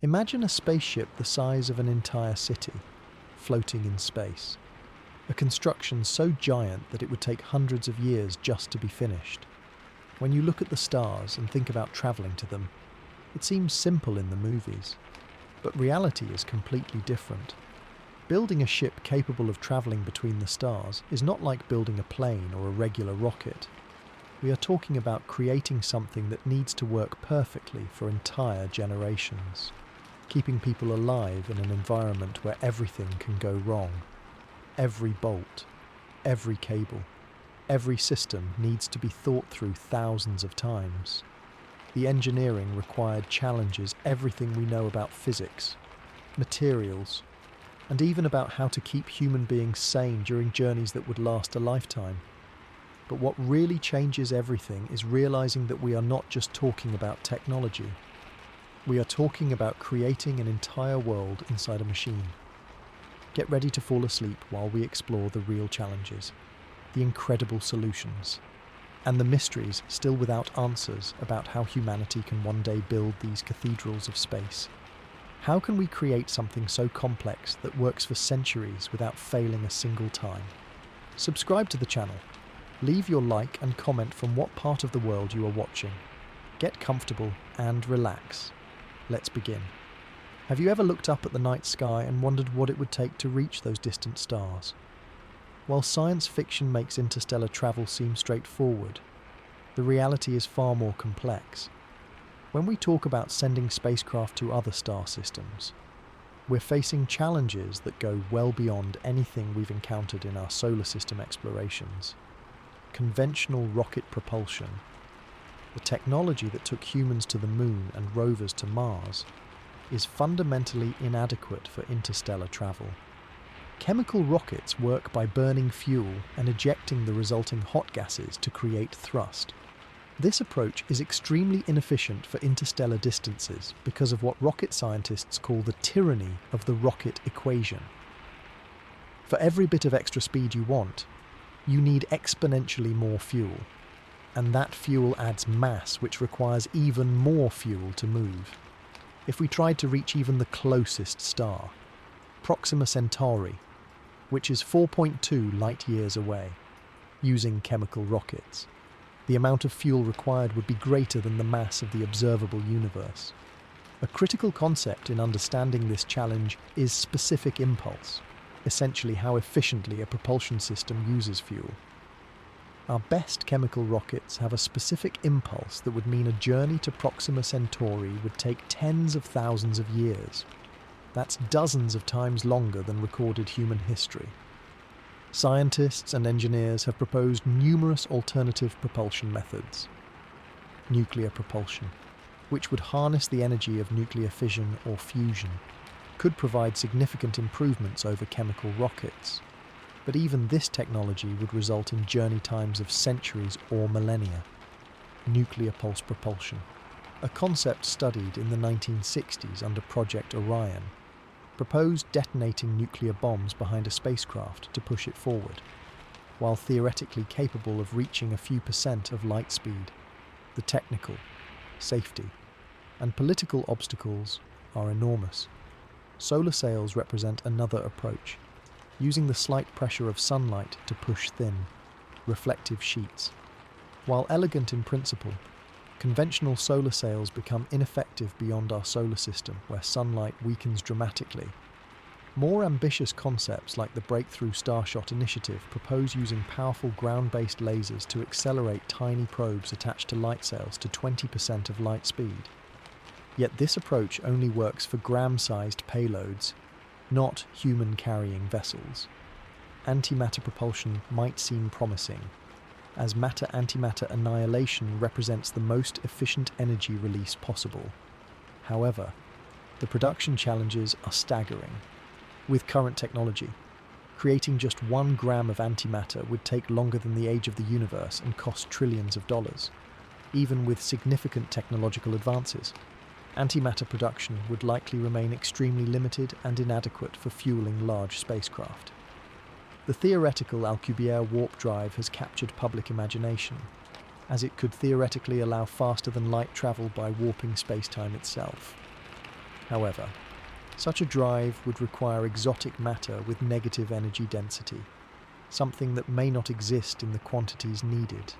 Imagine a spaceship the size of an entire city, floating in space. A construction so giant that it would take hundreds of years just to be finished. When you look at the stars and think about traveling to them, it seems simple in the movies. But reality is completely different. Building a ship capable of traveling between the stars is not like building a plane or a regular rocket. We are talking about creating something that needs to work perfectly for entire generations, keeping people alive in an environment where everything can go wrong. Every bolt, every cable, every system needs to be thought through thousands of times. The engineering required challenges everything we know about physics, materials, and even about how to keep human beings sane during journeys that would last a lifetime. But what really changes everything is realizing that we are not just talking about technology. We are talking about creating an entire world inside a machine. Get ready to fall asleep while we explore the real challenges, the incredible solutions, and the mysteries still without answers about how humanity can one day build these cathedrals of space. How can we create something so complex that works for centuries without failing a single time? Subscribe to the channel. Leave your like and comment from what part of the world you are watching. Get comfortable and relax. Let's begin. Have you ever looked up at the night sky and wondered what it would take to reach those distant stars? While science fiction makes interstellar travel seem straightforward, the reality is far more complex. When we talk about sending spacecraft to other star systems, we're facing challenges that go well beyond anything we've encountered in our solar system explorations. Conventional rocket propulsion, the technology that took humans to the moon and rovers to Mars, is fundamentally inadequate for interstellar travel. Chemical rockets work by burning fuel and ejecting the resulting hot gases to create thrust. This approach is extremely inefficient for interstellar distances because of what rocket scientists call the tyranny of the rocket equation. For every bit of extra speed you want, you need exponentially more fuel, and that fuel adds mass, which requires even more fuel to move. If we tried to reach even the closest star, Proxima Centauri, which is 4.2 light-years away, using chemical rockets, the amount of fuel required would be greater than the mass of the observable universe. A critical concept in understanding this challenge is specific impulse, essentially how efficiently a propulsion system uses fuel. Our best chemical rockets have a specific impulse that would mean a journey to Proxima Centauri would take tens of thousands of years. That's dozens of times longer than recorded human history. Scientists and engineers have proposed numerous alternative propulsion methods. Nuclear propulsion, which would harness the energy of nuclear fission or fusion, could provide significant improvements over chemical rockets. But even this technology would result in journey times of centuries or millennia. Nuclear pulse propulsion, a concept studied in the 1960s under Project Orion, proposed detonating nuclear bombs behind a spacecraft to push it forward. While theoretically capable of reaching a few percent of light speed, the technical, safety, and political obstacles are enormous. Solar sails represent another approach, using the slight pressure of sunlight to push thin, reflective sheets. While elegant in principle, conventional solar sails become ineffective beyond our solar system, where sunlight weakens dramatically. More ambitious concepts like the Breakthrough Starshot initiative propose using powerful ground-based lasers to accelerate tiny probes attached to light sails to 20% of light speed. Yet this approach only works for gram-sized payloads, not human-carrying vessels. Antimatter propulsion might seem promising, as matter-antimatter annihilation represents the most efficient energy release possible. However, the production challenges are staggering. With current technology, creating just 1 gram of antimatter would take longer than the age of the universe and cost trillions of dollars. Even with significant technological advances, antimatter production would likely remain extremely limited and inadequate for fueling large spacecraft. The theoretical Alcubierre warp drive has captured public imagination, as it could theoretically allow faster-than-light travel by warping space-time itself. However, such a drive would require exotic matter with negative energy density, something that may not exist in the quantities needed.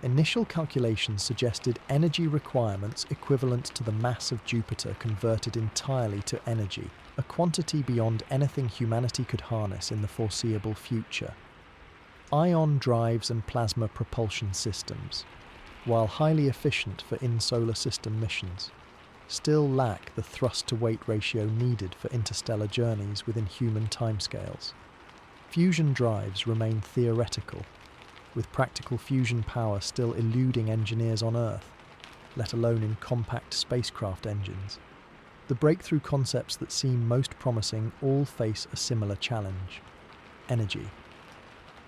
Initial calculations suggested energy requirements equivalent to the mass of Jupiter converted entirely to energy, a quantity beyond anything humanity could harness in the foreseeable future. Ion drives and plasma propulsion systems, while highly efficient for in-solar system missions, still lack the thrust-to-weight ratio needed for interstellar journeys within human timescales. Fusion drives remain theoretical, with practical fusion power still eluding engineers on Earth, let alone in compact spacecraft engines. The breakthrough concepts that seem most promising all face a similar challenge: energy.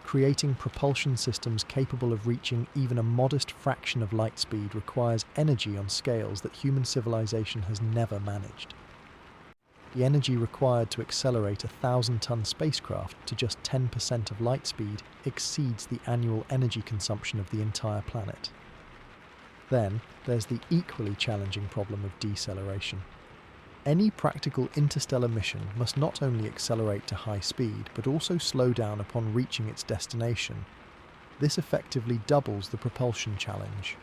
Creating propulsion systems capable of reaching even a modest fraction of light speed requires energy on scales that human civilization has never managed. The energy required to accelerate a 1,000-ton spacecraft to just 10% of light speed exceeds the annual energy consumption of the entire planet. Then, there's the equally challenging problem of deceleration. Any practical interstellar mission must not only accelerate to high speed, but also slow down upon reaching its destination. This effectively doubles the propulsion challenge,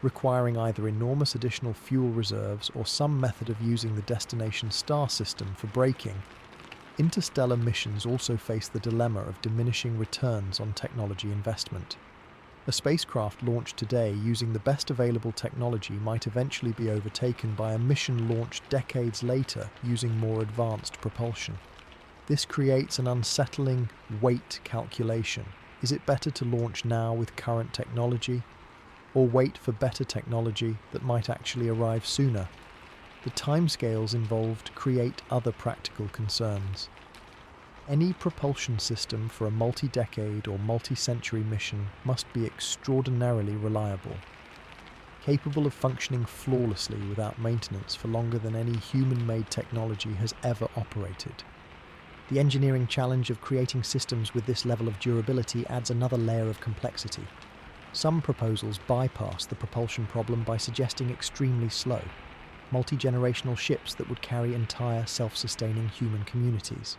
requiring either enormous additional fuel reserves or some method of using the destination star system for braking. Interstellar missions also face the dilemma of diminishing returns on technology investment. A spacecraft launched today using the best available technology might eventually be overtaken by a mission launched decades later using more advanced propulsion. This creates an unsettling weight calculation. Is it better to launch now with current technology, or wait for better technology that might actually arrive sooner? The timescales involved create other practical concerns. Any propulsion system for a multi-decade or multi-century mission must be extraordinarily reliable, capable of functioning flawlessly without maintenance for longer than any human-made technology has ever operated. The engineering challenge of creating systems with this level of durability adds another layer of complexity. Some proposals bypass the propulsion problem by suggesting extremely slow, multi-generational ships that would carry entire self-sustaining human communities.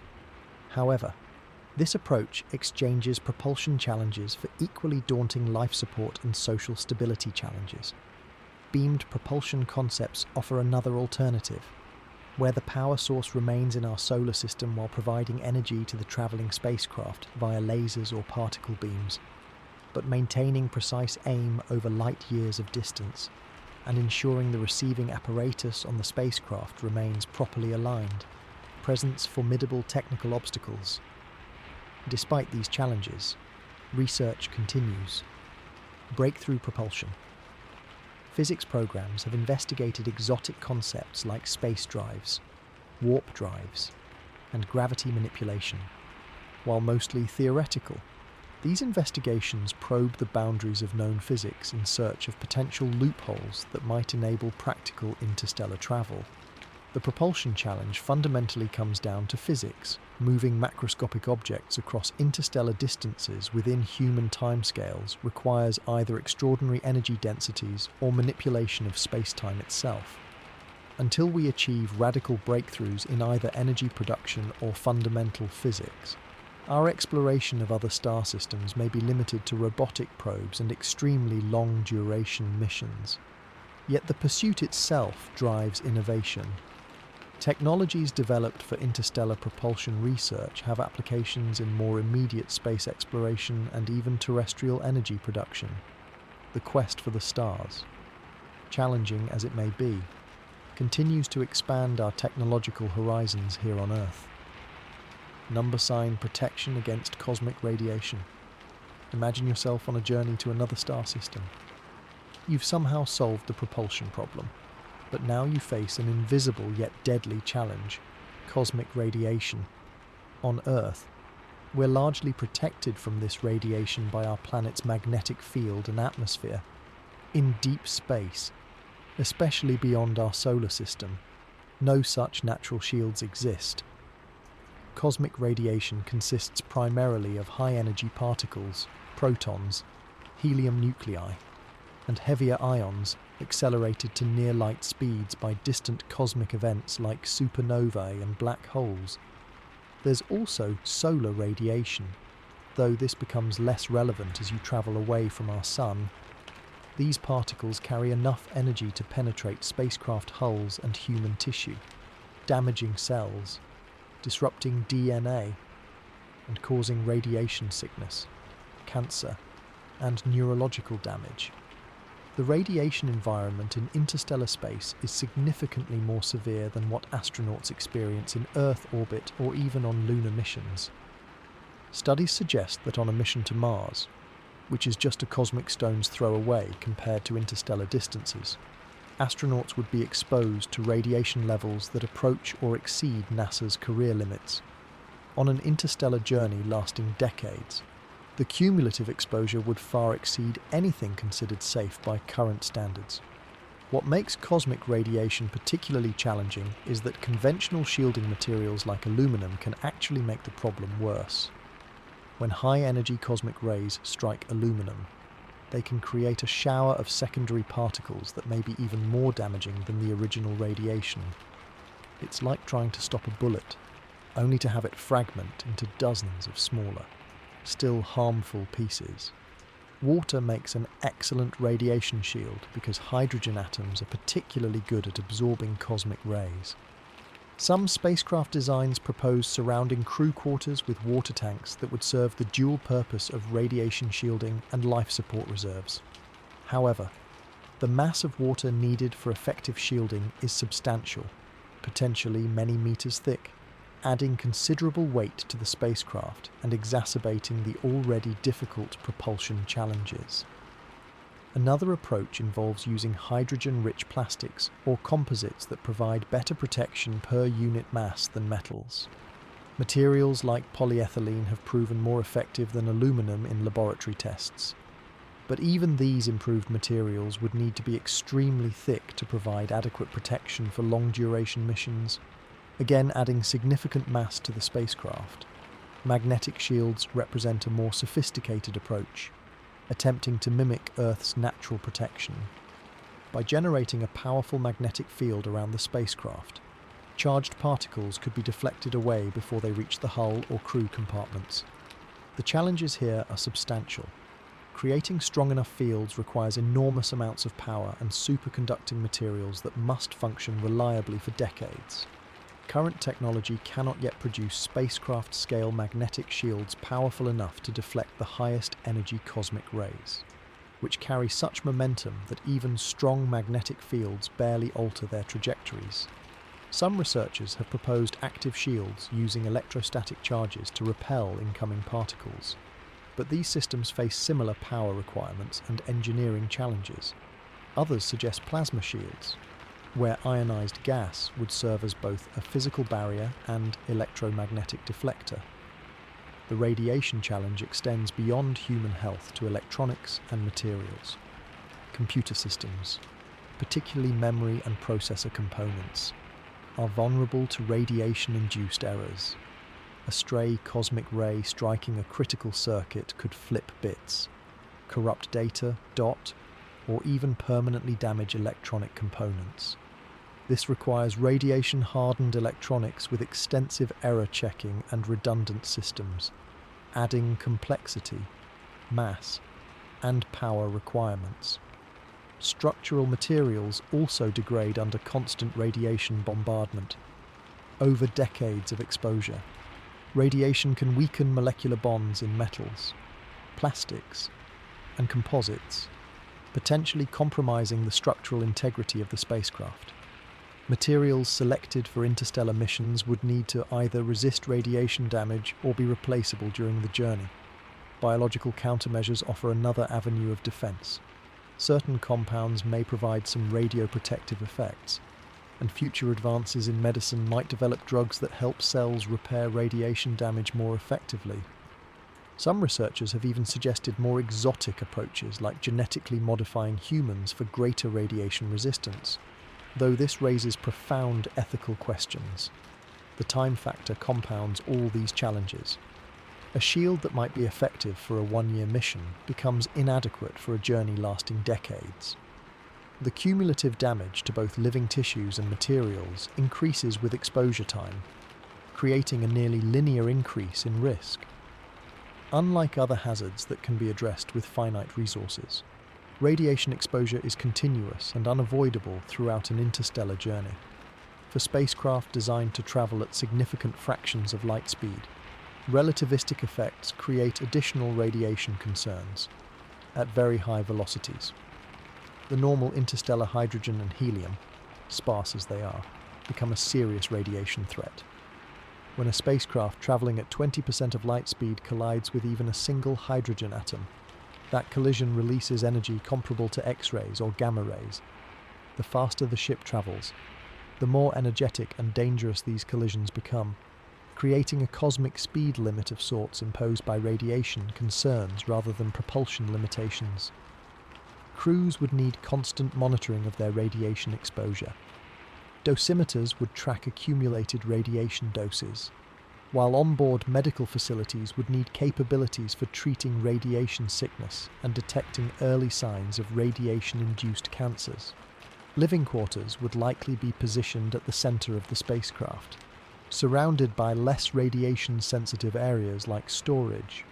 However, this approach exchanges propulsion challenges for equally daunting life support and social stability challenges. Beamed propulsion concepts offer another alternative, where the power source remains in our solar system while providing energy to the travelling spacecraft via lasers or particle beams, but maintaining precise aim over light years of distance and ensuring the receiving apparatus on the spacecraft remains properly aligned, presents formidable technical obstacles. Despite these challenges, research continues. Breakthrough propulsion. Physics programs have investigated exotic concepts like space drives, warp drives, and gravity manipulation. While mostly theoretical, these investigations probe the boundaries of known physics in search of potential loopholes that might enable practical interstellar travel. The propulsion challenge fundamentally comes down to physics. Moving macroscopic objects across interstellar distances within human timescales requires either extraordinary energy densities or manipulation of space-time itself. Until we achieve radical breakthroughs in either energy production or fundamental physics, our exploration of other star systems may be limited to robotic probes and extremely long-duration missions. Yet the pursuit itself drives innovation. Technologies developed for interstellar propulsion research have applications in more immediate space exploration and even terrestrial energy production. The quest for the stars, challenging as it may be, continues to expand our technological horizons here on Earth. Number sign protection against cosmic radiation. Imagine yourself on a journey to another star system. You've somehow solved the propulsion problem, but now you face an invisible yet deadly challenge: cosmic radiation. On Earth, we're largely protected from this radiation by our planet's magnetic field and atmosphere. In deep space, especially beyond our solar system, no such natural shields exist. Cosmic radiation consists primarily of high-energy particles, protons, helium nuclei, and heavier ions, accelerated to near-light speeds by distant cosmic events like supernovae and black holes. There's also solar radiation, though this becomes less relevant as you travel away from our sun. These particles carry enough energy to penetrate spacecraft hulls and human tissue, damaging cells, disrupting DNA, and causing radiation sickness, cancer, and neurological damage. The radiation environment in interstellar space is significantly more severe than what astronauts experience in Earth orbit or even on lunar missions. Studies suggest that on a mission to Mars, which is just a cosmic stone's throw away compared to interstellar distances, astronauts would be exposed to radiation levels that approach or exceed NASA's career limits. On an interstellar journey lasting decades, the cumulative exposure would far exceed anything considered safe by current standards. What makes cosmic radiation particularly challenging is that conventional shielding materials like aluminum can actually make the problem worse. When high-energy cosmic rays strike aluminum, they can create a shower of secondary particles that may be even more damaging than the original radiation. It's like trying to stop a bullet, only to have it fragment into dozens of smaller, still harmful pieces. Water makes an excellent radiation shield because hydrogen atoms are particularly good at absorbing cosmic rays. Some spacecraft designs propose surrounding crew quarters with water tanks that would serve the dual purpose of radiation shielding and life support reserves. However, the mass of water needed for effective shielding is substantial, potentially many meters thick, adding considerable weight to the spacecraft and exacerbating the already difficult propulsion challenges. Another approach involves using hydrogen-rich plastics or composites that provide better protection per unit mass than metals. Materials like polyethylene have proven more effective than aluminum in laboratory tests. But even these improved materials would need to be extremely thick to provide adequate protection for long-duration missions, again adding significant mass to the spacecraft. Magnetic shields represent a more sophisticated approach, attempting to mimic Earth's natural protection. By generating a powerful magnetic field around the spacecraft, charged particles could be deflected away before they reach the hull or crew compartments. The challenges here are substantial. Creating strong enough fields requires enormous amounts of power and superconducting materials that must function reliably for decades. Current technology cannot yet produce spacecraft-scale magnetic shields powerful enough to deflect the highest energy cosmic rays, which carry such momentum that even strong magnetic fields barely alter their trajectories. Some researchers have proposed active shields using electrostatic charges to repel incoming particles, but these systems face similar power requirements and engineering challenges. Others suggest plasma shields, where ionized gas would serve as both a physical barrier and electromagnetic deflector. The radiation challenge extends beyond human health to electronics and materials. Computer systems, particularly memory and processor components, are vulnerable to radiation-induced errors. A stray cosmic ray striking a critical circuit could flip bits, corrupt data, or even permanently damage electronic components. This requires radiation-hardened electronics with extensive error checking and redundant systems, adding complexity, mass, and power requirements. Structural materials also degrade under constant radiation bombardment. Over decades of exposure, radiation can weaken molecular bonds in metals, plastics, and composites, potentially compromising the structural integrity of the spacecraft. Materials selected for interstellar missions would need to either resist radiation damage or be replaceable during the journey. Biological countermeasures offer another avenue of defense. Certain compounds may provide some radioprotective effects, and future advances in medicine might develop drugs that help cells repair radiation damage more effectively. Some researchers have even suggested more exotic approaches like genetically modifying humans for greater radiation resistance, though this raises profound ethical questions. The time factor compounds all these challenges. A shield that might be effective for a one-year mission becomes inadequate for a journey lasting decades. The cumulative damage to both living tissues and materials increases with exposure time, creating a nearly linear increase in risk. Unlike other hazards that can be addressed with finite resources, radiation exposure is continuous and unavoidable throughout an interstellar journey. For spacecraft designed to travel at significant fractions of light speed, relativistic effects create additional radiation concerns at very high velocities. The normal interstellar hydrogen and helium, sparse as they are, become a serious radiation threat. When a spacecraft traveling at 20% of light speed collides with even a single hydrogen atom, that collision releases energy comparable to X-rays or gamma rays. The faster the ship travels, the more energetic and dangerous these collisions become, creating a cosmic speed limit of sorts imposed by radiation concerns rather than propulsion limitations. Crews would need constant monitoring of their radiation exposure. Dosimeters would track accumulated radiation doses, while onboard medical facilities would need capabilities for treating radiation sickness and detecting early signs of radiation-induced cancers. Living quarters would likely be positioned at the center of the spacecraft, surrounded by less radiation-sensitive areas like storage,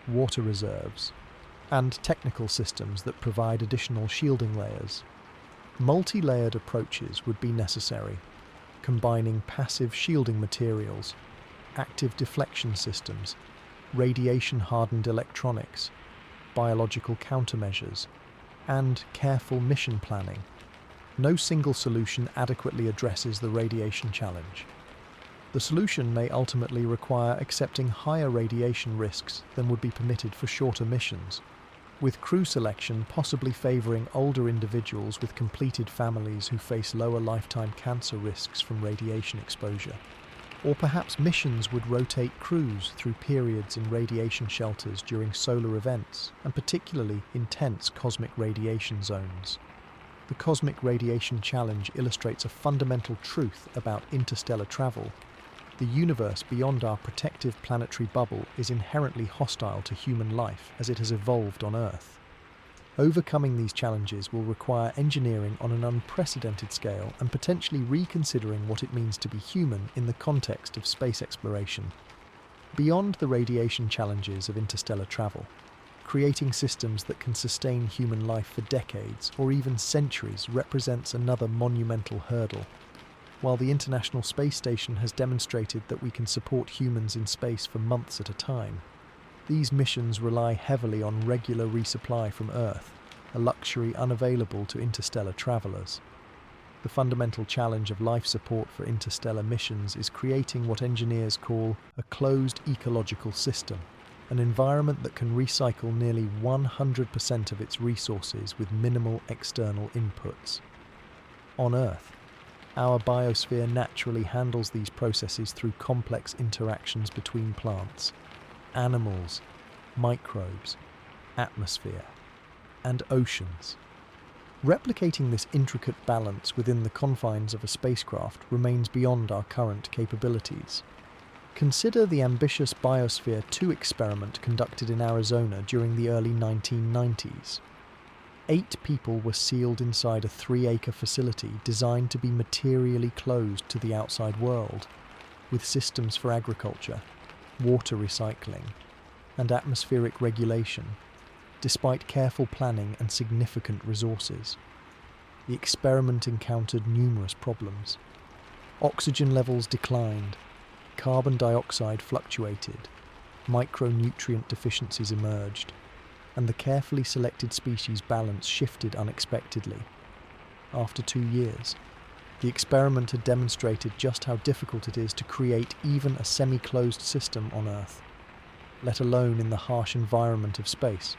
water reserves, and technical systems that provide additional shielding layers. Multi-layered approaches would be necessary, combining passive shielding materials, active deflection systems, radiation-hardened electronics, biological countermeasures, and careful mission planning. No single solution adequately addresses the radiation challenge. The solution may ultimately require accepting higher radiation risks than would be permitted for shorter missions, with crew selection possibly favouring older individuals with completed families who face lower lifetime cancer risks from radiation exposure. Or perhaps missions would rotate crews through periods in radiation shelters during solar events and particularly intense cosmic radiation zones. The cosmic radiation challenge illustrates a fundamental truth about interstellar travel. The universe beyond our protective planetary bubble is inherently hostile to human life as it has evolved on Earth. Overcoming these challenges will require engineering on an unprecedented scale and potentially reconsidering what it means to be human in the context of space exploration. Beyond the radiation challenges of interstellar travel, creating systems that can sustain human life for decades or even centuries represents another monumental hurdle. While the International Space Station has demonstrated that we can support humans in space for months at a time, these missions rely heavily on regular resupply from Earth, a luxury unavailable to interstellar travelers. The fundamental challenge of life support for interstellar missions is creating what engineers call a closed ecological system, an environment that can recycle nearly 100% of its resources with minimal external inputs. On Earth, our biosphere naturally handles these processes through complex interactions between plants, animals, microbes, atmosphere, and oceans. Replicating this intricate balance within the confines of a spacecraft remains beyond our current capabilities. Consider the ambitious Biosphere 2 experiment conducted in Arizona during the early 1990s. 8 people were sealed inside a 3-acre facility designed to be materially closed to the outside world, with systems for agriculture, water recycling, and atmospheric regulation, despite careful planning and significant resources. The experiment encountered numerous problems. Oxygen levels declined, carbon dioxide fluctuated, micronutrient deficiencies emerged, and the carefully selected species balance shifted unexpectedly. After 2 years, the experiment had demonstrated just how difficult it is to create even a semi-closed system on Earth, let alone in the harsh environment of space.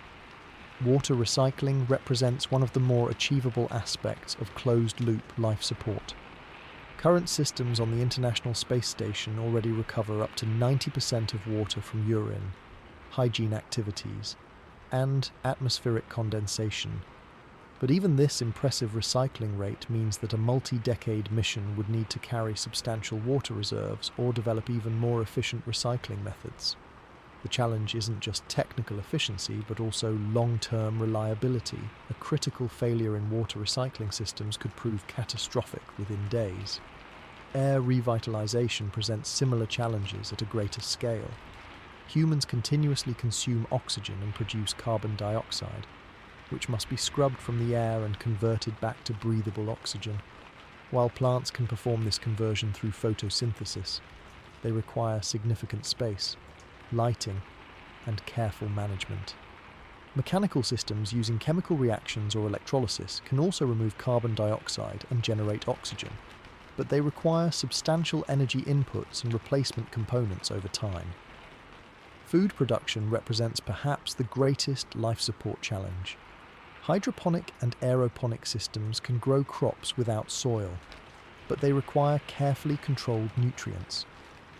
Water recycling represents one of the more achievable aspects of closed-loop life support. Current systems on the International Space Station already recover up to 90% of water from urine, hygiene activities, and atmospheric condensation. But even this impressive recycling rate means that a multi-decade mission would need to carry substantial water reserves or develop even more efficient recycling methods. The challenge isn't just technical efficiency, but also long-term reliability. A critical failure in water recycling systems could prove catastrophic within days. Air revitalization presents similar challenges at a greater scale. Humans continuously consume oxygen and produce carbon dioxide, which must be scrubbed from the air and converted back to breathable oxygen. While plants can perform this conversion through photosynthesis, they require significant space, lighting, and careful management. Mechanical systems using chemical reactions or electrolysis can also remove carbon dioxide and generate oxygen, but they require substantial energy inputs and replacement components over time. Food production represents perhaps the greatest life support challenge. Hydroponic and aeroponic systems can grow crops without soil, but they require carefully controlled nutrients,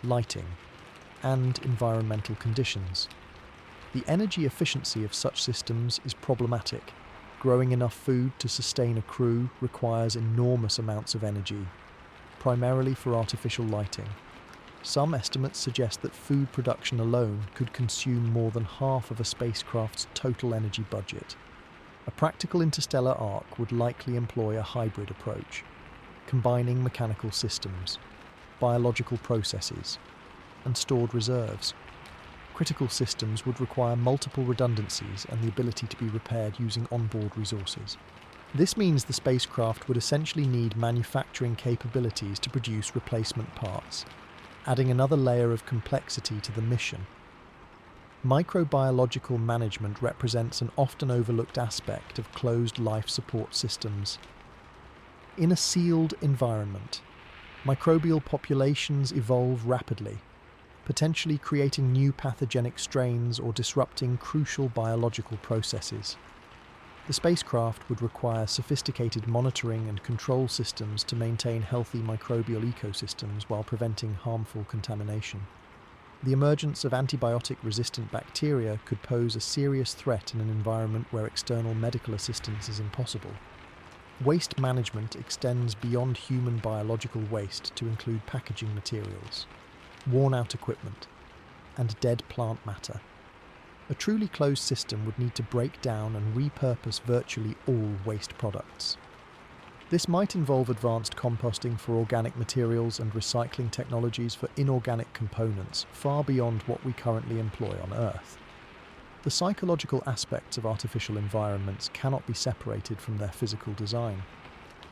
lighting, and environmental conditions. The energy efficiency of such systems is problematic. Growing enough food to sustain a crew requires enormous amounts of energy, primarily for artificial lighting. Some estimates suggest that food production alone could consume more than half of a spacecraft's total energy budget. A practical interstellar arc would likely employ a hybrid approach, combining mechanical systems, biological processes, and stored reserves. Critical systems would require multiple redundancies and the ability to be repaired using onboard resources. This means the spacecraft would essentially need manufacturing capabilities to produce replacement parts, adding another layer of complexity to the mission. Microbiological management represents an often overlooked aspect of closed life support systems. In a sealed environment, microbial populations evolve rapidly, potentially creating new pathogenic strains or disrupting crucial biological processes. The spacecraft would require sophisticated monitoring and control systems to maintain healthy microbial ecosystems while preventing harmful contamination. The emergence of antibiotic-resistant bacteria could pose a serious threat in an environment where external medical assistance is impossible. Waste management extends beyond human biological waste to include packaging materials, worn-out equipment, and dead plant matter. A truly closed system would need to break down and repurpose virtually all waste products. This might involve advanced composting for organic materials and recycling technologies for inorganic components far beyond what we currently employ on Earth. The psychological aspects of artificial environments cannot be separated from their physical design.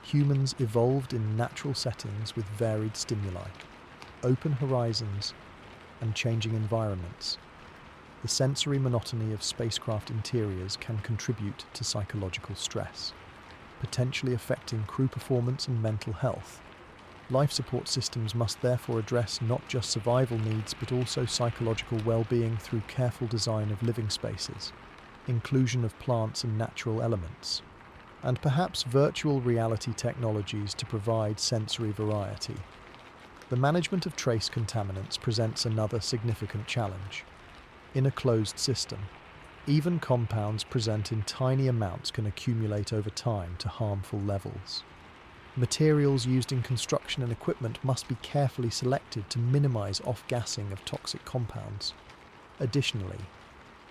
Humans evolved in natural settings with varied stimuli, open horizons, and changing environments. The sensory monotony of spacecraft interiors can contribute to psychological stress, potentially affecting crew performance and mental health. Life support systems must therefore address not just survival needs but also psychological well-being through careful design of living spaces, inclusion of plants and natural elements, and perhaps virtual reality technologies to provide sensory variety. The management of trace contaminants presents another significant challenge. In a closed system, even compounds present in tiny amounts can accumulate over time to harmful levels. Materials used in construction and equipment must be carefully selected to minimize off-gassing of toxic compounds. Additionally,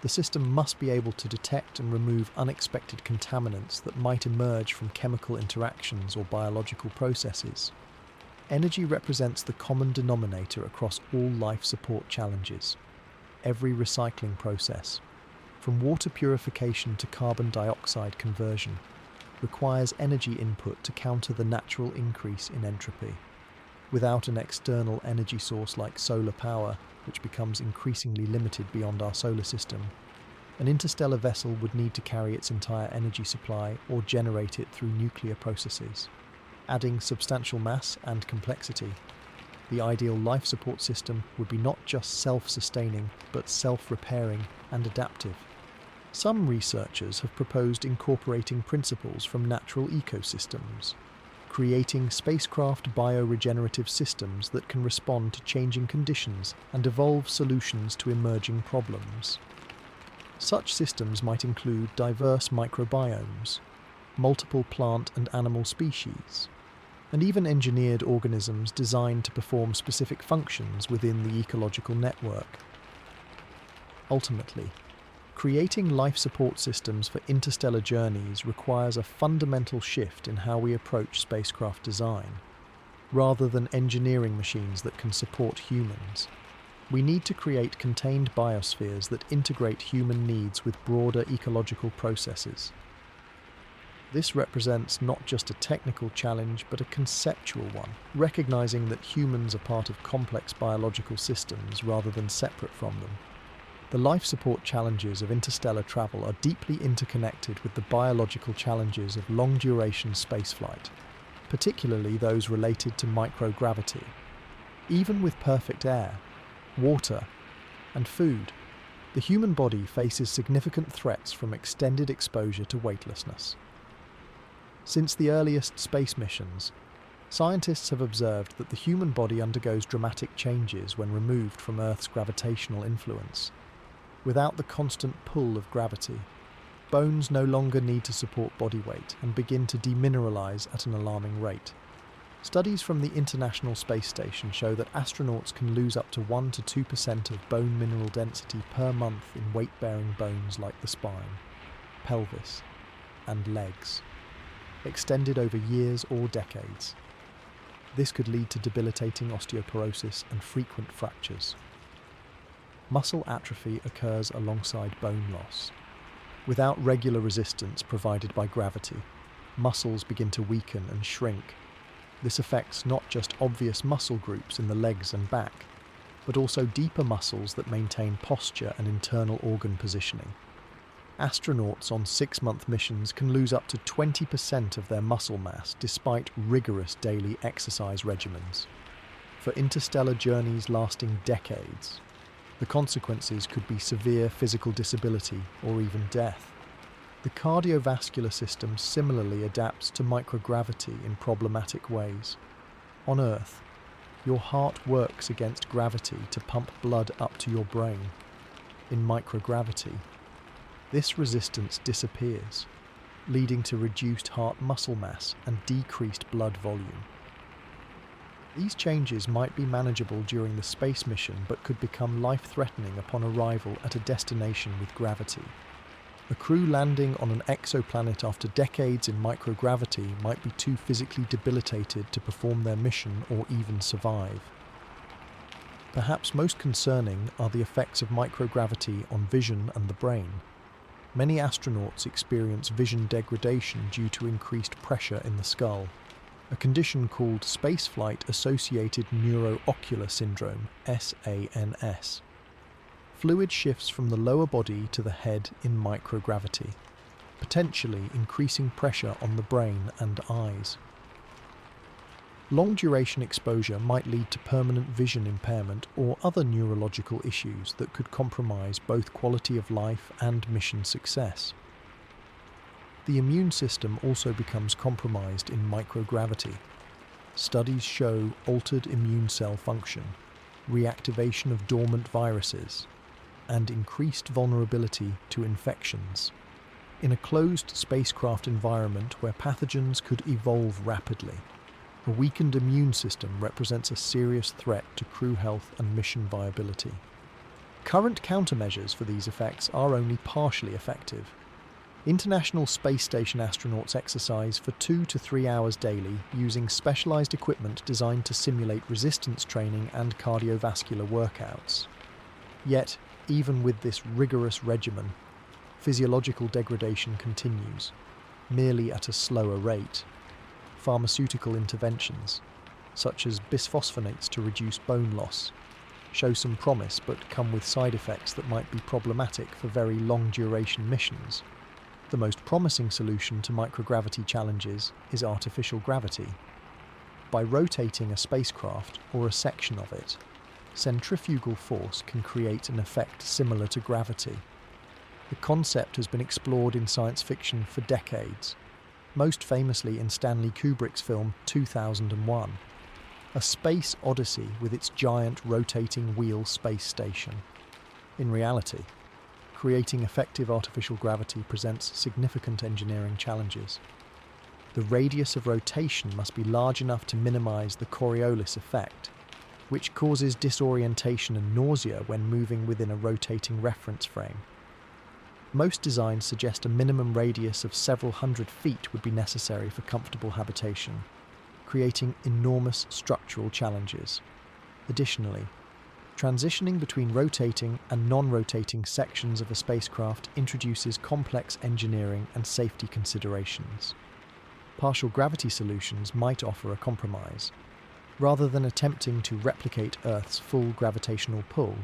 the system must be able to detect and remove unexpected contaminants that might emerge from chemical interactions or biological processes. Energy represents the common denominator across all life support challenges. Every recycling process, from water purification to carbon dioxide conversion, requires energy input to counter the natural increase in entropy. Without an external energy source like solar power, which becomes increasingly limited beyond our solar system, an interstellar vessel would need to carry its entire energy supply or generate it through nuclear processes, adding substantial mass and complexity. The ideal life support system would be not just self-sustaining, but self-repairing and adaptive. Some researchers have proposed incorporating principles from natural ecosystems, creating spacecraft bioregenerative systems that can respond to changing conditions and evolve solutions to emerging problems. Such systems might include diverse microbiomes, multiple plant and animal species, and even engineered organisms designed to perform specific functions within the ecological network. Ultimately, creating life support systems for interstellar journeys requires a fundamental shift in how we approach spacecraft design. Rather than engineering machines that can support humans, we need to create contained biospheres that integrate human needs with broader ecological processes. This represents not just a technical challenge, but a conceptual one, recognizing that humans are part of complex biological systems rather than separate from them. The life support challenges of interstellar travel are deeply interconnected with the biological challenges of long-duration spaceflight, particularly those related to microgravity. Even with perfect air, water, and food, the human body faces significant threats from extended exposure to weightlessness. Since the earliest space missions, scientists have observed that the human body undergoes dramatic changes when removed from Earth's gravitational influence. Without the constant pull of gravity, bones no longer need to support body weight and begin to demineralize at an alarming rate. Studies from the International Space Station show that astronauts can lose up to 1 to 2% of bone mineral density per month in weight-bearing bones like the spine, pelvis, and legs, extended over years or decades. This could lead to debilitating osteoporosis and frequent fractures. Muscle atrophy occurs alongside bone loss. Without regular resistance provided by gravity, muscles begin to weaken and shrink. This affects not just obvious muscle groups in the legs and back, but also deeper muscles that maintain posture and internal organ positioning. Astronauts on 6-month missions can lose up to 20% of their muscle mass despite rigorous daily exercise regimens. For interstellar journeys lasting decades, the consequences could be severe physical disability or even death. The cardiovascular system similarly adapts to microgravity in problematic ways. On Earth, your heart works against gravity to pump blood up to your brain. In microgravity, this resistance disappears, leading to reduced heart muscle mass and decreased blood volume. These changes might be manageable during the space mission but could become life-threatening upon arrival at a destination with gravity. A crew landing on an exoplanet after decades in microgravity might be too physically debilitated to perform their mission or even survive. Perhaps most concerning are the effects of microgravity on vision and the brain. Many astronauts experience vision degradation due to increased pressure in the skull, a condition called spaceflight-associated neuroocular syndrome, SANS. Fluid shifts from the lower body to the head in microgravity, potentially increasing pressure on the brain and eyes. Long-duration exposure might lead to permanent vision impairment or other neurological issues that could compromise both quality of life and mission success. The immune system also becomes compromised in microgravity. Studies show altered immune cell function, reactivation of dormant viruses, and increased vulnerability to infections. In a closed spacecraft environment where pathogens could evolve rapidly, a weakened immune system represents a serious threat to crew health and mission viability. Current countermeasures for these effects are only partially effective. International Space Station astronauts exercise for 2 to 3 hours daily using specialized equipment designed to simulate resistance training and cardiovascular workouts. Yet, even with this rigorous regimen, physiological degradation continues, merely at a slower rate. Pharmaceutical interventions, such as bisphosphonates to reduce bone loss, show some promise but come with side effects that might be problematic for very long-duration missions. The most promising solution to microgravity challenges is artificial gravity. By rotating a spacecraft or a section of it, centrifugal force can create an effect similar to gravity. The concept has been explored in science fiction for decades, most famously in Stanley Kubrick's film 2001, a space odyssey with its giant rotating wheel space station. In reality, creating effective artificial gravity presents significant engineering challenges. The radius of rotation must be large enough to minimize the Coriolis effect, which causes disorientation and nausea when moving within a rotating reference frame. Most designs suggest a minimum radius of several hundred feet would be necessary for comfortable habitation, creating enormous structural challenges. Additionally, transitioning between rotating and non-rotating sections of a spacecraft introduces complex engineering and safety considerations. Partial gravity solutions might offer a compromise. Rather than attempting to replicate Earth's full gravitational pull,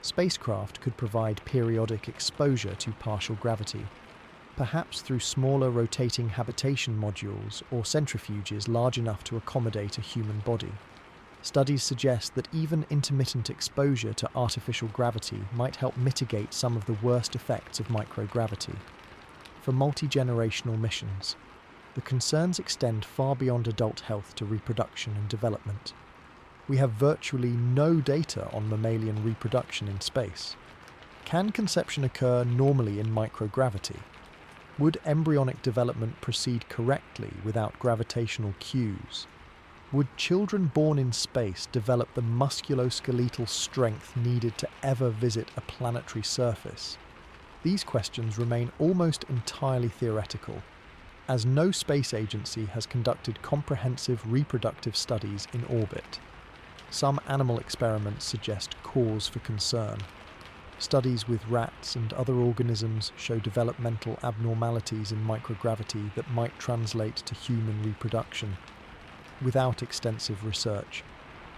spacecraft could provide periodic exposure to partial gravity, perhaps through smaller rotating habitation modules or centrifuges large enough to accommodate a human body. Studies suggest that even intermittent exposure to artificial gravity might help mitigate some of the worst effects of microgravity. For multi-generational missions, the concerns extend far beyond adult health to reproduction and development. We have virtually no data on mammalian reproduction in space. Can conception occur normally in microgravity? Would embryonic development proceed correctly without gravitational cues? Would children born in space develop the musculoskeletal strength needed to ever visit a planetary surface? These questions remain almost entirely theoretical, as no space agency has conducted comprehensive reproductive studies in orbit. Some animal experiments suggest cause for concern. Studies with rats and other organisms show developmental abnormalities in microgravity that might translate to human reproduction. Without extensive research,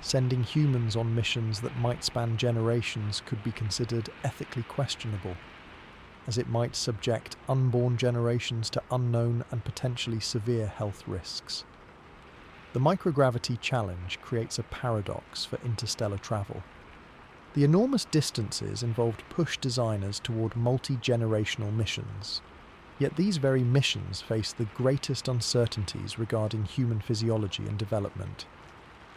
sending humans on missions that might span generations could be considered ethically questionable, as it might subject unborn generations to unknown and potentially severe health risks. The microgravity challenge creates a paradox for interstellar travel. The enormous distances involved push designers toward multi-generational missions. Yet these very missions face the greatest uncertainties regarding human physiology and development.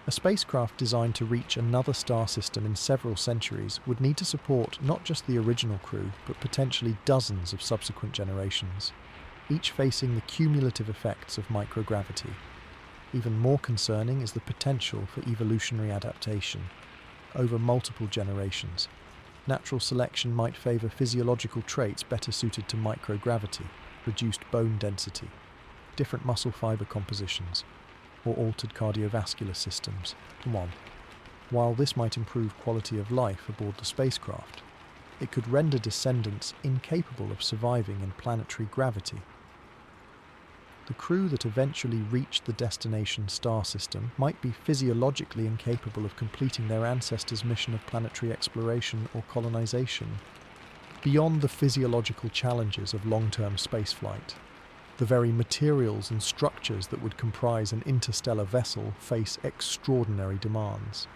A spacecraft designed to reach another star system in several centuries would need to support not just the original crew, but potentially dozens of subsequent generations, each facing the cumulative effects of microgravity. Even more concerning is the potential for evolutionary adaptation over multiple generations. Natural selection might favour physiological traits better suited to microgravity, reduced bone density, different muscle fibre compositions, or altered cardiovascular systems. While this might improve quality of life aboard the spacecraft, it could render descendants incapable of surviving in planetary gravity. The crew that eventually reached the destination star system might be physiologically incapable of completing their ancestors' mission of planetary exploration or colonization. Beyond the physiological challenges of long-term spaceflight, the very materials and structures that would comprise an interstellar vessel face extraordinary demands.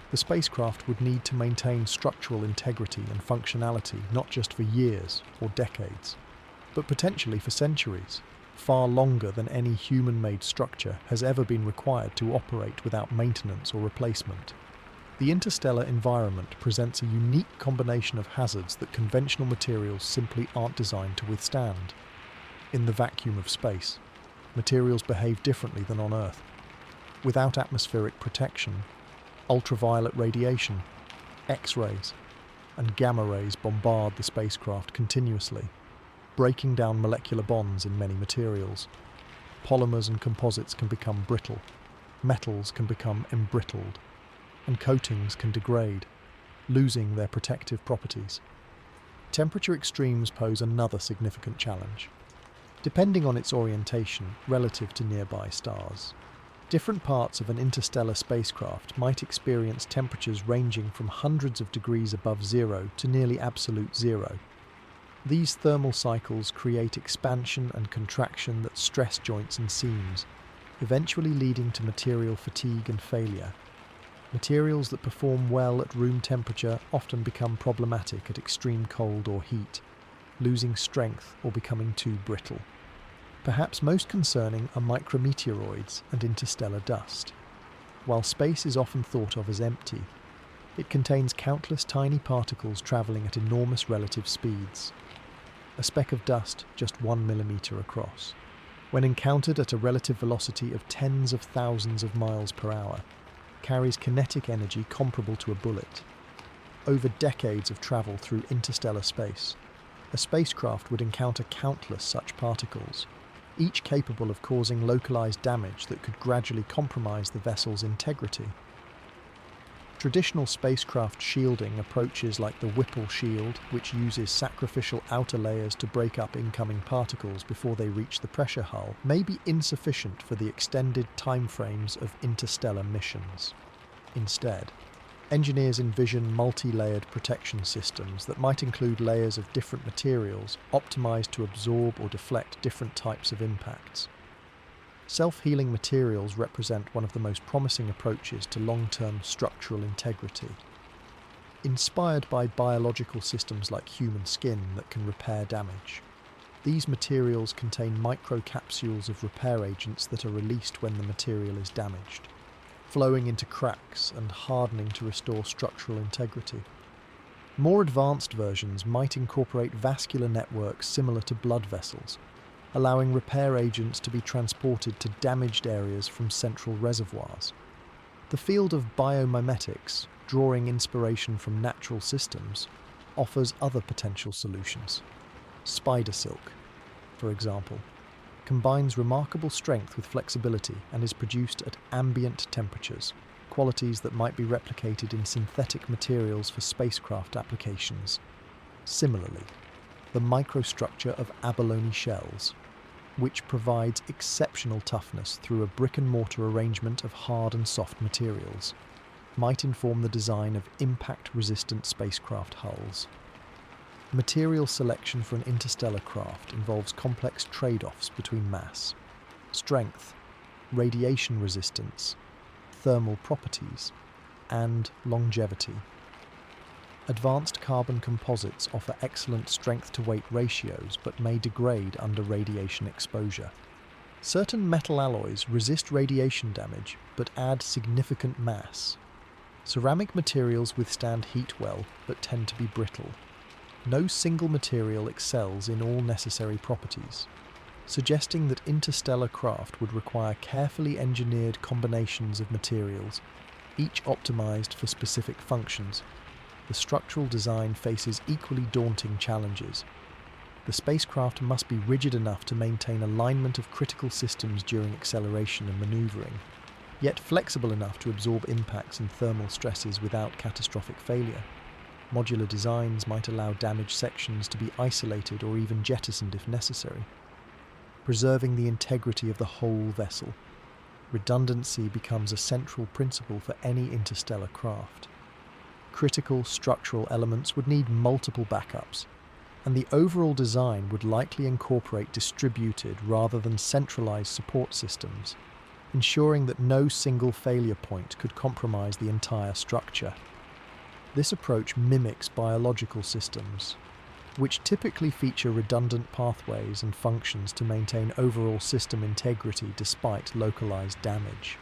The spacecraft would need to maintain structural integrity and functionality not just for years or decades, but potentially for centuries, far longer than any human-made structure has ever been required to operate without maintenance or replacement. The interstellar environment presents a unique combination of hazards that conventional materials simply aren't designed to withstand. In the vacuum of space, materials behave differently than on Earth. Without atmospheric protection, ultraviolet radiation, X-rays, and gamma rays bombard the spacecraft continuously, breaking down molecular bonds in many materials. Polymers and composites can become brittle, metals can become embrittled, and coatings can degrade, losing their protective properties. Temperature extremes pose another significant challenge. Depending on its orientation relative to nearby stars, different parts of an interstellar spacecraft might experience temperatures ranging from hundreds of degrees above zero to nearly absolute zero. These thermal cycles create expansion and contraction that stress joints and seams, eventually leading to material fatigue and failure. Materials that perform well at room temperature often become problematic at extreme cold or heat, losing strength or becoming too brittle. Perhaps most concerning are micrometeoroids and interstellar dust. While space is often thought of as empty, it contains countless tiny particles travelling at enormous relative speeds. A speck of dust just 1 millimetre across. When encountered at a relative velocity of tens of thousands of miles per hour, carries kinetic energy comparable to a bullet. Over decades of travel through interstellar space, a spacecraft would encounter countless such particles, each capable of causing localized damage that could gradually compromise the vessel's integrity. Traditional spacecraft shielding approaches like the Whipple shield, which uses sacrificial outer layers to break up incoming particles before they reach the pressure hull, may be insufficient for the extended timeframes of interstellar missions. Instead, engineers envision multi-layered protection systems that might include layers of different materials optimized to absorb or deflect different types of impacts. Self-healing materials represent one of the most promising approaches to long-term structural integrity. Inspired by biological systems like human skin that can repair damage, these materials contain microcapsules of repair agents that are released when the material is damaged, flowing into cracks and hardening to restore structural integrity. More advanced versions might incorporate vascular networks similar to blood vessels, allowing repair agents to be transported to damaged areas from central reservoirs. The field of biomimetics, drawing inspiration from natural systems, offers other potential solutions. Spider silk, for example, combines remarkable strength with flexibility and is produced at ambient temperatures, qualities that might be replicated in synthetic materials for spacecraft applications. Similarly, the microstructure of abalone shells, which provides exceptional toughness through a brick-and-mortar arrangement of hard and soft materials, might inform the design of impact-resistant spacecraft hulls. Material selection for an interstellar craft involves complex trade-offs between mass, strength, radiation resistance, thermal properties, and longevity. Advanced carbon composites offer excellent strength-to-weight ratios but may degrade under radiation exposure. Certain metal alloys resist radiation damage but add significant mass. Ceramic materials withstand heat well but tend to be brittle. No single material excels in all necessary properties, suggesting that interstellar craft would require carefully engineered combinations of materials, each optimized for specific functions. The structural design faces equally daunting challenges. The spacecraft must be rigid enough to maintain alignment of critical systems during acceleration and maneuvering, yet flexible enough to absorb impacts and thermal stresses without catastrophic failure. Modular designs might allow damaged sections to be isolated or even jettisoned if necessary, preserving the integrity of the whole vessel. Redundancy becomes a central principle for any interstellar craft. Critical structural elements would need multiple backups, and the overall design would likely incorporate distributed rather than centralized support systems, ensuring that no single failure point could compromise the entire structure. This approach mimics biological systems, which typically feature redundant pathways and functions to maintain overall system integrity despite localized damage.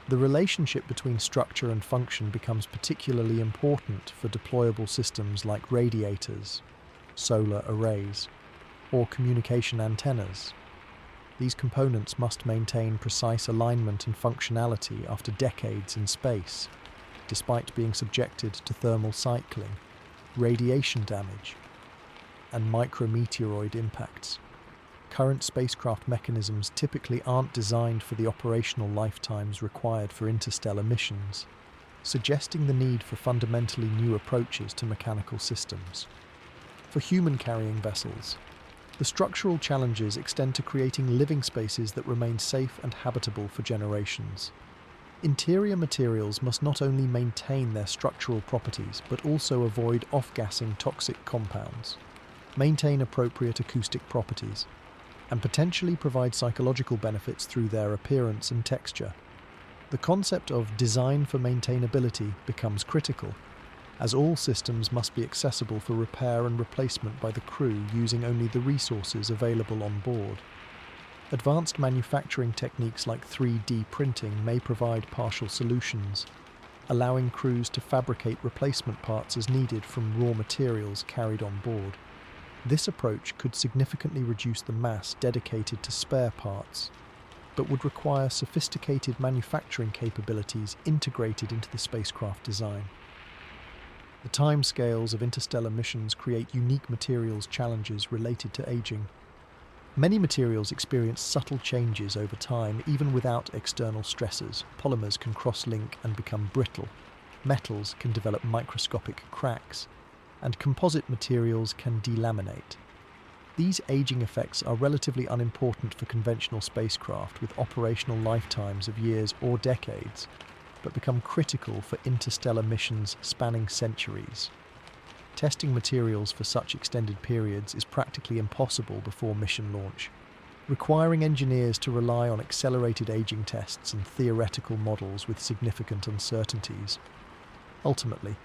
The relationship between structure and function becomes particularly important for deployable systems like radiators, solar arrays, or communication antennas. These components must maintain precise alignment and functionality after decades in space, despite being subjected to thermal cycling, radiation damage, and micrometeoroid impacts. Current spacecraft mechanisms typically aren't designed for the operational lifetimes required for interstellar missions, suggesting the need for fundamentally new approaches to mechanical systems. For human-carrying vessels, the structural challenges extend to creating living spaces that remain safe and habitable for generations. Interior materials must not only maintain their structural properties, but also avoid off-gassing toxic compounds, maintain appropriate acoustic properties, and potentially provide psychological benefits through their appearance and texture. The concept of design for maintainability becomes critical, as all systems must be accessible for repair and replacement by the crew using only the resources available on board. Advanced manufacturing techniques like 3D printing may provide partial solutions, allowing crews to fabricate replacement parts as needed from raw materials carried on board. This approach could significantly reduce the mass dedicated to spare parts, but would require sophisticated manufacturing capabilities integrated into the spacecraft design. The timescales of interstellar missions create unique materials challenges related to aging. Many materials experience subtle changes over time, even without external stressors. Polymers can cross-link and become brittle. Metals can develop microscopic cracks, and composite materials can delaminate. These aging effects are relatively unimportant for conventional spacecraft with operational lifetimes of years or decades, but become critical for interstellar missions spanning centuries. Testing materials for such extended periods is practically impossible before mission launch, requiring engineers to rely on accelerated aging tests and theoretical models with significant uncertainties. Ultimately,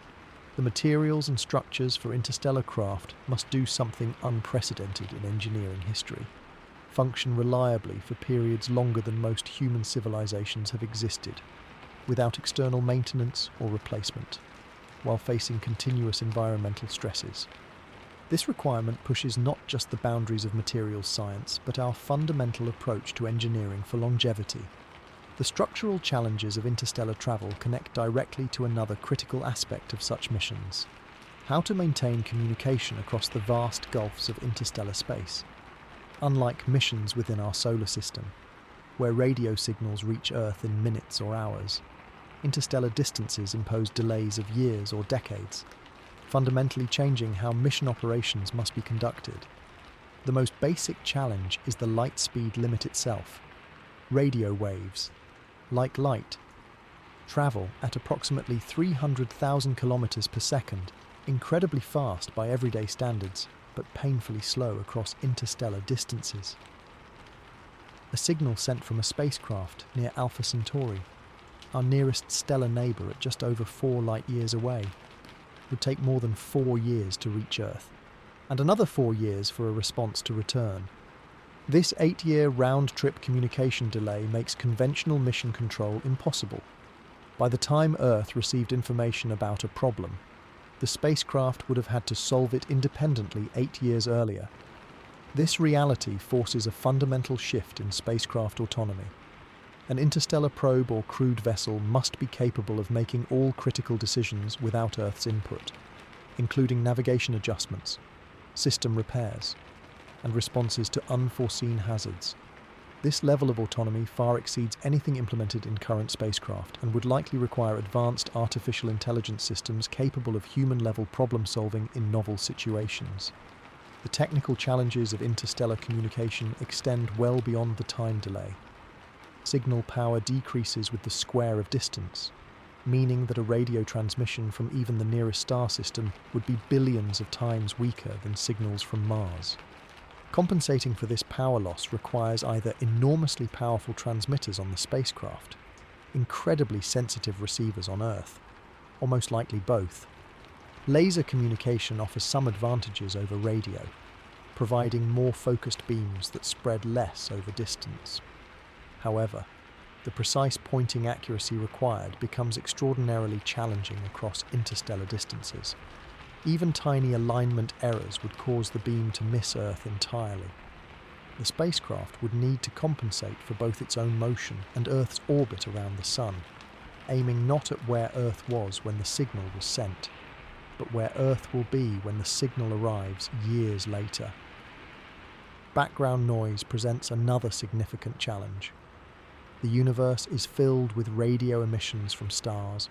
the materials and structures for interstellar craft must do something unprecedented in engineering history, function reliably for periods longer than most human civilizations have existed, without external maintenance or replacement, while facing continuous environmental stresses. This requirement pushes not just the boundaries of materials science, but our fundamental approach to engineering for longevity. The structural challenges of interstellar travel connect directly to another critical aspect of such missions: how to maintain communication across the vast gulfs of interstellar space. Unlike missions within our solar system, where radio signals reach Earth in minutes or hours, interstellar distances impose delays of years or decades, fundamentally changing how mission operations must be conducted. The most basic challenge is the light speed limit itself. Radio waves, like light, travel at approximately 300,000 kilometers per second, incredibly fast by everyday standards, but painfully slow across interstellar distances. A signal sent from a spacecraft near Alpha Centauri, our nearest stellar neighbour at just over 4 light-years away, would take more than 4 years to reach Earth, and another 4 years for a response to return. This 8-year round-trip communication delay makes conventional mission control impossible. By the time Earth received information about a problem, the spacecraft would have had to solve it independently 8 years earlier. This reality forces a fundamental shift in spacecraft autonomy. An interstellar probe or crewed vessel must be capable of making all critical decisions without Earth's input, including navigation adjustments, system repairs, and responses to unforeseen hazards. This level of autonomy far exceeds anything implemented in current spacecraft and would likely require advanced artificial intelligence systems capable of human-level problem-solving in novel situations. The technical challenges of interstellar communication extend well beyond the time delay. Signal power decreases with the square of distance, meaning that a radio transmission from even the nearest star system would be billions of times weaker than signals from Mars. Compensating for this power loss requires either enormously powerful transmitters on the spacecraft, incredibly sensitive receivers on Earth, or most likely both. Laser communication offers some advantages over radio, providing more focused beams that spread less over distance. However, the precise pointing accuracy required becomes extraordinarily challenging across interstellar distances. Even tiny alignment errors would cause the beam to miss Earth entirely. The spacecraft would need to compensate for both its own motion and Earth's orbit around the Sun, aiming not at where Earth was when the signal was sent, but where Earth will be when the signal arrives years later. Background noise presents another significant challenge. The universe is filled with radio emissions from stars,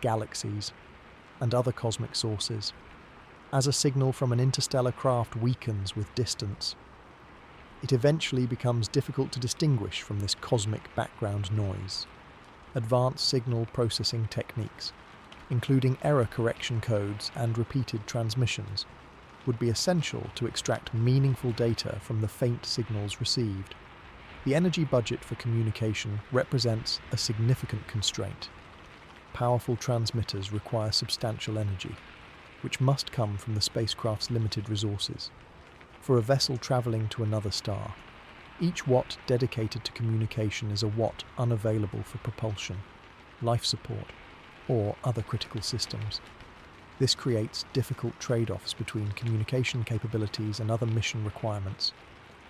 galaxies, and other cosmic sources. As a signal from an interstellar craft weakens with distance, it eventually becomes difficult to distinguish from this cosmic background noise. Advanced signal processing techniques, including error correction codes and repeated transmissions, would be essential to extract meaningful data from the faint signals received. The energy budget for communication represents a significant constraint. Powerful transmitters require substantial energy, which must come from the spacecraft's limited resources. For a vessel traveling to another star, each watt dedicated to communication is a watt unavailable for propulsion, life support, or other critical systems. This creates difficult trade-offs between communication capabilities and other mission requirements.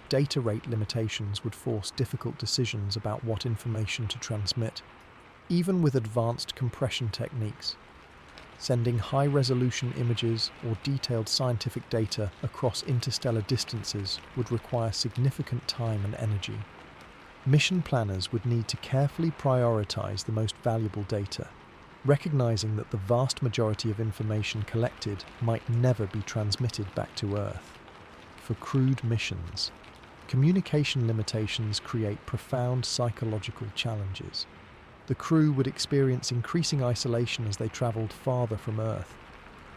data rate limitations would force difficult decisions about what information to transmit, even with advanced compression techniques. Sending high-resolution images or detailed scientific data across interstellar distances would require significant time and energy. Mission planners would need to carefully prioritize the most valuable data, recognizing that the vast majority of information collected might never be transmitted back to Earth. For crewed missions, communication limitations create profound psychological challenges. The crew would experience increasing isolation as they traveled farther from Earth,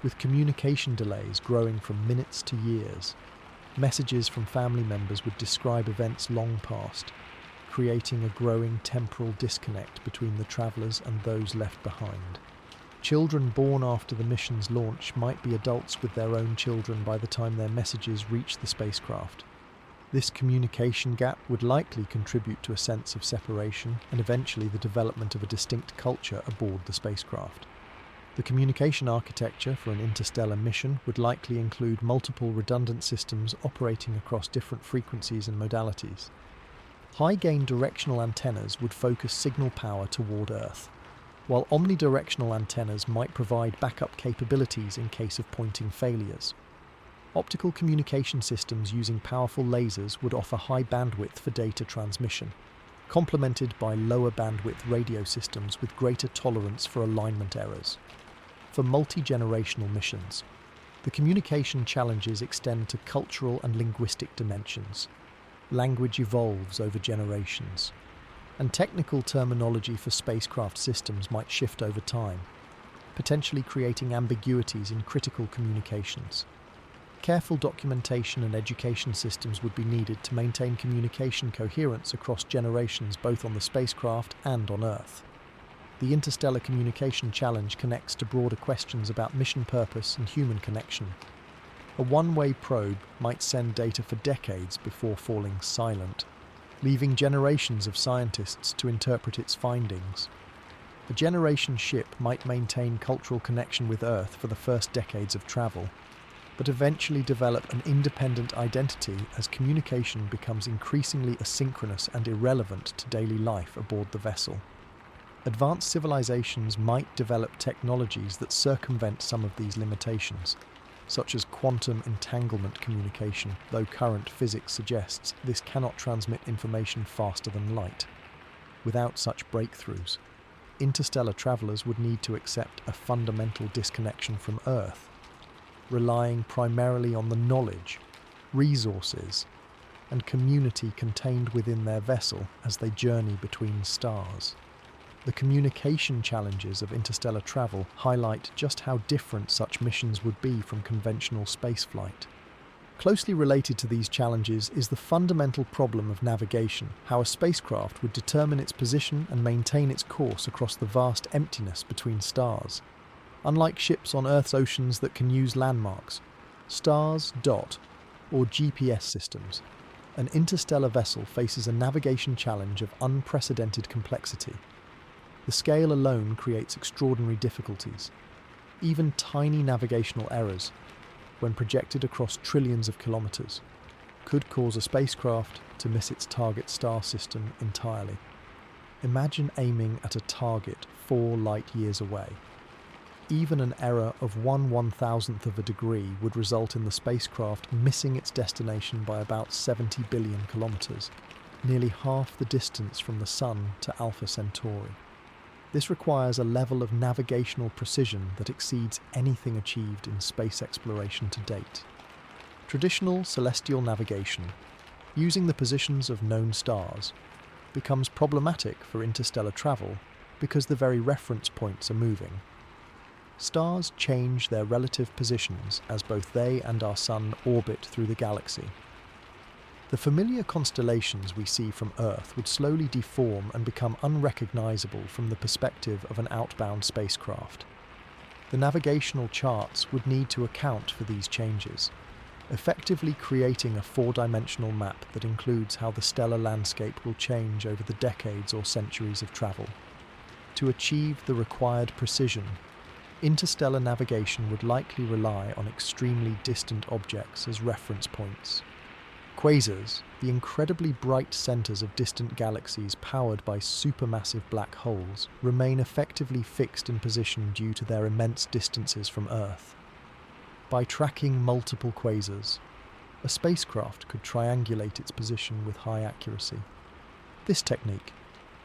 with communication delays growing from minutes to years. Messages from family members would describe events long past, creating a growing temporal disconnect between the travelers and those left behind. Children born after the mission's launch might be adults with their own children by the time their messages reach the spacecraft. This communication gap would likely contribute to a sense of separation and eventually the development of a distinct culture aboard the spacecraft. The communication architecture for an interstellar mission would likely include multiple redundant systems operating across different frequencies and modalities. High-gain directional antennas would focus signal power toward Earth, while omnidirectional antennas might provide backup capabilities in case of pointing failures. Optical communication systems using powerful lasers would offer high bandwidth for data transmission, complemented by lower bandwidth radio systems with greater tolerance for alignment errors. For multi-generational missions, the communication challenges extend to cultural and linguistic dimensions. Language evolves over generations, and technical terminology for spacecraft systems might shift over time, potentially creating ambiguities in critical communications. Careful documentation and education systems would be needed to maintain communication coherence across generations both on the spacecraft and on Earth. The interstellar communication challenge connects to broader questions about mission purpose and human connection. A one-way probe might send data for decades before falling silent, leaving generations of scientists to interpret its findings. A generation ship might maintain cultural connection with Earth for the first decades of travel, but eventually develop an independent identity as communication becomes increasingly asynchronous and irrelevant to daily life aboard the vessel. Advanced civilizations might develop technologies that circumvent some of these limitations, such as quantum entanglement communication, though current physics suggests this cannot transmit information faster than light. Without such breakthroughs, interstellar travelers would need to accept a fundamental disconnection from Earth, relying primarily on the knowledge, resources, and community contained within their vessel as they journey between stars. The communication challenges of interstellar travel highlight just how different such missions would be from conventional spaceflight. Closely related to these challenges is the fundamental problem of navigation, how a spacecraft would determine its position and maintain its course across the vast emptiness between stars. Unlike ships on Earth's oceans that can use landmarks, stars, DOT, or GPS systems, an interstellar vessel faces a navigation challenge of unprecedented complexity. The scale alone creates extraordinary difficulties. Even tiny navigational errors, when projected across trillions of kilometers, could cause a spacecraft to miss its target star system entirely. Imagine aiming at a target 4 light-years away. Even an error of 1/1000th of a degree would result in the spacecraft missing its destination by about 70 billion kilometers, nearly half the distance from the Sun to Alpha Centauri. This requires a level of navigational precision that exceeds anything achieved in space exploration to date. Traditional celestial navigation, using the positions of known stars, becomes problematic for interstellar travel because the very reference points are moving. Stars change their relative positions as both they and our Sun orbit through the galaxy. The familiar constellations we see from Earth would slowly deform and become unrecognizable from the perspective of an outbound spacecraft. The navigational charts would need to account for these changes, effectively creating a 4-dimensional map that includes how the stellar landscape will change over the decades or centuries of travel. To achieve the required precision, interstellar navigation would likely rely on extremely distant objects as reference points. Quasars, the incredibly bright centers of distant galaxies powered by supermassive black holes, remain effectively fixed in position due to their immense distances from Earth. By tracking multiple quasars, a spacecraft could triangulate its position with high accuracy. This technique,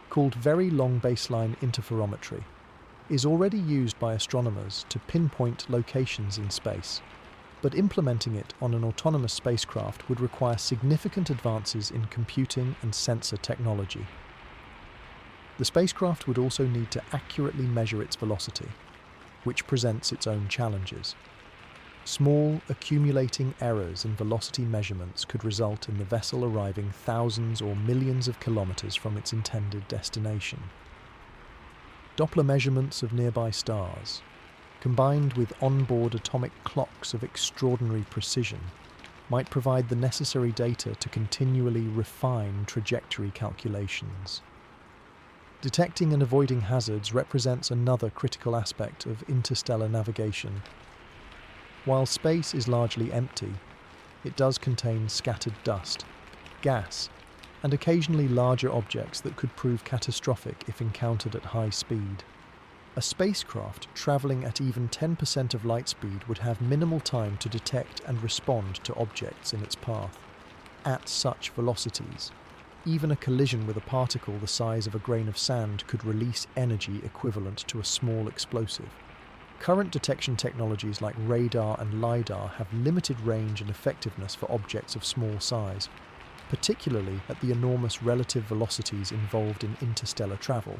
called Very Long Baseline Interferometry, is already used by astronomers to pinpoint locations in space, but implementing it on an autonomous spacecraft would require significant advances in computing and sensor technology. The spacecraft would also need to accurately measure its velocity, which presents its own challenges. Small, accumulating errors in velocity measurements could result in the vessel arriving thousands or millions of kilometers from its intended destination. Doppler measurements of nearby stars, combined with onboard atomic clocks of extraordinary precision, might provide the necessary data to continually refine trajectory calculations. Detecting and avoiding hazards represents another critical aspect of interstellar navigation. While space is largely empty, it does contain scattered dust, gas, and occasionally larger objects that could prove catastrophic if encountered at high speed. A spacecraft travelling at even 10% of light speed would have minimal time to detect and respond to objects in its path. At such velocities, even a collision with a particle the size of a grain of sand could release energy equivalent to a small explosive. Current detection technologies like radar and LiDAR have limited range and effectiveness for objects of small size, particularly at the enormous relative velocities involved in interstellar travel.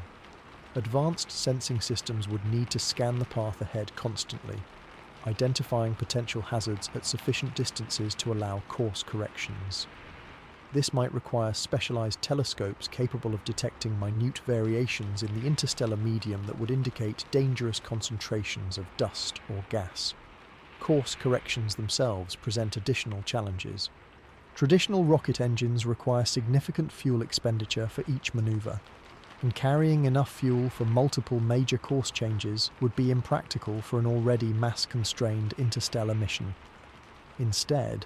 Advanced sensing systems would need to scan the path ahead constantly, identifying potential hazards at sufficient distances to allow course corrections. This might require specialized telescopes capable of detecting minute variations in the interstellar medium that would indicate dangerous concentrations of dust or gas. Course corrections themselves present additional challenges. Traditional rocket engines require significant fuel expenditure for each maneuver, and carrying enough fuel for multiple major course changes would be impractical for an already mass-constrained interstellar mission. Instead,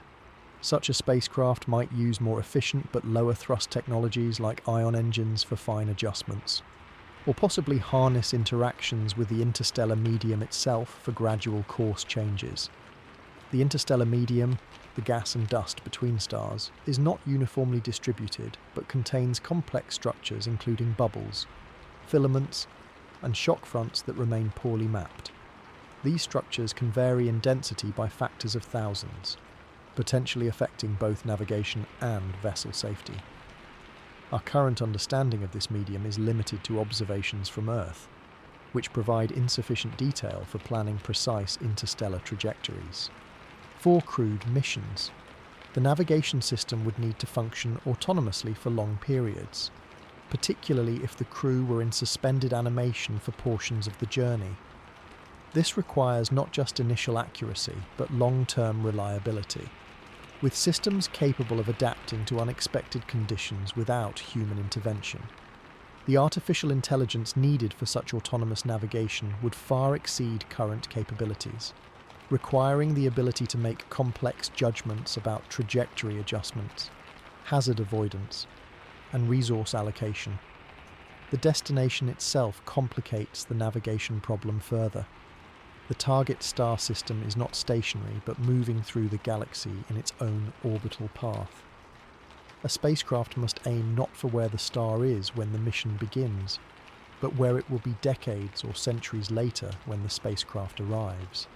such a spacecraft might use more efficient but lower thrust technologies like ion engines for fine adjustments, or possibly harness interactions with the interstellar medium itself for gradual course changes. The interstellar medium, the gas and dust between stars, is not uniformly distributed but contains complex structures including bubbles, filaments, and shock fronts that remain poorly mapped. These structures can vary in density by factors of thousands, potentially affecting both navigation and vessel safety. Our current understanding of this medium is limited to observations from Earth, which provide insufficient detail for planning precise interstellar trajectories. For crewed missions, the navigation system would need to function autonomously for long periods, particularly if the crew were in suspended animation for portions of the journey. This requires not just initial accuracy, but long-term reliability, with systems capable of adapting to unexpected conditions without human intervention. The artificial intelligence needed for such autonomous navigation would far exceed current capabilities, requiring the ability to make complex judgments about trajectory adjustments, hazard avoidance, and resource allocation. The destination itself complicates the navigation problem further. The target star system is not stationary but moving through the galaxy in its own orbital path. A spacecraft must aim not for where the star is when the mission begins, but where it will be decades or centuries later when the spacecraft arrives.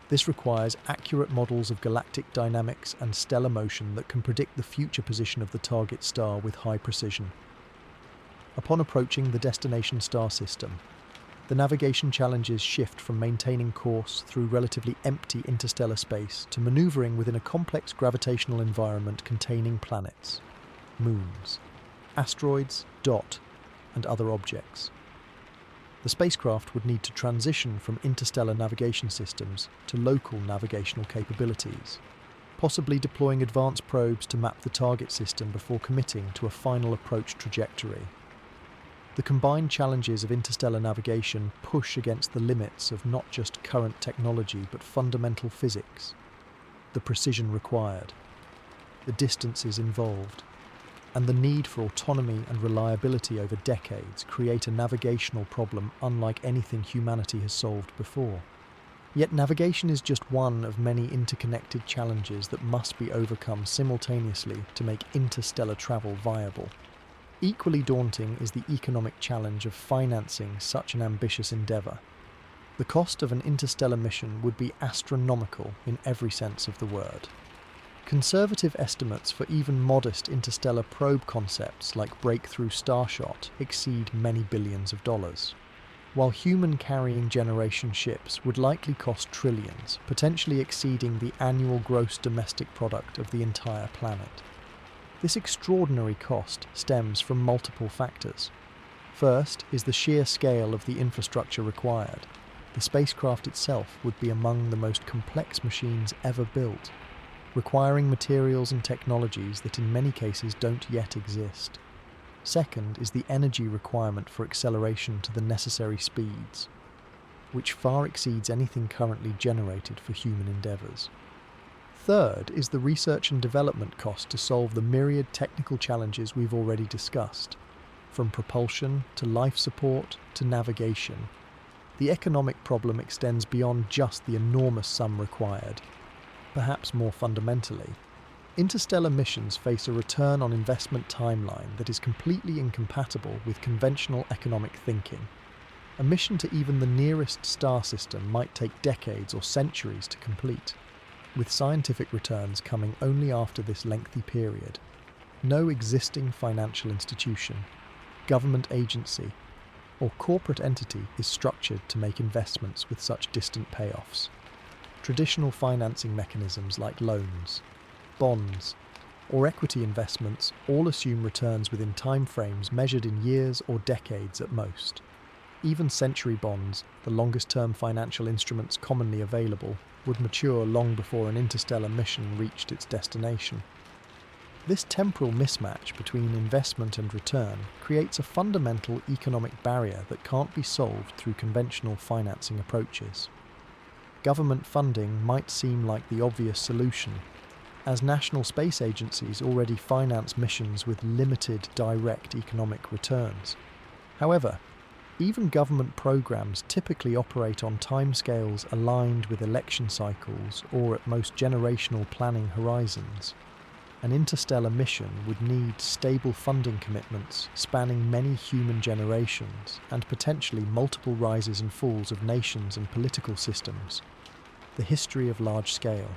This requires accurate models of galactic dynamics and stellar motion that can predict the future position of the target star with high precision. Upon approaching the destination star system, the navigation challenges shift from maintaining course through relatively empty interstellar space to maneuvering within a complex gravitational environment containing planets, moons, asteroids, and other objects. The spacecraft would need to transition from interstellar navigation systems to local navigational capabilities, possibly deploying advanced probes to map the target system before committing to a final approach trajectory. The combined challenges of interstellar navigation push against the limits of not just current technology but fundamental physics, the precision required. the distances involved, and the need for autonomy and reliability over decades create a navigational problem unlike anything humanity has solved before. Yet navigation is just one of many interconnected challenges that must be overcome simultaneously to make interstellar travel viable. Equally daunting is the economic challenge of financing such an ambitious endeavour. The cost of an interstellar mission would be astronomical in every sense of the word. Conservative estimates for even modest interstellar probe concepts like Breakthrough Starshot exceed many billions of dollars, while human-carrying generation ships would likely cost trillions, potentially exceeding the annual gross domestic product of the entire planet. This extraordinary cost stems from multiple factors. First is the sheer scale of the infrastructure required. The spacecraft itself would be among the most complex machines ever built, requiring materials and technologies that in many cases don't yet exist. Second is the energy requirement for acceleration to the necessary speeds, which far exceeds anything currently generated for human endeavours. Third is the research and development cost to solve the myriad technical challenges we've already discussed, from propulsion to life support to navigation. The economic problem extends beyond just the enormous sum required. Perhaps more fundamentally, interstellar missions face a return on investment timeline that is completely incompatible with conventional economic thinking. A mission to even the nearest star system might take decades or centuries to complete, with scientific returns coming only after this lengthy period. No existing financial institution, government agency, or corporate entity is structured to make investments with such distant payoffs. Traditional financing mechanisms like loans, bonds, or equity investments all assume returns within timeframes measured in years or decades at most. Even century bonds, the longest-term financial instruments commonly available, would mature long before an interstellar mission reached its destination. This temporal mismatch between investment and return creates a fundamental economic barrier that can't be solved through conventional financing approaches. Government funding might seem like the obvious solution, as national space agencies already finance missions with limited direct economic returns. However, even government programs typically operate on timescales aligned with election cycles or at most generational planning horizons. An interstellar mission would need stable funding commitments spanning many human generations and potentially multiple rises and falls of nations and political systems. The history of large-scale,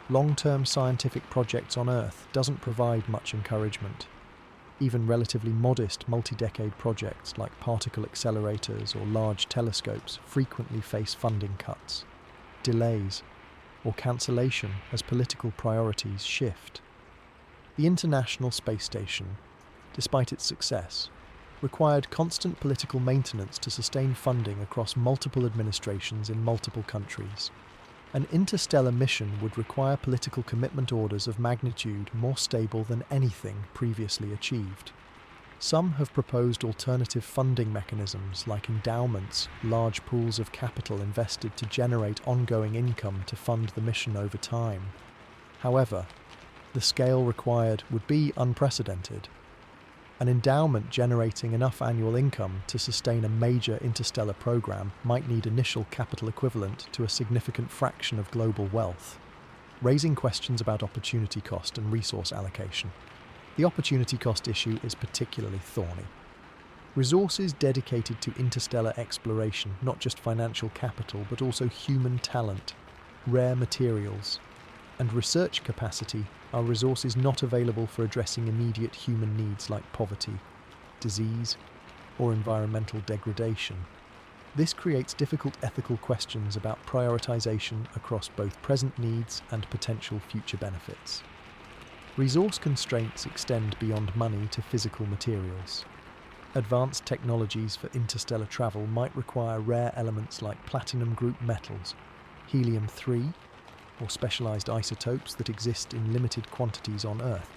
long-term scientific projects on Earth doesn't provide much encouragement. Even relatively modest multi-decade projects like particle accelerators or large telescopes frequently face funding cuts, delays, or cancellation as political priorities shift. The International Space Station, despite its success, required constant political maintenance to sustain funding across multiple administrations in multiple countries. An interstellar mission would require political commitment orders of magnitude more stable than anything previously achieved. Some have proposed alternative funding mechanisms like endowments, large pools of capital invested to generate ongoing income to fund the mission over time. However, the scale required would be unprecedented. An endowment generating enough annual income to sustain a major interstellar program might need initial capital equivalent to a significant fraction of global wealth, raising questions about opportunity cost and resource allocation. The opportunity cost issue is particularly thorny. Resources dedicated to interstellar exploration, not just financial capital, but also human talent, rare materials, and research capacity are resources not available for addressing immediate human needs like poverty, disease, or environmental degradation. This creates difficult ethical questions about prioritization across both present needs and potential future benefits. Resource constraints extend beyond money to physical materials. Advanced technologies for interstellar travel might require rare elements like platinum group metals, helium-3, or specialized isotopes that exist in limited quantities on Earth.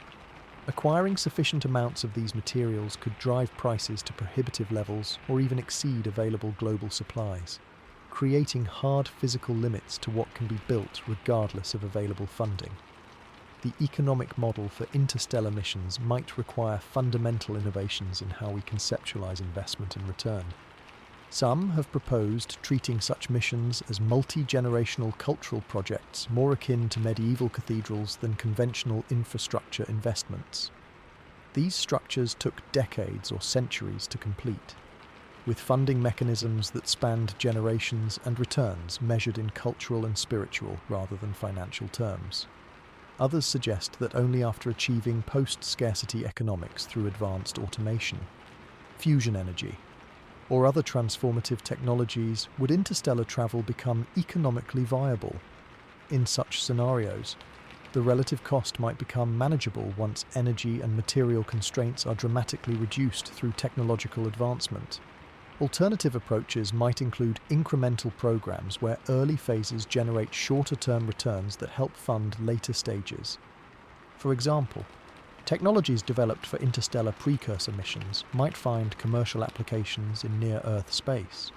Acquiring sufficient amounts of these materials could drive prices to prohibitive levels or even exceed available global supplies, creating hard physical limits to what can be built regardless of available funding. the economic model for interstellar missions might require fundamental innovations in how we conceptualize investment and return. Some have proposed treating such missions as multi-generational cultural projects more akin to medieval cathedrals than conventional infrastructure investments. These structures took decades or centuries to complete, with funding mechanisms that spanned generations and returns measured in cultural and spiritual rather than financial terms. Others suggest that only after achieving post-scarcity economics through advanced automation, fusion energy, or other transformative technologies would interstellar travel become economically viable. In such scenarios, the relative cost might become manageable once energy and material constraints are dramatically reduced through technological advancement. Alternative approaches might include incremental programs where early phases generate shorter-term returns that help fund later stages. For example, technologies developed for interstellar precursor missions might find commercial applications in near-Earth space,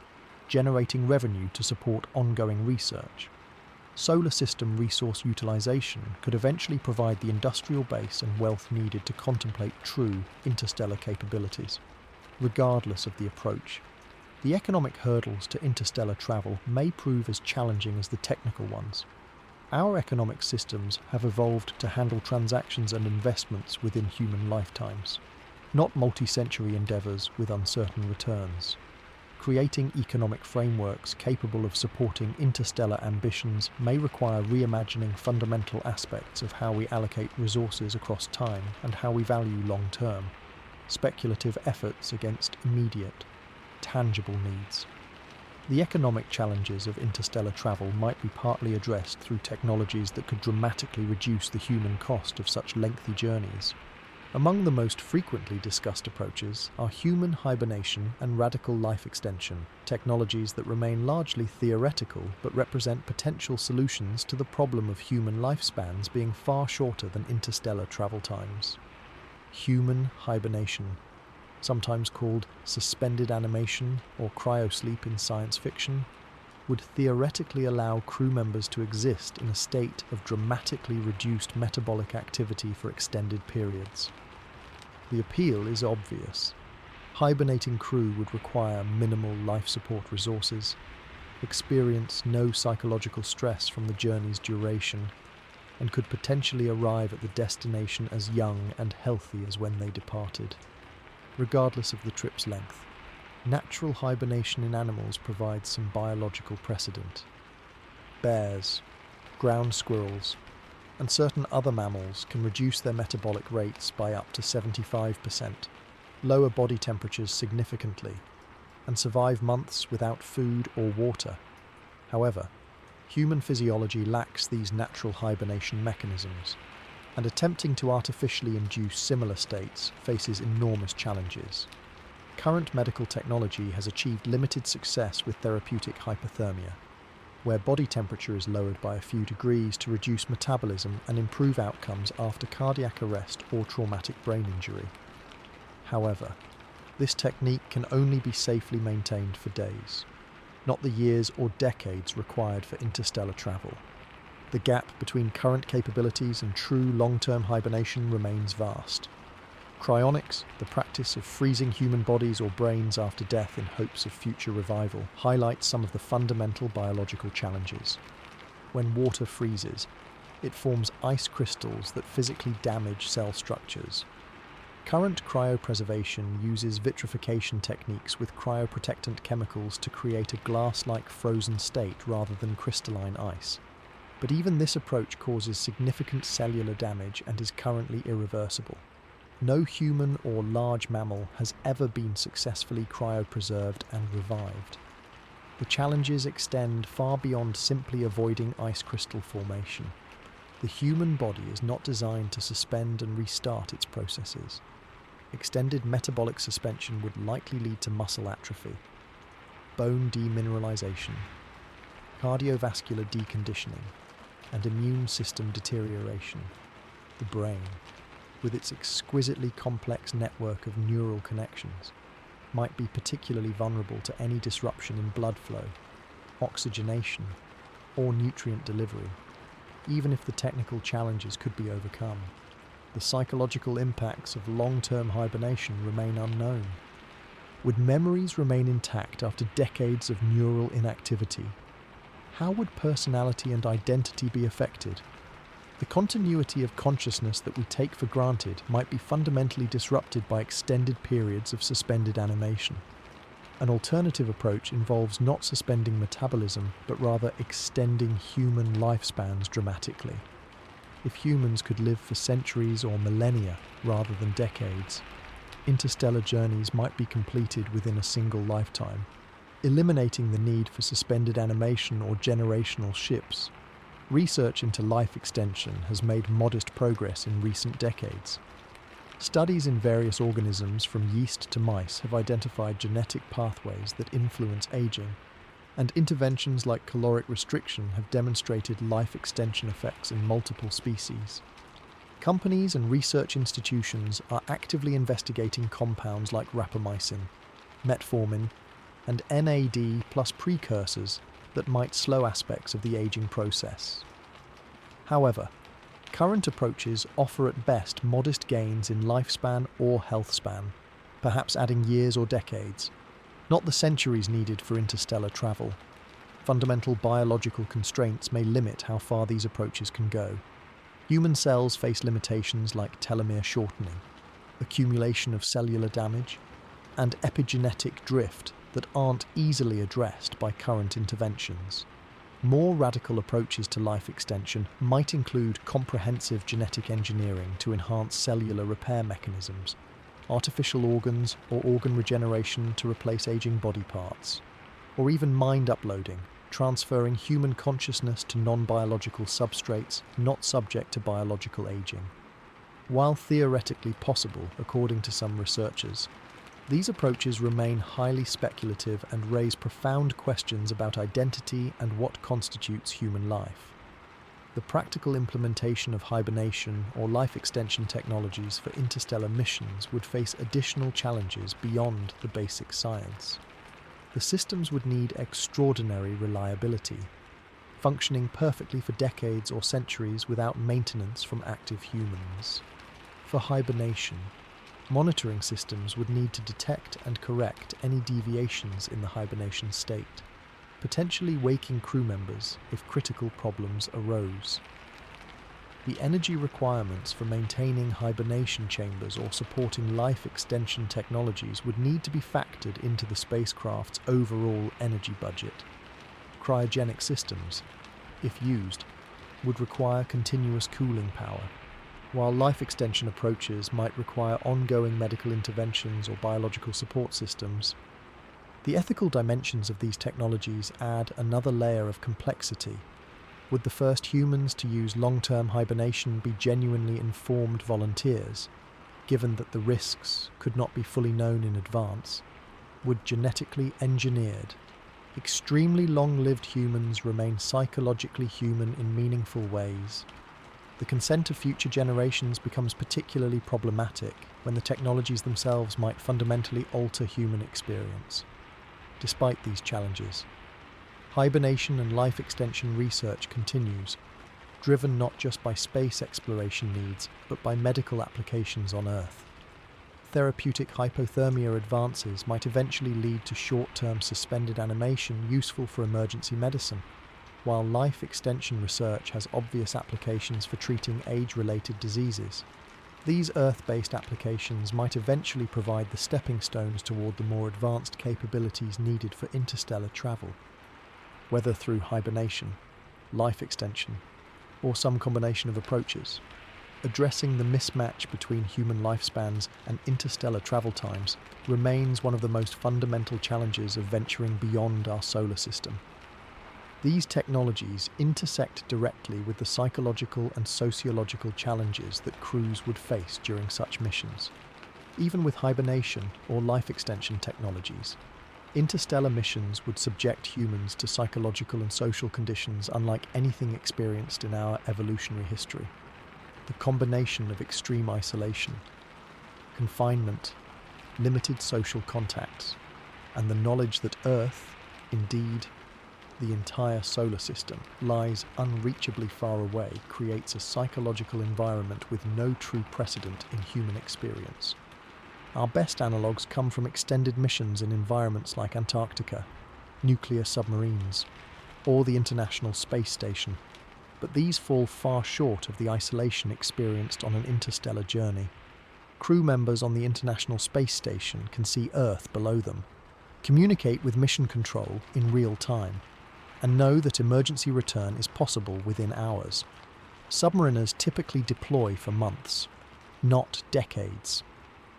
generating revenue to support ongoing research. Solar system resource utilization could eventually provide the industrial base and wealth needed to contemplate true interstellar capabilities. Regardless of the approach, the economic hurdles to interstellar travel may prove as challenging as the technical ones. Our economic systems have evolved to handle transactions and investments within human lifetimes, not multi-century endeavours with uncertain returns. Creating economic frameworks capable of supporting interstellar ambitions may require reimagining fundamental aspects of how we allocate resources across time and how we value long-term, speculative efforts against immediate, tangible needs. The economic challenges of interstellar travel might be partly addressed through technologies that could dramatically reduce the human cost of such lengthy journeys. Among the most frequently discussed approaches are human hibernation and radical life extension, technologies that remain largely theoretical but represent potential solutions to the problem of human lifespans being far shorter than interstellar travel times. Human hibernation, sometimes called suspended animation or cryosleep in science fiction, would theoretically allow crew members to exist in a state of dramatically reduced metabolic activity for extended periods. The appeal is obvious. Hibernating crew would require minimal life support resources, experience no psychological stress from the journey's duration, and could potentially arrive at the destination as young and healthy as when they departed. Regardless of the trip's length, natural hibernation in animals provides some biological precedent. Bears, ground squirrels, and certain other mammals can reduce their metabolic rates by up to 75%, lower body temperatures significantly, and survive months without food or water. However, human physiology lacks these natural hibernation mechanisms, and attempting to artificially induce similar states faces enormous challenges. Current medical technology has achieved limited success with therapeutic hypothermia, where body temperature is lowered by a few degrees to reduce metabolism and improve outcomes after cardiac arrest or traumatic brain injury. However, this technique can only be safely maintained for days, not the years or decades required for interstellar travel. The gap between current capabilities and true long-term hibernation remains vast. Cryonics, the practice of freezing human bodies or brains after death in hopes of future revival, highlights some of the fundamental biological challenges. When water freezes, it forms ice crystals that physically damage cell structures. Current cryopreservation uses vitrification techniques with cryoprotectant chemicals to create a glass-like frozen state rather than crystalline ice. But even this approach causes significant cellular damage and is currently irreversible. No human or large mammal has ever been successfully cryopreserved and revived. The challenges extend far beyond simply avoiding ice crystal formation. The human body is not designed to suspend and restart its processes. Extended metabolic suspension would likely lead to muscle atrophy, bone demineralization, cardiovascular deconditioning, and immune system deterioration. The brain, with its exquisitely complex network of neural connections, might be particularly vulnerable to any disruption in blood flow, oxygenation, or nutrient delivery. even if the technical challenges could be overcome. The psychological impacts of long-term hibernation remain unknown. Would memories remain intact after decades of neural inactivity? How would personality and identity be affected? The continuity of consciousness that we take for granted might be fundamentally disrupted by extended periods of suspended animation. An alternative approach involves not suspending metabolism, but rather extending human lifespans dramatically. If humans could live for centuries or millennia rather than decades, interstellar journeys might be completed within a single lifetime, eliminating the need for suspended animation or generational ships. Research into life extension has made modest progress in recent decades. Studies in various organisms from yeast to mice have identified genetic pathways that influence aging, and interventions like caloric restriction have demonstrated life extension effects in multiple species. Companies and research institutions are actively investigating compounds like rapamycin, metformin, and NAD plus precursors that might slow aspects of the aging process. However, current approaches offer at best modest gains in lifespan or health span, perhaps adding years or decades, not the centuries needed for interstellar travel. Fundamental biological constraints may limit how far these approaches can go. Human cells face limitations like telomere shortening, accumulation of cellular damage, and epigenetic drift that aren't easily addressed by current interventions. More radical approaches to life extension might include comprehensive genetic engineering to enhance cellular repair mechanisms, artificial organs or organ regeneration to replace aging body parts, or even mind uploading, transferring human consciousness to non-biological substrates not subject to biological aging. While theoretically possible, according to some researchers, these approaches remain highly speculative and raise profound questions about identity and what constitutes human life. The practical implementation of hibernation or life extension technologies for interstellar missions would face additional challenges beyond the basic science. The systems would need extraordinary reliability, functioning perfectly for decades or centuries without maintenance from active humans. For hibernation, monitoring systems would need to detect and correct any deviations in the hibernation state, potentially waking crew members if critical problems arose. The energy requirements for maintaining hibernation chambers or supporting life extension technologies would need to be factored into the spacecraft's overall energy budget. Cryogenic systems, if used, would require continuous cooling power, while life extension approaches might require ongoing medical interventions or biological support systems. The ethical dimensions of these technologies add another layer of complexity. Would the first humans to use long-term hibernation be genuinely informed volunteers, given that the risks could not be fully known in advance? Would genetically engineered, extremely long-lived humans remain psychologically human in meaningful ways? The consent of future generations becomes particularly problematic when the technologies themselves might fundamentally alter human experience. Despite these challenges, hibernation and life extension research continues, driven not just by space exploration needs, but by medical applications on Earth. Therapeutic hypothermia advances might eventually lead to short-term suspended animation useful for emergency medicine, while life extension research has obvious applications for treating age-related diseases. These Earth-based applications might eventually provide the stepping stones toward the more advanced capabilities needed for interstellar travel, whether through hibernation, life extension, or some combination of approaches. Addressing the mismatch between human lifespans and interstellar travel times remains one of the most fundamental challenges of venturing beyond our solar system. These technologies intersect directly with the psychological and sociological challenges that crews would face during such missions. Even with hibernation or life extension technologies, interstellar missions would subject humans to psychological and social conditions unlike anything experienced in our evolutionary history. The combination of extreme isolation, confinement, limited social contacts, and the knowledge that Earth, indeed, the entire solar system lies unreachably far away creates a psychological environment with no true precedent in human experience. Our best analogues come from extended missions in environments like Antarctica, nuclear submarines, or the International Space Station, but these fall far short of the isolation experienced on an interstellar journey. Crew members on the International Space Station can see Earth below them, communicate with mission control in real time, and know that emergency return is possible within hours. Submariners typically deploy for months, not decades,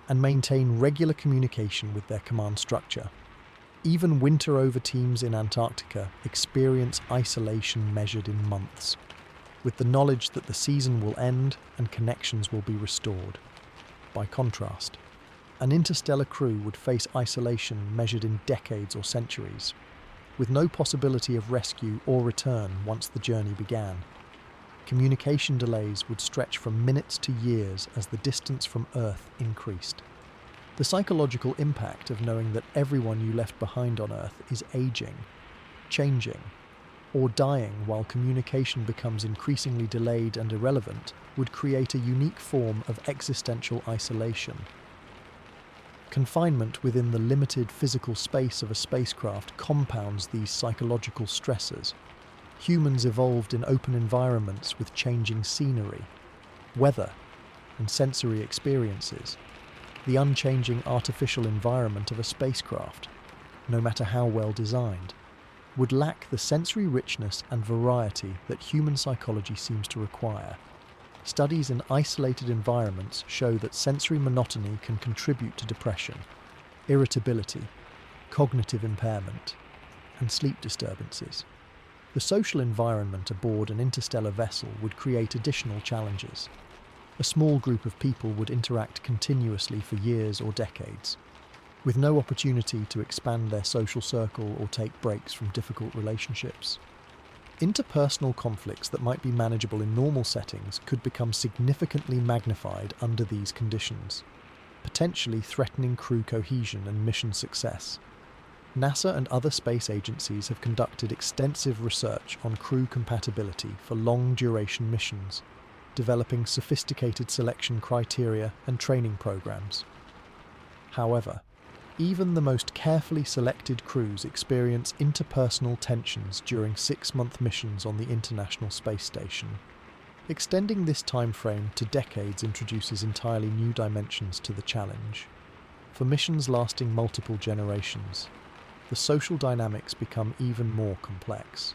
and maintain regular communication with their command structure. Even winter-over teams in Antarctica experience isolation measured in months, with the knowledge that the season will end and connections will be restored. By contrast, an interstellar crew would face isolation measured in decades or centuries, with no possibility of rescue or return once the journey began. Communication delays would stretch from minutes to years as the distance from Earth increased. The psychological impact of knowing that everyone you left behind on Earth is aging, changing, or dying while communication becomes increasingly delayed and irrelevant would create a unique form of existential isolation. Confinement within the limited physical space of a spacecraft compounds these psychological stressors. Humans evolved in open environments with changing scenery, weather, and sensory experiences. The unchanging artificial environment of a spacecraft, no matter how well designed, would lack the sensory richness and variety that human psychology seems to require. Studies in isolated environments show that sensory monotony can contribute to depression, irritability, cognitive impairment, and sleep disturbances. The social environment aboard an interstellar vessel would create additional challenges. A small group of people would interact continuously for years or decades, with no opportunity to expand their social circle or take breaks from difficult relationships. Interpersonal conflicts that might be manageable in normal settings could become significantly magnified under these conditions, potentially threatening crew cohesion and mission success. NASA and other space agencies have conducted extensive research on crew compatibility for long-duration missions, developing sophisticated selection criteria and training programs. However, even the most carefully selected crews experience interpersonal tensions during 6-month missions on the International Space Station. Extending this time frame to decades introduces entirely new dimensions to the challenge. For missions lasting multiple generations, the social dynamics become even more complex.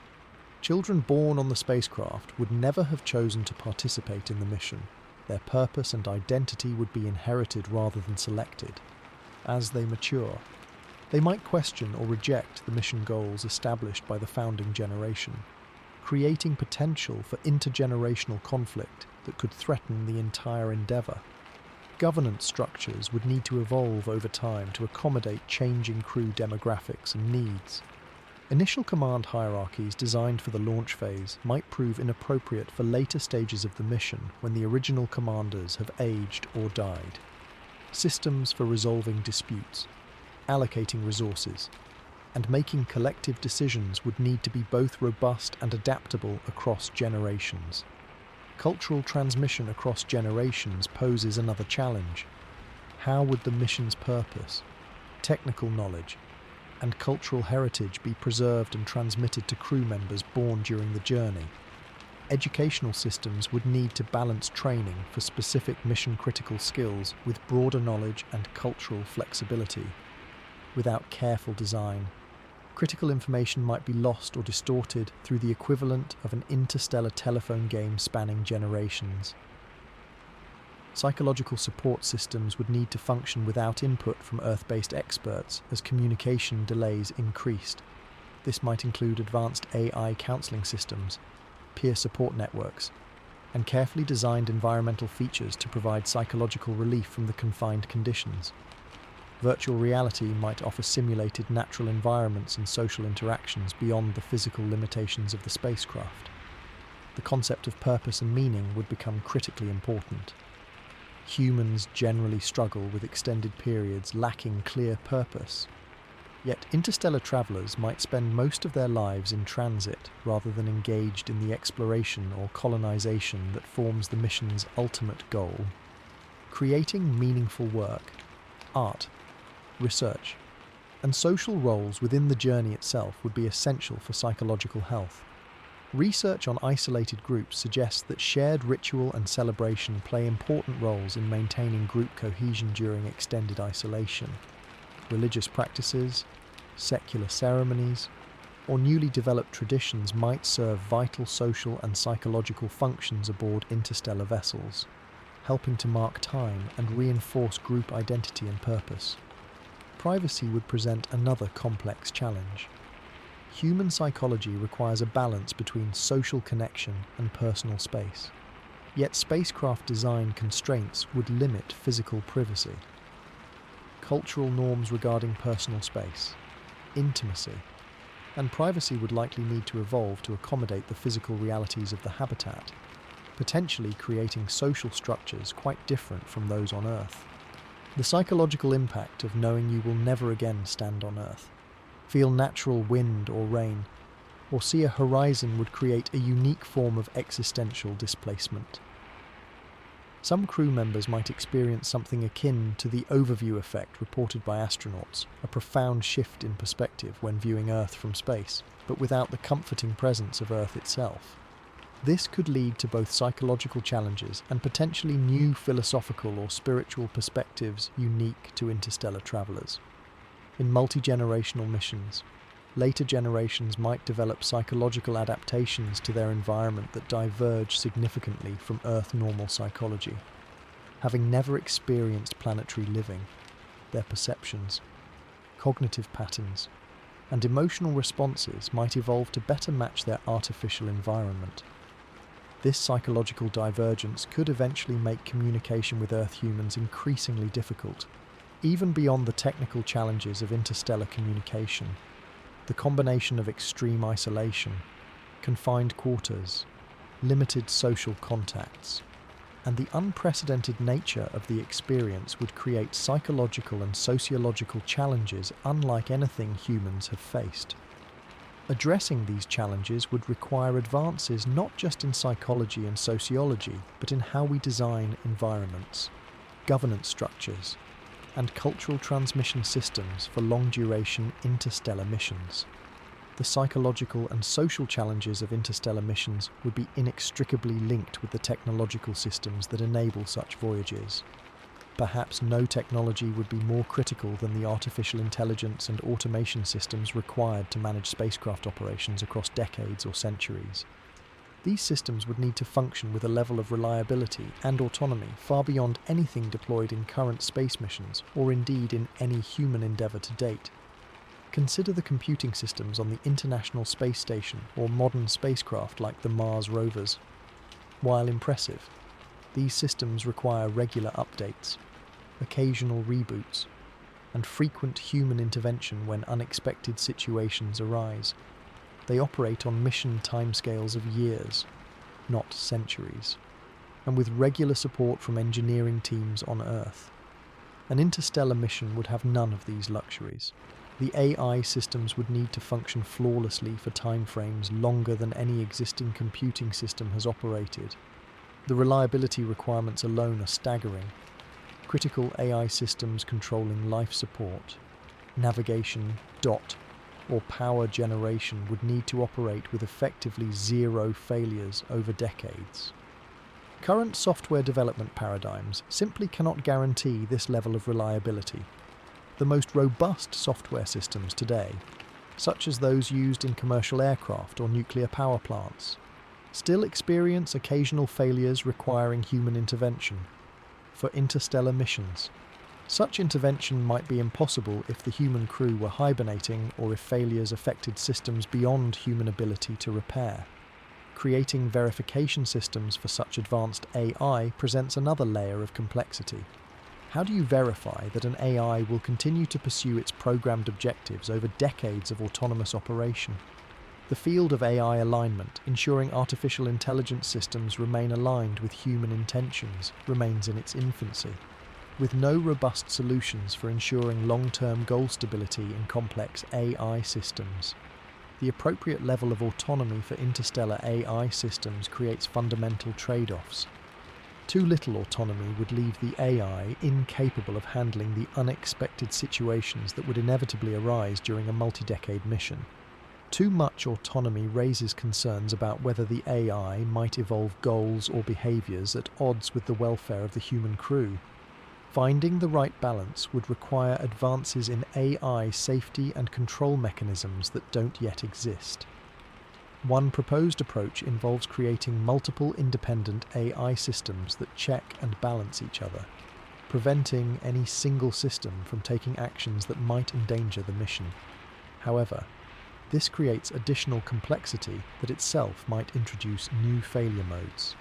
Children born on the spacecraft would never have chosen to participate in the mission. Their purpose and identity would be inherited rather than selected. As they mature, they might question or reject the mission goals established by the founding generation, creating potential for intergenerational conflict that could threaten the entire endeavour. Governance structures would need to evolve over time to accommodate changing crew demographics and needs. Initial command hierarchies designed for the launch phase might prove inappropriate for later stages of the mission when the original commanders have aged or died. Systems for resolving disputes, allocating resources, and making collective decisions would need to be both robust and adaptable across generations. Cultural transmission across generations poses another challenge. How would the mission's purpose, technical knowledge, and cultural heritage be preserved and transmitted to crew members born during the journey? Educational systems would need to balance training for specific mission-critical skills with broader knowledge and cultural flexibility. Without careful design, critical information might be lost or distorted through the equivalent of an interstellar telephone game spanning generations. Psychological support systems would need to function without input from Earth-based experts as communication delays increased. This might include advanced AI counseling systems, peer support networks, and carefully designed environmental features to provide psychological relief from the confined conditions. Virtual reality might offer simulated natural environments and social interactions beyond the physical limitations of the spacecraft. The concept of purpose and meaning would become critically important. Humans generally struggle with extended periods lacking clear purpose. Yet interstellar travelers might spend most of their lives in transit rather than engaged in the exploration or colonization that forms the mission's ultimate goal. Creating meaningful work, art, research, and social roles within the journey itself would be essential for psychological health. Research on isolated groups suggests that shared ritual and celebration play important roles in maintaining group cohesion during extended isolation. Religious practices, secular ceremonies, or newly developed traditions might serve vital social and psychological functions aboard interstellar vessels, helping to mark time and reinforce group identity and purpose. Privacy would present another complex challenge. Human psychology requires a balance between social connection and personal space. Yet spacecraft design constraints would limit physical privacy. Cultural norms regarding personal space, intimacy, and privacy would likely need to evolve to accommodate the physical realities of the habitat, potentially creating social structures quite different from those on Earth. The psychological impact of knowing you will never again stand on Earth, feel natural wind or rain, or see a horizon would create a unique form of existential displacement. Some crew members might experience something akin to the overview effect reported by astronauts, a profound shift in perspective when viewing Earth from space, but without the comforting presence of Earth itself. This could lead to both psychological challenges and potentially new philosophical or spiritual perspectives unique to interstellar travelers. In multi-generational missions, later generations might develop psychological adaptations to their environment that diverge significantly from Earth normal psychology. Having never experienced planetary living, their perceptions, cognitive patterns, and emotional responses might evolve to better match their artificial environment. This psychological divergence could eventually make communication with Earth humans increasingly difficult. Even beyond the technical challenges of interstellar communication, the combination of extreme isolation, confined quarters, limited social contacts, and the unprecedented nature of the experience would create psychological and sociological challenges unlike anything humans have faced. Addressing these challenges would require advances not just in psychology and sociology, but in how we design environments, governance structures, and cultural transmission systems for long-duration interstellar missions. The psychological and social challenges of interstellar missions would be inextricably linked with the technological systems that enable such voyages. Perhaps no technology would be more critical than the artificial intelligence and automation systems required to manage spacecraft operations across decades or centuries. These systems would need to function with a level of reliability and autonomy far beyond anything deployed in current space missions, or indeed in any human endeavour to date. Consider the computing systems on the International Space Station or modern spacecraft like the Mars rovers. While impressive, these systems require regular updates, occasional reboots, and frequent human intervention when unexpected situations arise. They operate on mission timescales of years, not centuries, and with regular support from engineering teams on Earth. An interstellar mission would have none of these luxuries. The AI systems would need to function flawlessly for timeframes longer than any existing computing system has operated. The reliability requirements alone are staggering. Critical AI systems controlling life support, navigation, or power generation would need to operate with effectively zero failures over decades. Current software development paradigms simply cannot guarantee this level of reliability. The most robust software systems today, such as those used in commercial aircraft or nuclear power plants, still experience occasional failures requiring human intervention. For interstellar missions, such intervention might be impossible if the human crew were hibernating or if failures affected systems beyond human ability to repair. Creating verification systems for such advanced AI presents another layer of complexity. How do you verify that an AI will continue to pursue its programmed objectives over decades of autonomous operation? The field of AI alignment, ensuring artificial intelligence systems remain aligned with human intentions, remains in its infancy. With no robust solutions for ensuring long-term goal stability in complex AI systems, the appropriate level of autonomy for interstellar AI systems creates fundamental trade-offs. Too little autonomy would leave the AI incapable of handling the unexpected situations that would inevitably arise during a multi-decade mission. Too much autonomy raises concerns about whether the AI might evolve goals or behaviors at odds with the welfare of the human crew. Finding the right balance would require advances in AI safety and control mechanisms that don't yet exist. One proposed approach involves creating multiple independent AI systems that check and balance each other, preventing any single system from taking actions that might endanger the mission. However, this creates additional complexity that itself might introduce new failure modes.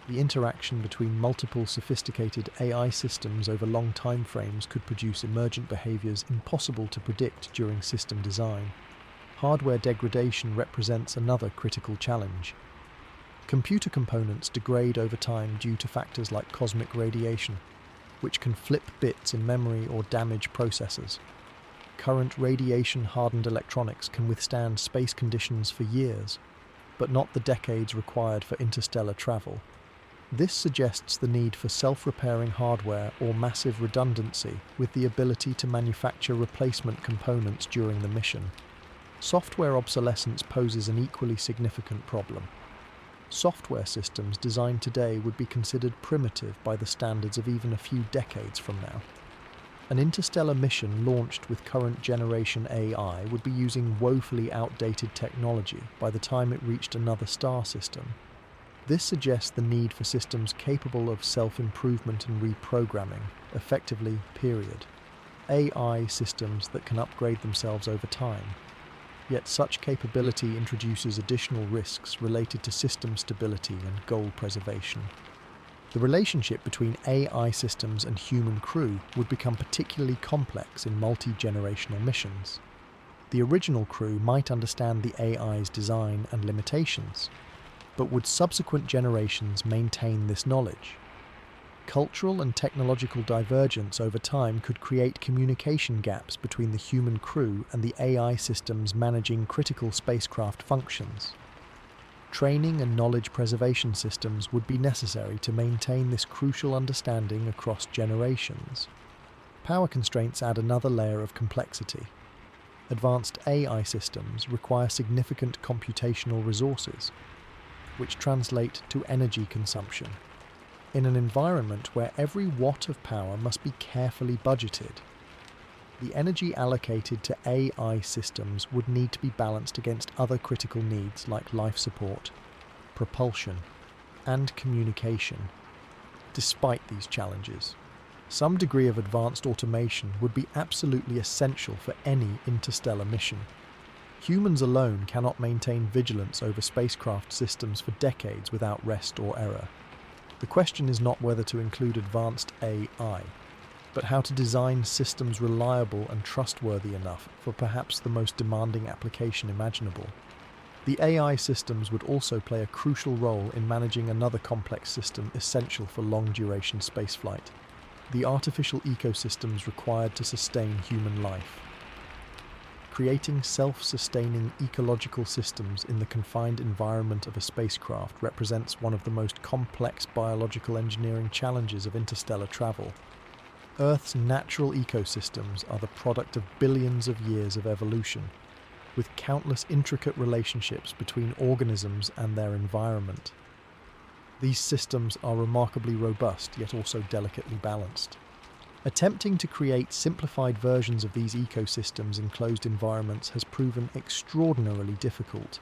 The interaction between multiple sophisticated AI systems over long time frames could produce emergent behaviors impossible to predict during system design. Hardware degradation represents another critical challenge. Computer components degrade over time due to factors like cosmic radiation, which can flip bits in memory or damage processors. Current radiation-hardened electronics can withstand space conditions for years, but not the decades required for interstellar travel. This suggests the need for self-repairing hardware or massive redundancy with the ability to manufacture replacement components during the mission. Software obsolescence poses an equally significant problem. Software systems designed today would be considered primitive by the standards of even a few decades from now. An interstellar mission launched with current generation AI would be using woefully outdated technology by the time it reached another star system. This suggests the need for systems capable of self-improvement and reprogramming, effectively, period. AI systems that can upgrade themselves over time. Yet such capability introduces additional risks related to system stability and goal preservation. The relationship between AI systems and human crew would become particularly complex in multi-generational missions. The original crew might understand the AI's design and limitations, but would subsequent generations maintain this knowledge? Cultural and technological divergence over time could create communication gaps between the human crew and the AI systems managing critical spacecraft functions. Training and knowledge preservation systems would be necessary to maintain this crucial understanding across generations. Power constraints add another layer of complexity. Advanced AI systems require significant computational resources, which translate to energy consumption. In an environment where every watt of power must be carefully budgeted, the energy allocated to AI systems would need to be balanced against other critical needs like life support, propulsion, and communication. Despite these challenges, some degree of advanced automation would be absolutely essential for any interstellar mission. Humans alone cannot maintain vigilance over spacecraft systems for decades without rest or error. The question is not whether to include advanced AI, but how to design systems reliable and trustworthy enough for perhaps the most demanding application imaginable. The AI systems would also play a crucial role in managing another complex system essential for long-duration spaceflight: the artificial ecosystems required to sustain human life. Creating self-sustaining ecological systems in the confined environment of a spacecraft represents one of the most complex biological engineering challenges of interstellar travel. Earth's natural ecosystems are the product of billions of years of evolution, with countless intricate relationships between organisms and their environment. These systems are remarkably robust, yet also delicately balanced. Attempting to create simplified versions of these ecosystems in closed environments has proven extraordinarily difficult,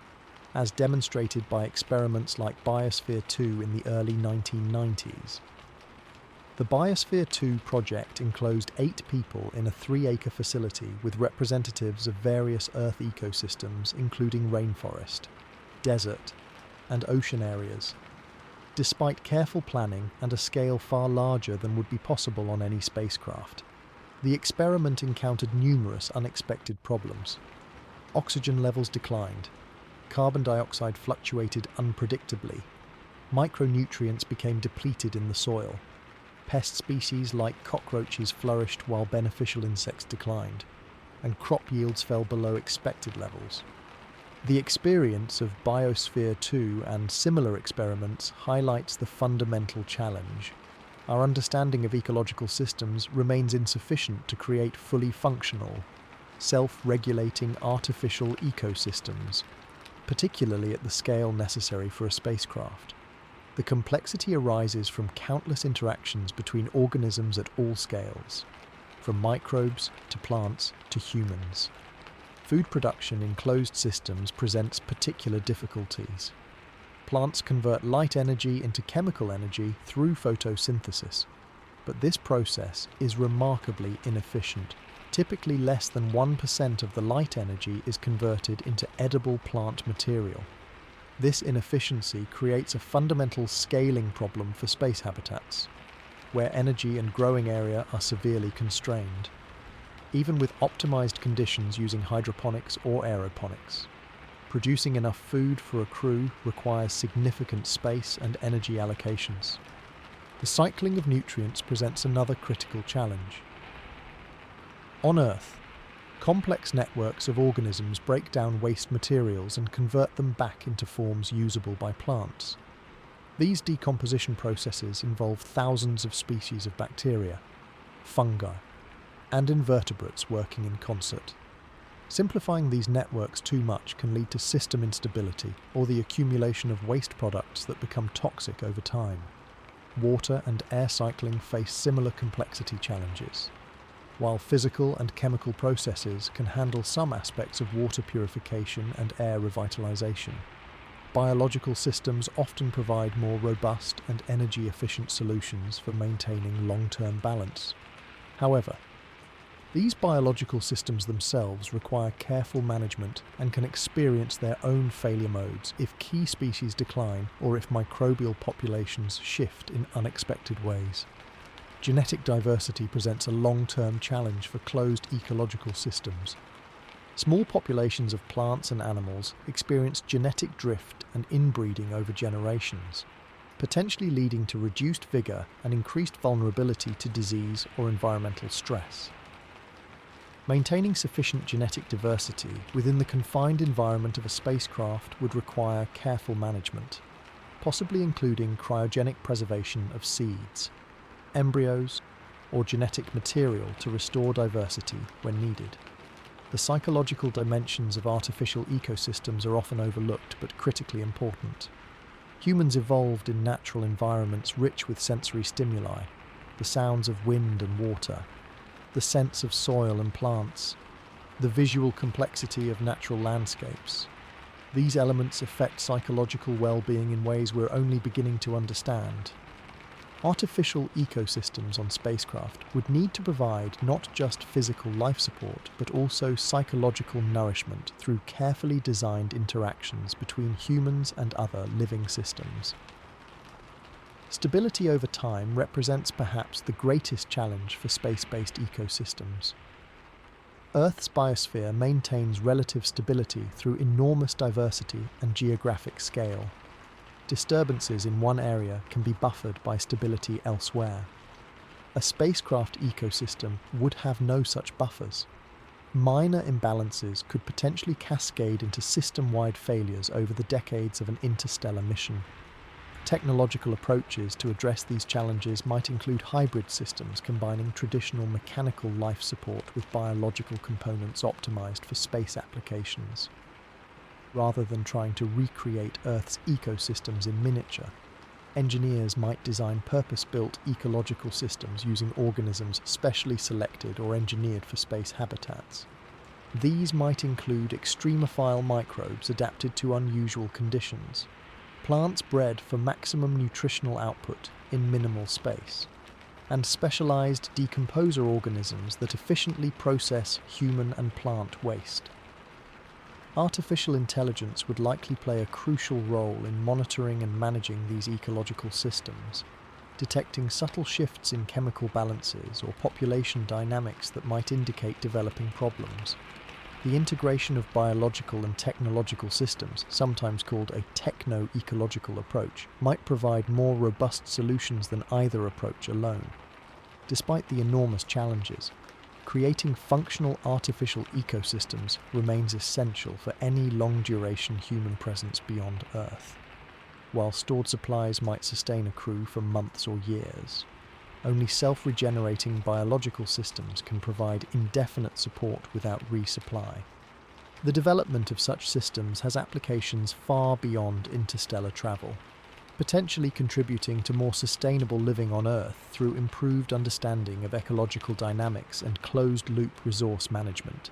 as demonstrated by experiments like Biosphere 2 in the early 1990s. The Biosphere 2 project enclosed 8 people in a 3-acre facility with representatives of various Earth ecosystems, including rainforest, desert, and ocean areas. Despite careful planning and a scale far larger than would be possible on any spacecraft, the experiment encountered numerous unexpected problems. Oxygen levels declined, carbon dioxide fluctuated unpredictably, micronutrients became depleted in the soil, Pest species like cockroaches flourished while beneficial insects declined, and crop yields fell below expected levels. The experience of Biosphere 2 and similar experiments highlights the fundamental challenge. Our understanding of ecological systems remains insufficient to create fully functional, self-regulating artificial ecosystems, particularly at the scale necessary for a spacecraft. The complexity arises from countless interactions between organisms at all scales, from microbes to plants to humans. Food production in closed systems presents particular difficulties. Plants convert light energy into chemical energy through photosynthesis, but this process is remarkably inefficient. Typically less than 1% of the light energy is converted into edible plant material. This inefficiency creates a fundamental scaling problem for space habitats, where energy and growing area are severely constrained, even with optimized conditions using hydroponics or aeroponics. Producing enough food for a crew requires significant space and energy allocations. The cycling of nutrients presents another critical challenge. On Earth, complex networks of organisms break down waste materials and convert them back into forms usable by plants. These decomposition processes involve thousands of species of bacteria, fungi, and invertebrates working in concert. Simplifying these networks too much can lead to system instability or the accumulation of waste products that become toxic over time. Water and air cycling face similar complexity challenges. While physical and chemical processes can handle some aspects of water purification and air revitalization, biological systems often provide more robust and energy-efficient solutions for maintaining long-term balance. However, these biological systems themselves require careful management and can experience their own failure modes if key species decline or if microbial populations shift in unexpected ways. Genetic diversity presents a long-term challenge for closed ecological systems. Small populations of plants and animals experience genetic drift and inbreeding over generations, potentially leading to reduced vigor and increased vulnerability to disease or environmental stress. Maintaining sufficient genetic diversity within the confined environment of a spacecraft would require careful management, possibly including cryogenic preservation of seeds, embryos, or genetic material to restore diversity when needed. The psychological dimensions of artificial ecosystems are often overlooked but critically important. Humans evolved in natural environments rich with sensory stimuli, the sounds of wind and water, the sense of soil and plants, the visual complexity of natural landscapes. These elements affect psychological well-being in ways we're only beginning to understand. Artificial ecosystems on spacecraft would need to provide not just physical life support, but also psychological nourishment through carefully designed interactions between humans and other living systems. Stability over time represents perhaps the greatest challenge for space-based ecosystems. Earth's biosphere maintains relative stability through enormous diversity and geographic scale. Disturbances in one area can be buffered by stability elsewhere. A spacecraft ecosystem would have no such buffers. Minor imbalances could potentially cascade into system-wide failures over the decades of an interstellar mission. Technological approaches to address these challenges might include hybrid systems combining traditional mechanical life support with biological components optimized for space applications. Rather than trying to recreate Earth's ecosystems in miniature, engineers might design purpose-built ecological systems using organisms specially selected or engineered for space habitats. These might include extremophile microbes adapted to unusual conditions, plants bred for maximum nutritional output in minimal space, and specialized decomposer organisms that efficiently process human and plant waste. Artificial intelligence would likely play a crucial role in monitoring and managing these ecological systems, detecting subtle shifts in chemical balances or population dynamics that might indicate developing problems. The integration of biological and technological systems, sometimes called a techno-ecological approach, might provide more robust solutions than either approach alone. Despite the enormous challenges, creating functional artificial ecosystems remains essential for any long-duration human presence beyond Earth. While stored supplies might sustain a crew for months or years, only self-regenerating biological systems can provide indefinite support without resupply. The development of such systems has applications far beyond interstellar travel, potentially contributing to more sustainable living on Earth through improved understanding of ecological dynamics and closed-loop resource management.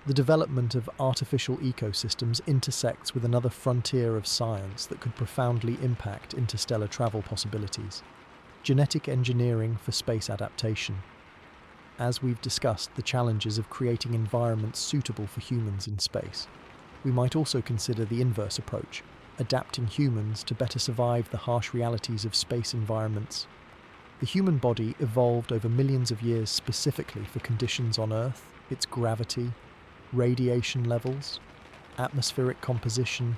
The development of artificial ecosystems intersects with another frontier of science that could profoundly impact interstellar travel possibilities: genetic engineering for space adaptation. As we've discussed the challenges of creating environments suitable for humans in space, we might also consider the inverse approach, adapting humans to better survive the harsh realities of space environments. The human body evolved over millions of years specifically for conditions on Earth, its gravity, radiation levels, atmospheric composition,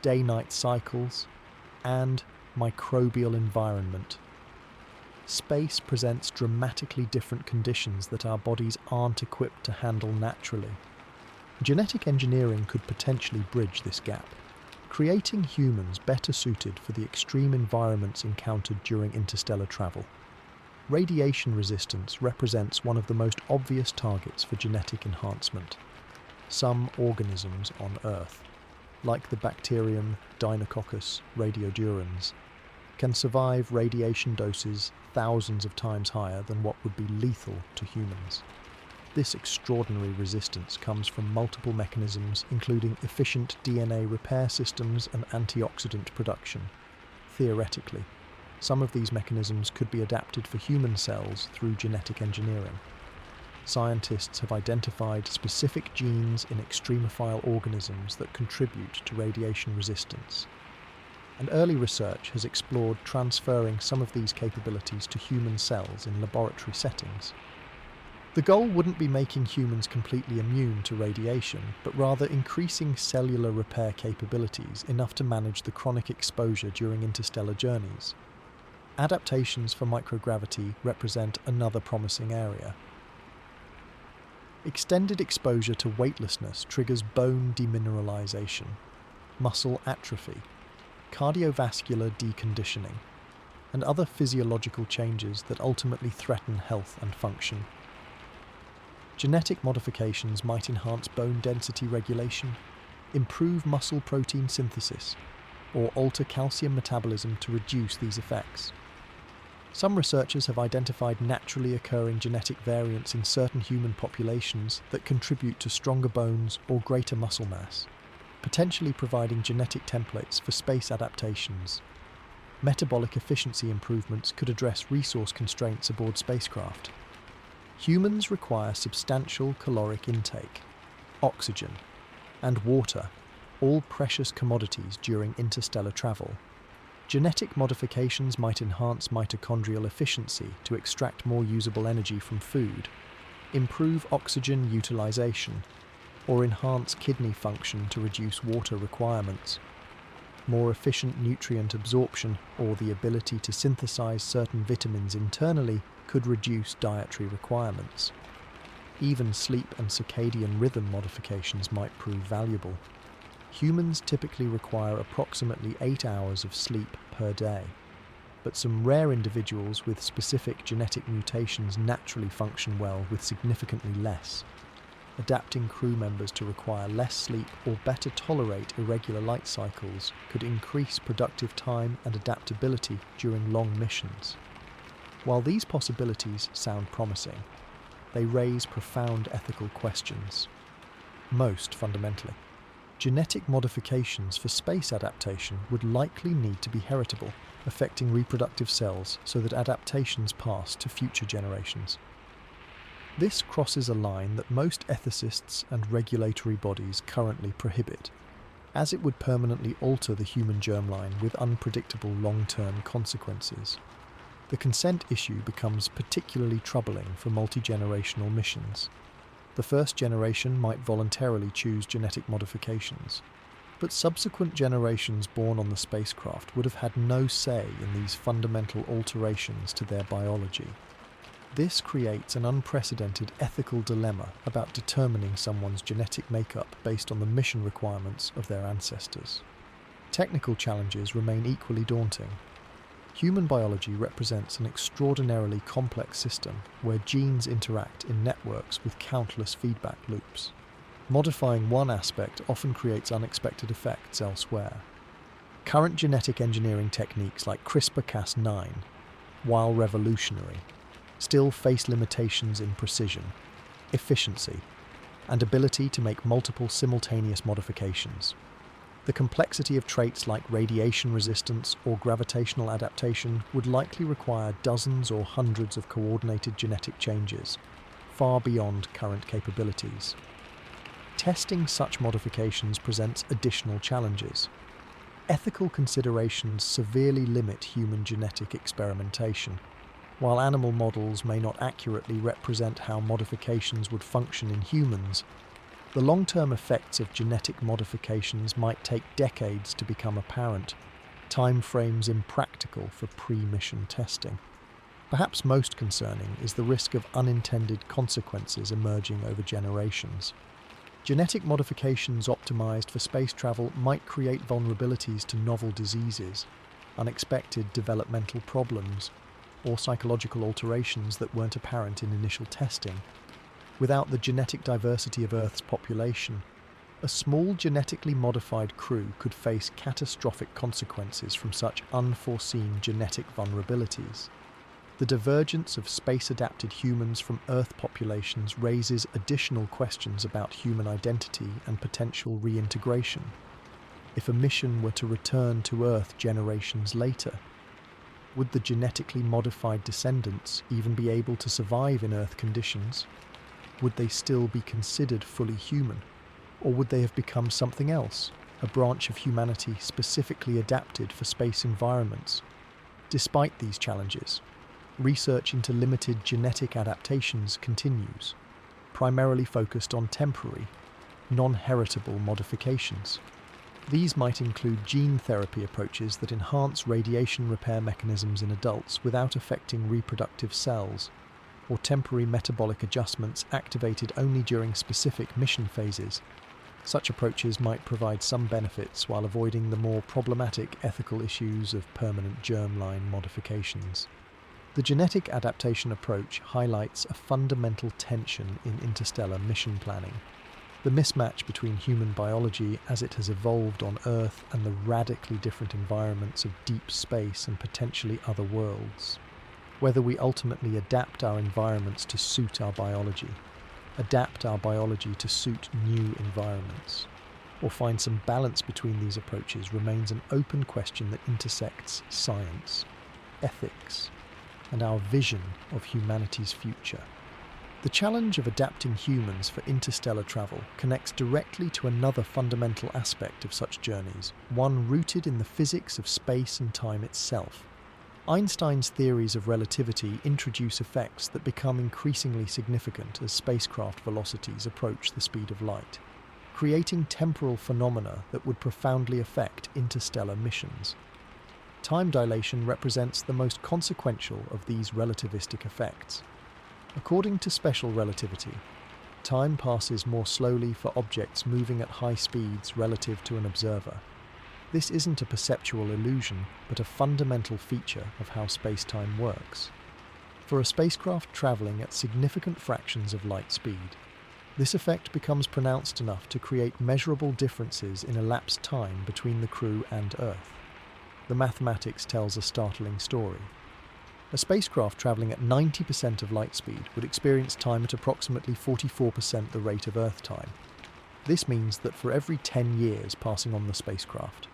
day-night cycles, and microbial environment. Space presents dramatically different conditions that our bodies aren't equipped to handle naturally. Genetic engineering could potentially bridge this gap, creating humans better suited for the extreme environments encountered during interstellar travel. Radiation resistance represents one of the most obvious targets for genetic enhancement. Some organisms on Earth, like the bacterium Deinococcus radiodurans, can survive radiation doses thousands of times higher than what would be lethal to humans. This extraordinary resistance comes from multiple mechanisms, including efficient DNA repair systems and antioxidant production. Theoretically, some of these mechanisms could be adapted for human cells through genetic engineering. Scientists have identified specific genes in extremophile organisms that contribute to radiation resistance. And early research has explored transferring some of these capabilities to human cells in laboratory settings. The goal wouldn't be making humans completely immune to radiation, but rather increasing cellular repair capabilities enough to manage the chronic exposure during interstellar journeys. Adaptations for microgravity represent another promising area. Extended exposure to weightlessness triggers bone demineralization, muscle atrophy, cardiovascular deconditioning, and other physiological changes that ultimately threaten health and function. Genetic modifications might enhance bone density regulation, improve muscle protein synthesis, or alter calcium metabolism to reduce these effects. Some researchers have identified naturally occurring genetic variants in certain human populations that contribute to stronger bones or greater muscle mass, potentially providing genetic templates for space adaptations. Metabolic efficiency improvements could address resource constraints aboard spacecraft. Humans require substantial caloric intake, oxygen, and water, all precious commodities during interstellar travel. Genetic modifications might enhance mitochondrial efficiency to extract more usable energy from food, improve oxygen utilization, or enhance kidney function to reduce water requirements. More efficient nutrient absorption or the ability to synthesize certain vitamins internally could reduce dietary requirements. Even sleep and circadian rhythm modifications might prove valuable. Humans typically require approximately 8 hours of sleep per day, but some rare individuals with specific genetic mutations naturally function well with significantly less. Adapting crew members to require less sleep or better tolerate irregular light cycles could increase productive time and adaptability during long missions. While these possibilities sound promising, they raise profound ethical questions. Most fundamentally, genetic modifications for space adaptation would likely need to be heritable, affecting reproductive cells so that adaptations pass to future generations. This crosses a line that most ethicists and regulatory bodies currently prohibit, as it would permanently alter the human germline with unpredictable long-term consequences. The consent issue becomes particularly troubling for multi-generational missions. The first generation might voluntarily choose genetic modifications, but subsequent generations born on the spacecraft would have had no say in these fundamental alterations to their biology. This creates an unprecedented ethical dilemma about determining someone's genetic makeup based on the mission requirements of their ancestors. Technical challenges remain equally daunting. Human biology represents an extraordinarily complex system where genes interact in networks with countless feedback loops. Modifying one aspect often creates unexpected effects elsewhere. Current genetic engineering techniques like CRISPR-Cas9, while revolutionary, still face limitations in precision, efficiency, and ability to make multiple simultaneous modifications. The complexity of traits like radiation resistance or gravitational adaptation would likely require dozens or hundreds of coordinated genetic changes, far beyond current capabilities. Testing such modifications presents additional challenges. Ethical considerations severely limit human genetic experimentation. While animal models may not accurately represent how modifications would function in humans, the long-term effects of genetic modifications might take decades to become apparent, timeframes impractical for pre-mission testing. Perhaps most concerning is the risk of unintended consequences emerging over generations. Genetic modifications optimized for space travel might create vulnerabilities to novel diseases, unexpected developmental problems, or psychological alterations that weren't apparent in initial testing. Without the genetic diversity of Earth's population, a small genetically modified crew could face catastrophic consequences from such unforeseen genetic vulnerabilities. The divergence of space-adapted humans from Earth populations raises additional questions about human identity and potential reintegration. If a mission were to return to Earth generations later, would the genetically modified descendants even be able to survive in Earth conditions? Would they still be considered fully human? Or would they have become something else, a branch of humanity specifically adapted for space environments? Despite these challenges, research into limited genetic adaptations continues, primarily focused on temporary, non-heritable modifications. These might include gene therapy approaches that enhance radiation repair mechanisms in adults without affecting reproductive cells, or temporary metabolic adjustments activated only during specific mission phases. Such approaches might provide some benefits while avoiding the more problematic ethical issues of permanent germline modifications. The genetic adaptation approach highlights a fundamental tension in interstellar mission planning. The mismatch between human biology as it has evolved on Earth and the radically different environments of deep space and potentially other worlds. Whether we ultimately adapt our environments to suit our biology, adapt our biology to suit new environments, or find some balance between these approaches remains an open question that intersects science, ethics, and our vision of humanity's future. The challenge of adapting humans for interstellar travel connects directly to another fundamental aspect of such journeys, one rooted in the physics of space and time itself. Einstein's theories of relativity introduce effects that become increasingly significant as spacecraft velocities approach the speed of light, creating temporal phenomena that would profoundly affect interstellar missions. Time dilation represents the most consequential of these relativistic effects. According to special relativity, time passes more slowly for objects moving at high speeds relative to an observer. This isn't a perceptual illusion, but a fundamental feature of how space-time works. For a spacecraft traveling at significant fractions of light speed, this effect becomes pronounced enough to create measurable differences in elapsed time between the crew and Earth. The mathematics tells a startling story. A spacecraft traveling at 90% of light speed would experience time at approximately 44% the rate of Earth time. This means that for every 10 years passing on the spacecraft,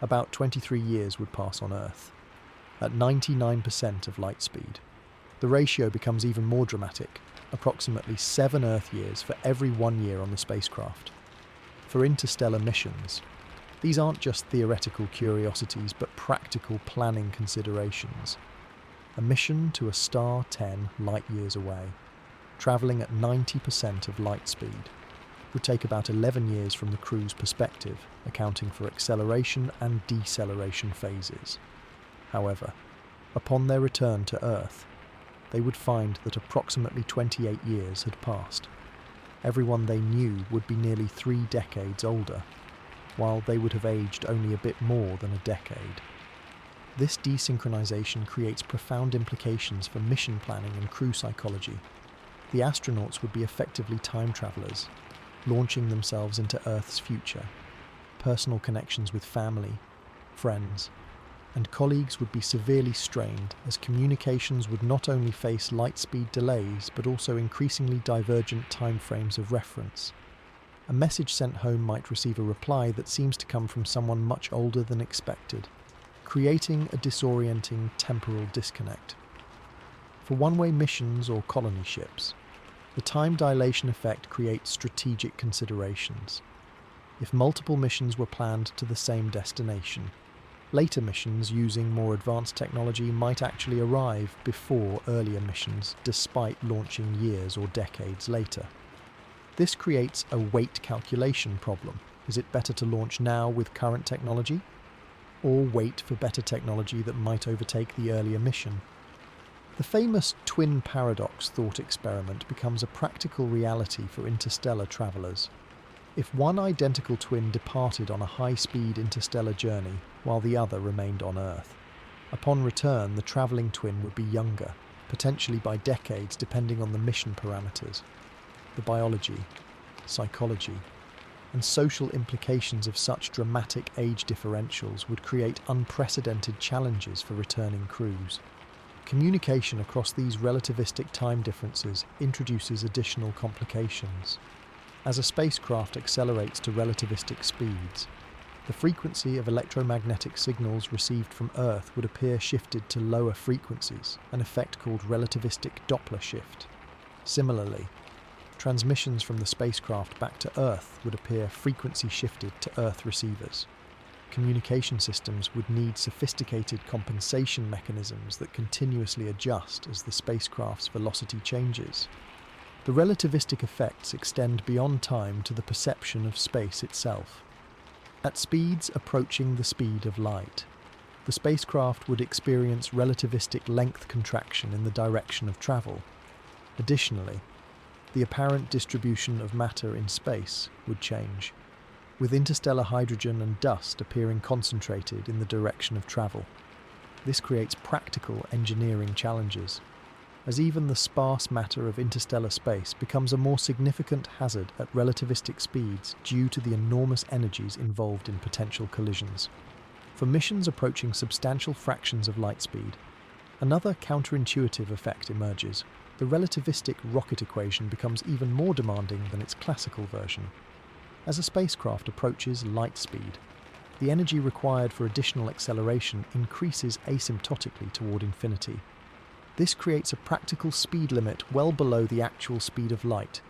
about 23 years would pass on Earth. At 99% of light speed, the ratio becomes even more dramatic, approximately 7 Earth years for every 1 year on the spacecraft. For interstellar missions, these aren't just theoretical curiosities but practical planning considerations. A mission to a star 10 light-years away, travelling at 90% of light speed. Would take about 11 years from the crew's perspective, accounting for acceleration and deceleration phases. However, upon their return to Earth, they would find that approximately 28 years had passed. Everyone they knew would be nearly 3 decades older, while they would have aged only a bit more than a decade. This desynchronization creates profound implications for mission planning and crew psychology. The astronauts would be effectively time travelers, launching themselves into Earth's future. Personal connections with family, friends, and colleagues would be severely strained, as communications would not only face light-speed delays but also increasingly divergent timeframes of reference. A message sent home might receive a reply that seems to come from someone much older than expected, creating a disorienting temporal disconnect. For one-way missions or colony ships, the time dilation effect creates strategic considerations. If multiple missions were planned to the same destination, later missions using more advanced technology might actually arrive before earlier missions, despite launching years or decades later. This creates a weight calculation problem. Is it better to launch now with current technology, or wait for better technology that might overtake the earlier mission? The famous twin paradox thought experiment becomes a practical reality for interstellar travelers. If one identical twin departed on a high-speed interstellar journey while the other remained on Earth, upon return the travelling twin would be younger, potentially by decades depending on the mission parameters. The biology, psychology, and social implications of such dramatic age differentials would create unprecedented challenges for returning crews. Communication across these relativistic time differences introduces additional complications. As a spacecraft accelerates to relativistic speeds, the frequency of electromagnetic signals received from Earth would appear shifted to lower frequencies, an effect called relativistic Doppler shift. Similarly, transmissions from the spacecraft back to Earth would appear frequency shifted to Earth receivers. Communication systems would need sophisticated compensation mechanisms that continuously adjust as the spacecraft's velocity changes. The relativistic effects extend beyond time to the perception of space itself. At speeds approaching the speed of light, the spacecraft would experience relativistic length contraction in the direction of travel. Additionally, the apparent distribution of matter in space would change, with interstellar hydrogen and dust appearing concentrated in the direction of travel. This creates practical engineering challenges, as even the sparse matter of interstellar space becomes a more significant hazard at relativistic speeds due to the enormous energies involved in potential collisions. For missions approaching substantial fractions of light speed, another counterintuitive effect emerges. The relativistic rocket equation becomes even more demanding than its classical version. As a spacecraft approaches light speed, the energy required for additional acceleration increases asymptotically toward infinity. This creates a practical speed limit well below the actual speed of light,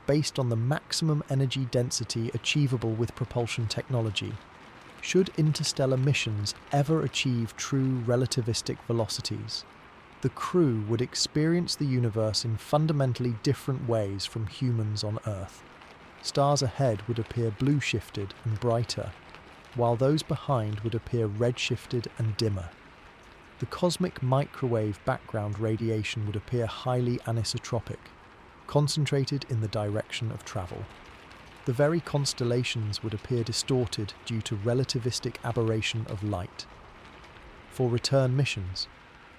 based on the maximum energy density achievable with propulsion technology. Should interstellar missions ever achieve true relativistic velocities, the crew would experience the universe in fundamentally different ways from humans on Earth. Stars ahead would appear blue-shifted and brighter, while those behind would appear red-shifted and dimmer. The cosmic microwave background radiation would appear highly anisotropic, concentrated in the direction of travel. The very constellations would appear distorted due to relativistic aberration of light. For return missions,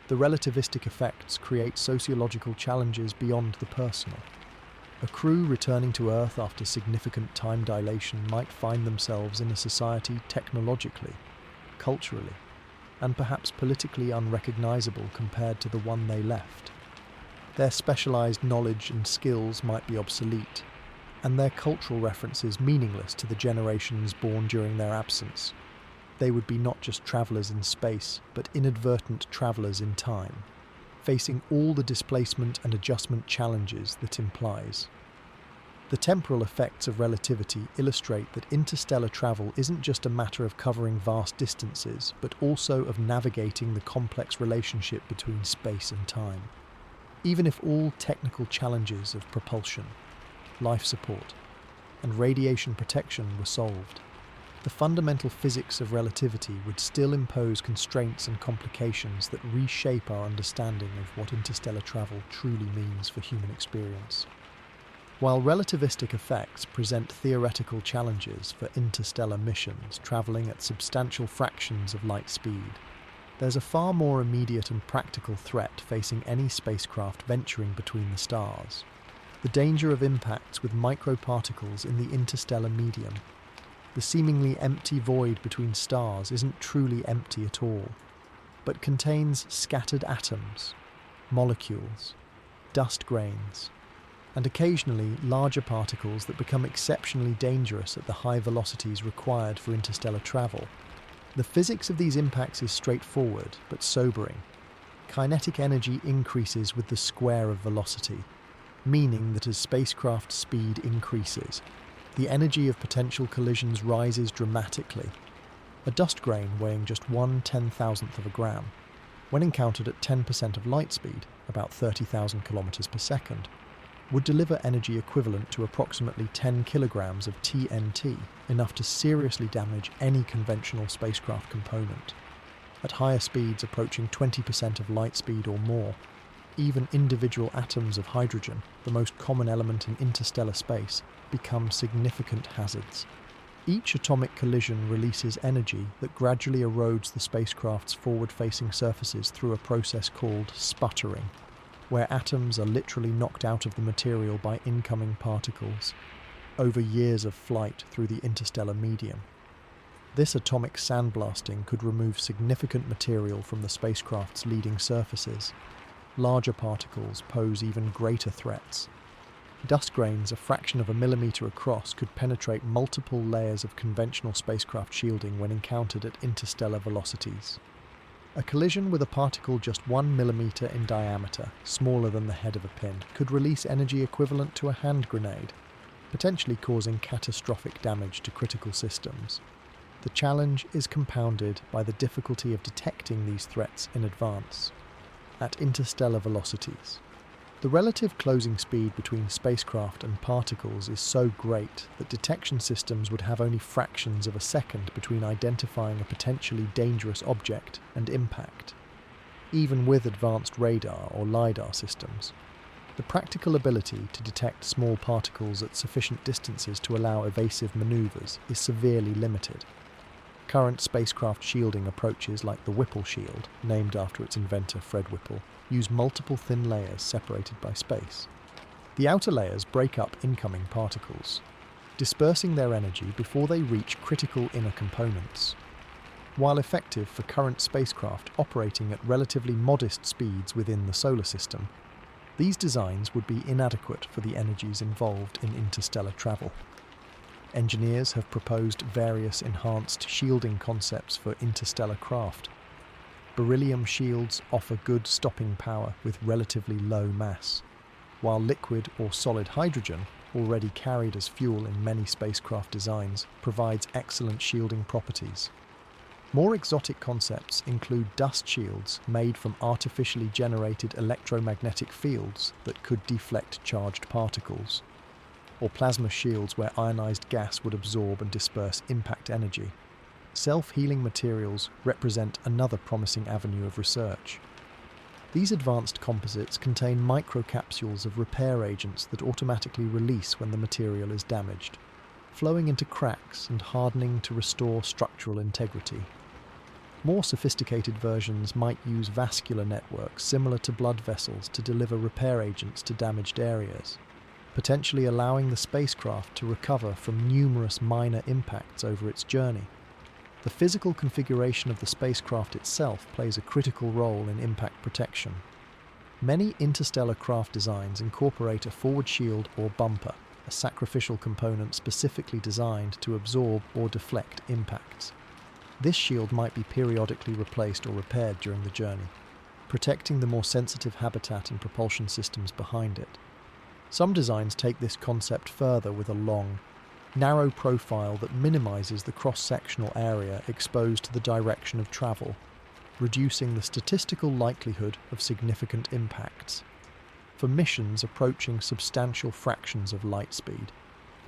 the relativistic effects create sociological challenges beyond the personal. A crew returning to Earth after significant time dilation might find themselves in a society technologically, culturally, and perhaps politically unrecognizable compared to the one they left. Their specialized knowledge and skills might be obsolete, and their cultural references meaningless to the generations born during their absence. They would be not just travelers in space, but inadvertent travelers in time, facing all the displacement and adjustment challenges that implies. The temporal effects of relativity illustrate that interstellar travel isn't just a matter of covering vast distances, but also of navigating the complex relationship between space and time. Even if all technical challenges of propulsion, life support, and radiation protection were solved, the fundamental physics of relativity would still impose constraints and complications that reshape our understanding of what interstellar travel truly means for human experience. While relativistic effects present theoretical challenges for interstellar missions traveling at substantial fractions of light speed, there's a far more immediate and practical threat facing any spacecraft venturing between the stars: the danger of impacts with microparticles in the interstellar medium. The seemingly empty void between stars isn't truly empty at all, but contains scattered atoms, molecules, dust grains, and occasionally larger particles that become exceptionally dangerous at the high velocities required for interstellar travel. The physics of these impacts is straightforward but sobering. Kinetic energy increases with the square of velocity, meaning that as spacecraft speed increases, the energy of potential collisions rises dramatically. A dust grain weighing just 1/10,000th of a gram, when encountered at 10% of light speed, about 30,000 kilometers per second, would deliver energy equivalent to approximately 10 kilograms of TNT, enough to seriously damage any conventional spacecraft component. At higher speeds approaching 20% of light speed or more, even individual atoms of hydrogen, the most common element in interstellar space, become significant hazards. Each atomic collision releases energy that gradually erodes the spacecraft's forward-facing surfaces through a process called sputtering, where atoms are literally knocked out of the material by incoming particles over years of flight through the interstellar medium. This atomic sandblasting could remove significant material from the spacecraft's leading surfaces. Larger particles pose even greater threats. Dust grains a fraction of a millimeter across could penetrate multiple layers of conventional spacecraft shielding when encountered at interstellar velocities. A collision with a particle just 1 millimeter in diameter, smaller than the head of a pin, could release energy equivalent to a hand grenade, potentially causing catastrophic damage to critical systems. The challenge is compounded by the difficulty of detecting these threats in advance. At interstellar velocities, the relative closing speed between spacecraft and particles is so great that detection systems would have only fractions of a second between identifying a potentially dangerous object and impact. Even with advanced radar or LiDAR systems, the practical ability to detect small particles at sufficient distances to allow evasive maneuvers is severely limited. Current spacecraft shielding approaches like the Whipple shield, named after its inventor Fred Whipple, use multiple thin layers separated by space. The outer layers break up incoming particles, dispersing their energy before they reach critical inner components. While effective for current spacecraft operating at relatively modest speeds within the solar system, these designs would be inadequate for the energies involved in interstellar travel. Engineers have proposed various enhanced shielding concepts for interstellar craft. Beryllium shields offer good stopping power with relatively low mass, while liquid or solid hydrogen, already carried as fuel in many spacecraft designs, provides excellent shielding properties. More exotic concepts include dust shields made from artificially generated electromagnetic fields that could deflect charged particles, or plasma shields where ionized gas would absorb and disperse impact energy. Self-healing materials represent another promising avenue of research. These advanced composites contain microcapsules of repair agents that automatically release when the material is damaged, flowing into cracks and hardening to restore structural integrity. More sophisticated versions might use vascular networks similar to blood vessels to deliver repair agents to damaged areas, potentially allowing the spacecraft to recover from numerous minor impacts over its journey. The physical configuration of the spacecraft itself plays a critical role in impact protection. Many interstellar craft designs incorporate a forward shield or bumper, a sacrificial component specifically designed to absorb or deflect impacts. This shield might be periodically replaced or repaired during the journey, protecting the more sensitive habitat and propulsion systems behind it. Some designs take this concept further with a long, narrow profile that minimizes the cross-sectional area exposed to the direction of travel, reducing the statistical likelihood of significant impacts. For missions approaching substantial fractions of light speed,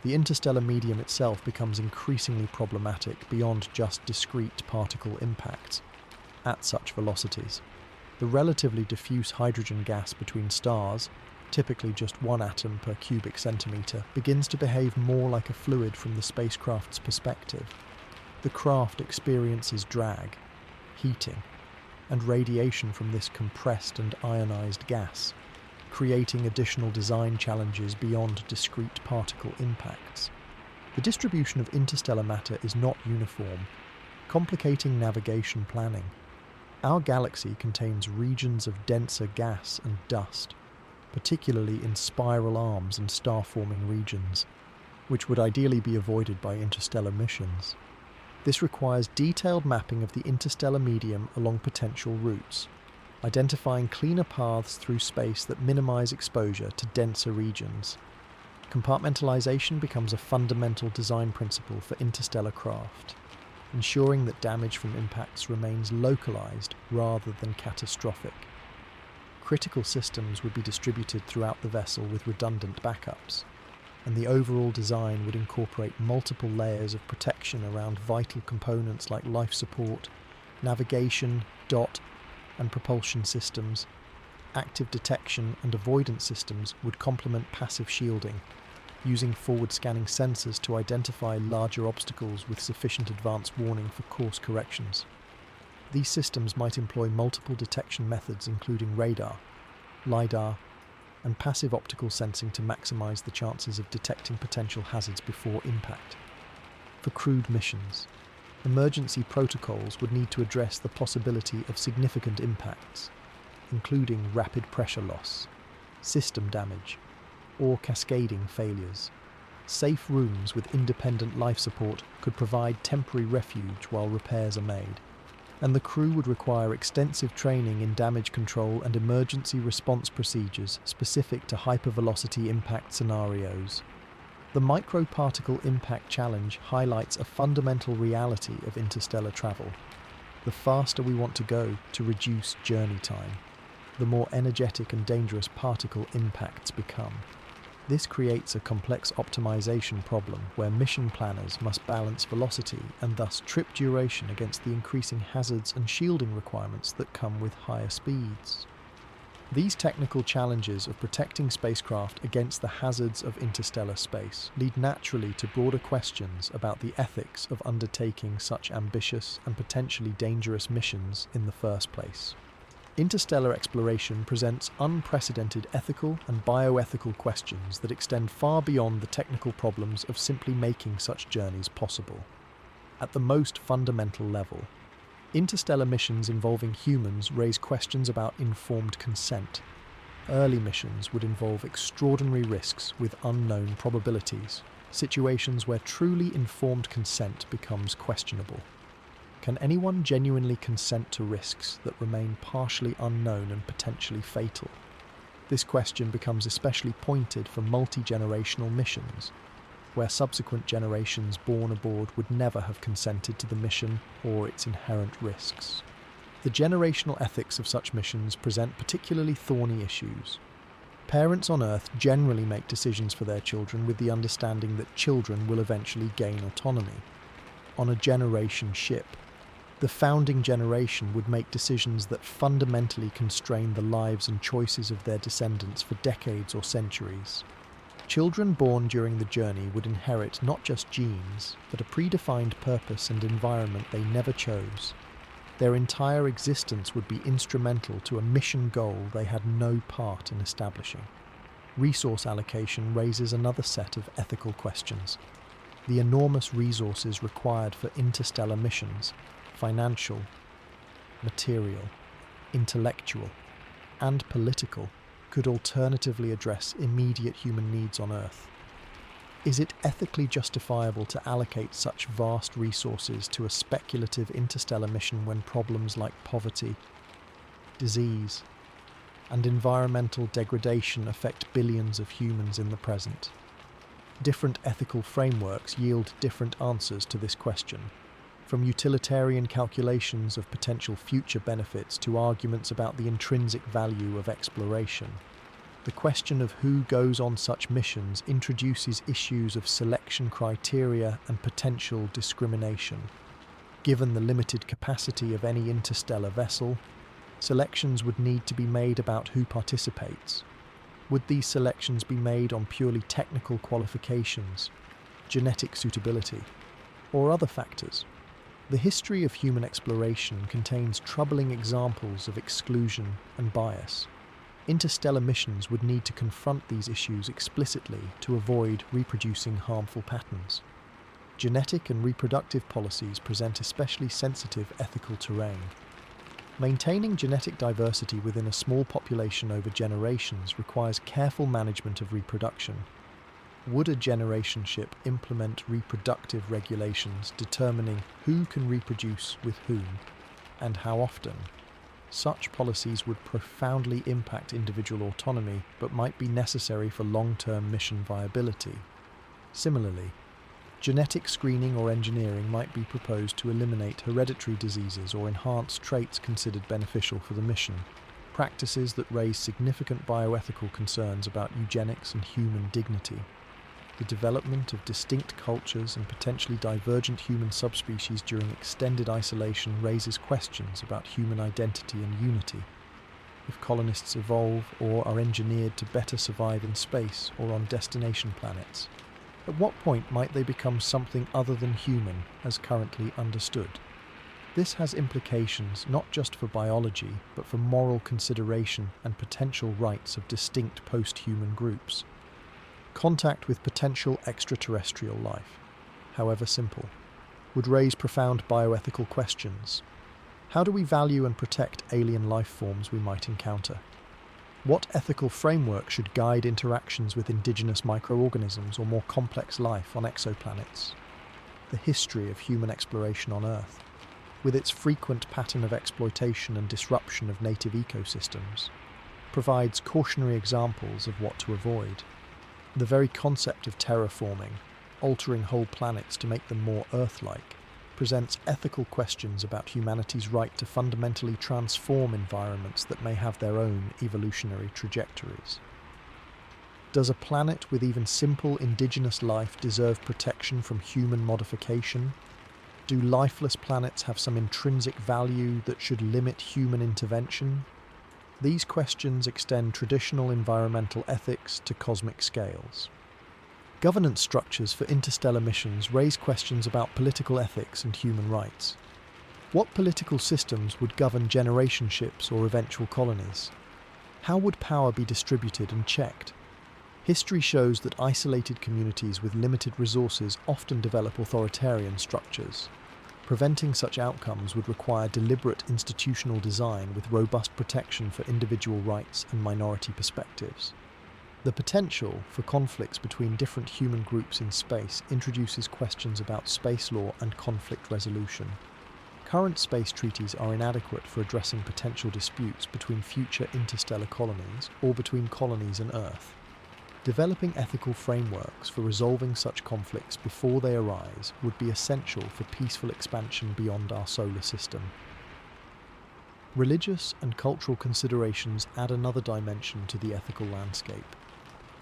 the interstellar medium itself becomes increasingly problematic beyond just discrete particle impacts at such velocities. The relatively diffuse hydrogen gas between stars, typically just 1 atom per cubic centimetre, begins to behave more like a fluid from the spacecraft's perspective. The craft experiences drag, heating, and radiation from this compressed and ionized gas, creating additional design challenges beyond discrete particle impacts. The distribution of interstellar matter is not uniform, complicating navigation planning. Our galaxy contains regions of denser gas and dust, particularly in spiral arms and star-forming regions, which would ideally be avoided by interstellar missions. This requires detailed mapping of the interstellar medium along potential routes, identifying cleaner paths through space that minimize exposure to denser regions. Compartmentalization becomes a fundamental design principle for interstellar craft, ensuring that damage from impacts remains localized rather than catastrophic. Critical systems would be distributed throughout the vessel with redundant backups, and the overall design would incorporate multiple layers of protection around vital components like life support, navigation, DOT, and propulsion systems. Active detection and avoidance systems would complement passive shielding, using forward-scanning sensors to identify larger obstacles with sufficient advance warning for course corrections. These systems might employ multiple detection methods including radar, LiDAR, and passive optical sensing to maximize the chances of detecting potential hazards before impact. For crewed missions, emergency protocols would need to address the possibility of significant impacts, including rapid pressure loss, system damage, or cascading failures. Safe rooms with independent life support could provide temporary refuge while repairs are made, and the crew would require extensive training in damage control and emergency response procedures specific to hypervelocity impact scenarios. The microparticle impact challenge highlights a fundamental reality of interstellar travel. The faster we want to go to reduce journey time, the more energetic and dangerous particle impacts become. This creates a complex optimization problem where mission planners must balance velocity and thus trip duration against the increasing hazards and shielding requirements that come with higher speeds. These technical challenges of protecting spacecraft against the hazards of interstellar space lead naturally to broader questions about the ethics of undertaking such ambitious and potentially dangerous missions in the first place. Interstellar exploration presents unprecedented ethical and bioethical questions that extend far beyond the technical problems of simply making such journeys possible. At the most fundamental level, interstellar missions involving humans raise questions about informed consent. Early missions would involve extraordinary risks with unknown probabilities, situations where truly informed consent becomes questionable. Can anyone genuinely consent to risks that remain partially unknown and potentially fatal? This question becomes especially pointed for multi-generational missions, where subsequent generations born aboard would never have consented to the mission or its inherent risks. The generational ethics of such missions present particularly thorny issues. Parents on Earth generally make decisions for their children with the understanding that children will eventually gain autonomy. On a generation ship, the founding generation would make decisions that fundamentally constrain the lives and choices of their descendants for decades or centuries. Children born during the journey would inherit not just genes, but a predefined purpose and environment they never chose. Their entire existence would be instrumental to a mission goal they had no part in establishing. Resource allocation raises another set of ethical questions. The enormous resources required for interstellar missions, financial, material, intellectual, and political, could alternatively address immediate human needs on Earth. Is it ethically justifiable to allocate such vast resources to a speculative interstellar mission when problems like poverty, disease, and environmental degradation affect billions of humans in the present? Different ethical frameworks yield different answers to this question, from utilitarian calculations of potential future benefits to arguments about the intrinsic value of exploration. The question of who goes on such missions introduces issues of selection criteria and potential discrimination. Given the limited capacity of any interstellar vessel, selections would need to be made about who participates. Would these selections be made on purely technical qualifications, genetic suitability, or other factors? The history of human exploration contains troubling examples of exclusion and bias. Interstellar missions would need to confront these issues explicitly to avoid reproducing harmful patterns. Genetic and reproductive policies present especially sensitive ethical terrain. Maintaining genetic diversity within a small population over generations requires careful management of reproduction. Would a generation ship implement reproductive regulations determining who can reproduce with whom and how often? Such policies would profoundly impact individual autonomy, but might be necessary for long-term mission viability. Similarly, genetic screening or engineering might be proposed to eliminate hereditary diseases or enhance traits considered beneficial for the mission, practices that raise significant bioethical concerns about eugenics and human dignity. The development of distinct cultures and potentially divergent human subspecies during extended isolation raises questions about human identity and unity. If colonists evolve or are engineered to better survive in space or on destination planets, at what point might they become something other than human as currently understood? This has implications not just for biology, but for moral consideration and potential rights of distinct post-human groups. Contact with potential extraterrestrial life, however simple, would raise profound bioethical questions. How do we value and protect alien life forms we might encounter? What ethical framework should guide interactions with indigenous microorganisms or more complex life on exoplanets? The history of human exploration on Earth, with its frequent pattern of exploitation and disruption of native ecosystems, provides cautionary examples of what to avoid. The very concept of terraforming, altering whole planets to make them more Earth-like, presents ethical questions about humanity's right to fundamentally transform environments that may have their own evolutionary trajectories. Does a planet with even simple indigenous life deserve protection from human modification? Do lifeless planets have some intrinsic value that should limit human intervention? These questions extend traditional environmental ethics to cosmic scales. Governance structures for interstellar missions raise questions about political ethics and human rights. What political systems would govern generation ships or eventual colonies? How would power be distributed and checked? History shows that isolated communities with limited resources often develop authoritarian structures. Preventing such outcomes would require deliberate institutional design with robust protection for individual rights and minority perspectives. The potential for conflicts between different human groups in space introduces questions about space law and conflict resolution. Current space treaties are inadequate for addressing potential disputes between future interstellar colonies or between colonies and Earth. Developing ethical frameworks for resolving such conflicts before they arise would be essential for peaceful expansion beyond our solar system. Religious and cultural considerations add another dimension to the ethical landscape.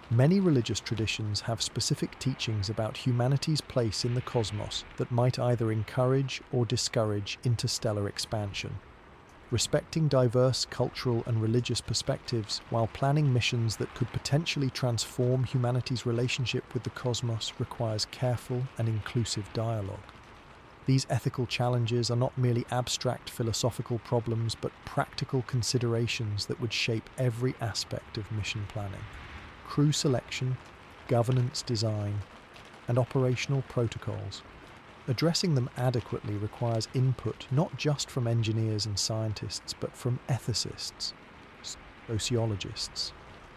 Many religious traditions have specific teachings about humanity's place in the cosmos that might either encourage or discourage interstellar expansion. Respecting diverse cultural and religious perspectives while planning missions that could potentially transform humanity's relationship with the cosmos requires careful and inclusive dialogue. These ethical challenges are not merely abstract philosophical problems, but practical considerations that would shape every aspect of mission planning. Crew selection, governance design, and operational protocols. Addressing them adequately requires input not just from engineers and scientists, but from ethicists, sociologists,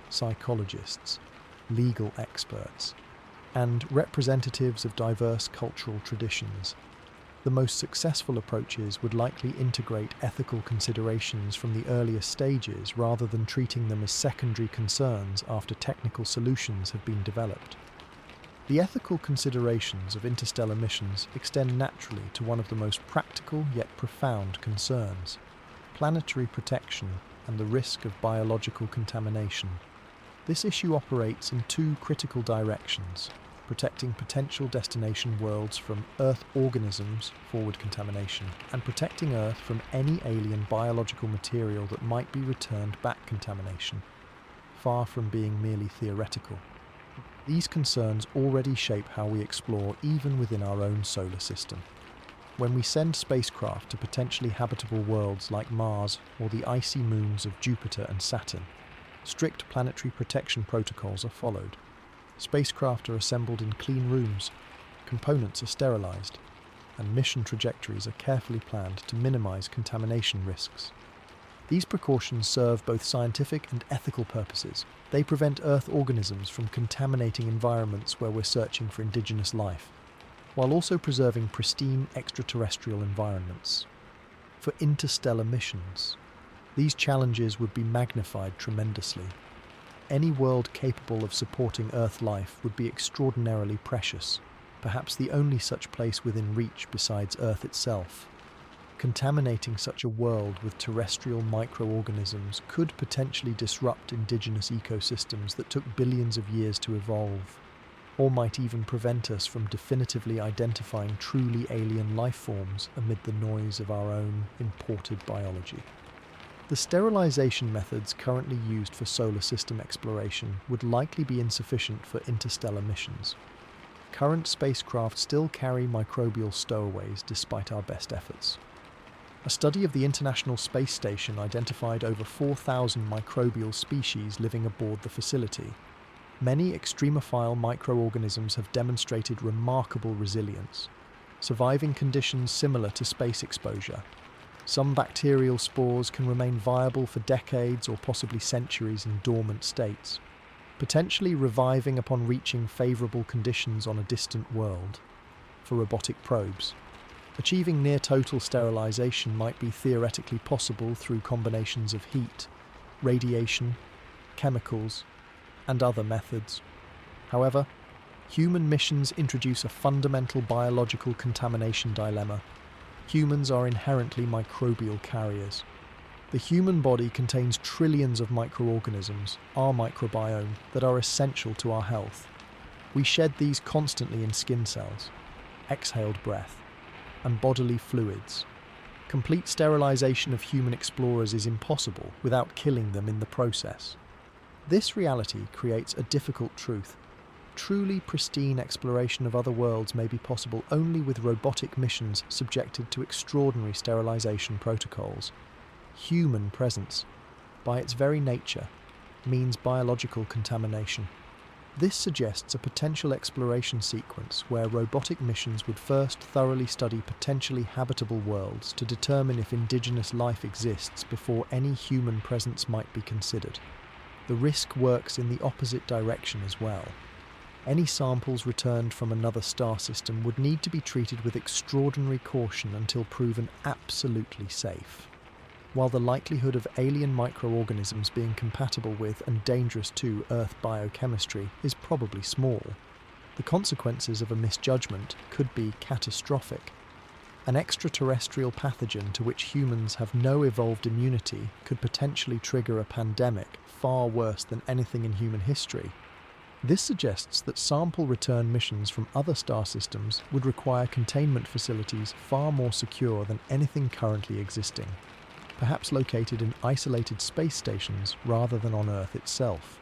psychologists, legal experts, and representatives of diverse cultural traditions. The most successful approaches would likely integrate ethical considerations from the earliest stages rather than treating them as secondary concerns after technical solutions have been developed. The ethical considerations of interstellar missions extend naturally to one of the most practical yet profound concerns: planetary protection and the risk of biological contamination. This issue operates in two critical directions: protecting potential destination worlds from Earth organisms, forward contamination, and protecting Earth from any alien biological material that might be returned back, contamination, far from being merely theoretical. These concerns already shape how we explore even within our own solar system. When we send spacecraft to potentially habitable worlds like Mars or the icy moons of Jupiter and Saturn, strict planetary protection protocols are followed. Spacecraft are assembled in clean rooms, components are sterilized, and mission trajectories are carefully planned to minimize contamination risks. These precautions serve both scientific and ethical purposes. They prevent Earth organisms from contaminating environments where we're searching for indigenous life, while also preserving pristine extraterrestrial environments. For interstellar missions, these challenges would be magnified tremendously. Any world capable of supporting Earth life would be extraordinarily precious, perhaps the only such place within reach besides Earth itself. Contaminating such a world with terrestrial microorganisms could potentially disrupt indigenous ecosystems that took billions of years to evolve, or might even prevent us from definitively identifying truly alien life forms amid the noise of our own imported biology. The sterilization methods currently used for solar system exploration would likely be insufficient for interstellar missions. Current spacecraft still carry microbial stowaways despite our best efforts. A study of the International Space Station identified over 4,000 microbial species living aboard the facility. Many extremophile microorganisms have demonstrated remarkable resilience, surviving conditions similar to space exposure. Some bacterial spores can remain viable for decades or possibly centuries in dormant states, potentially reviving upon reaching favourable conditions on a distant world. For robotic probes, achieving near-total sterilisation might be theoretically possible through combinations of heat, radiation, chemicals, and other methods. However, human missions introduce a fundamental biological contamination dilemma. Humans are inherently microbial carriers. The human body contains trillions of microorganisms, our microbiome, that are essential to our health. We shed these constantly in skin cells, exhaled breath, and bodily fluids. Complete sterilization of human explorers is impossible without killing them in the process. This reality creates a difficult truth. Truly pristine exploration of other worlds may be possible only with robotic missions subjected to extraordinary sterilization protocols. Human presence, by its very nature, means biological contamination. This suggests a potential exploration sequence where robotic missions would first thoroughly study potentially habitable worlds to determine if indigenous life exists before any human presence might be considered. The risk works in the opposite direction as well. Any samples returned from another star system would need to be treated with extraordinary caution until proven absolutely safe. While the likelihood of alien microorganisms being compatible with and dangerous to Earth biochemistry is probably small, the consequences of a misjudgment could be catastrophic. An extraterrestrial pathogen to which humans have no evolved immunity could potentially trigger a pandemic far worse than anything in human history. This suggests that sample return missions from other star systems would require containment facilities far more secure than anything currently existing, perhaps located in isolated space stations rather than on Earth itself.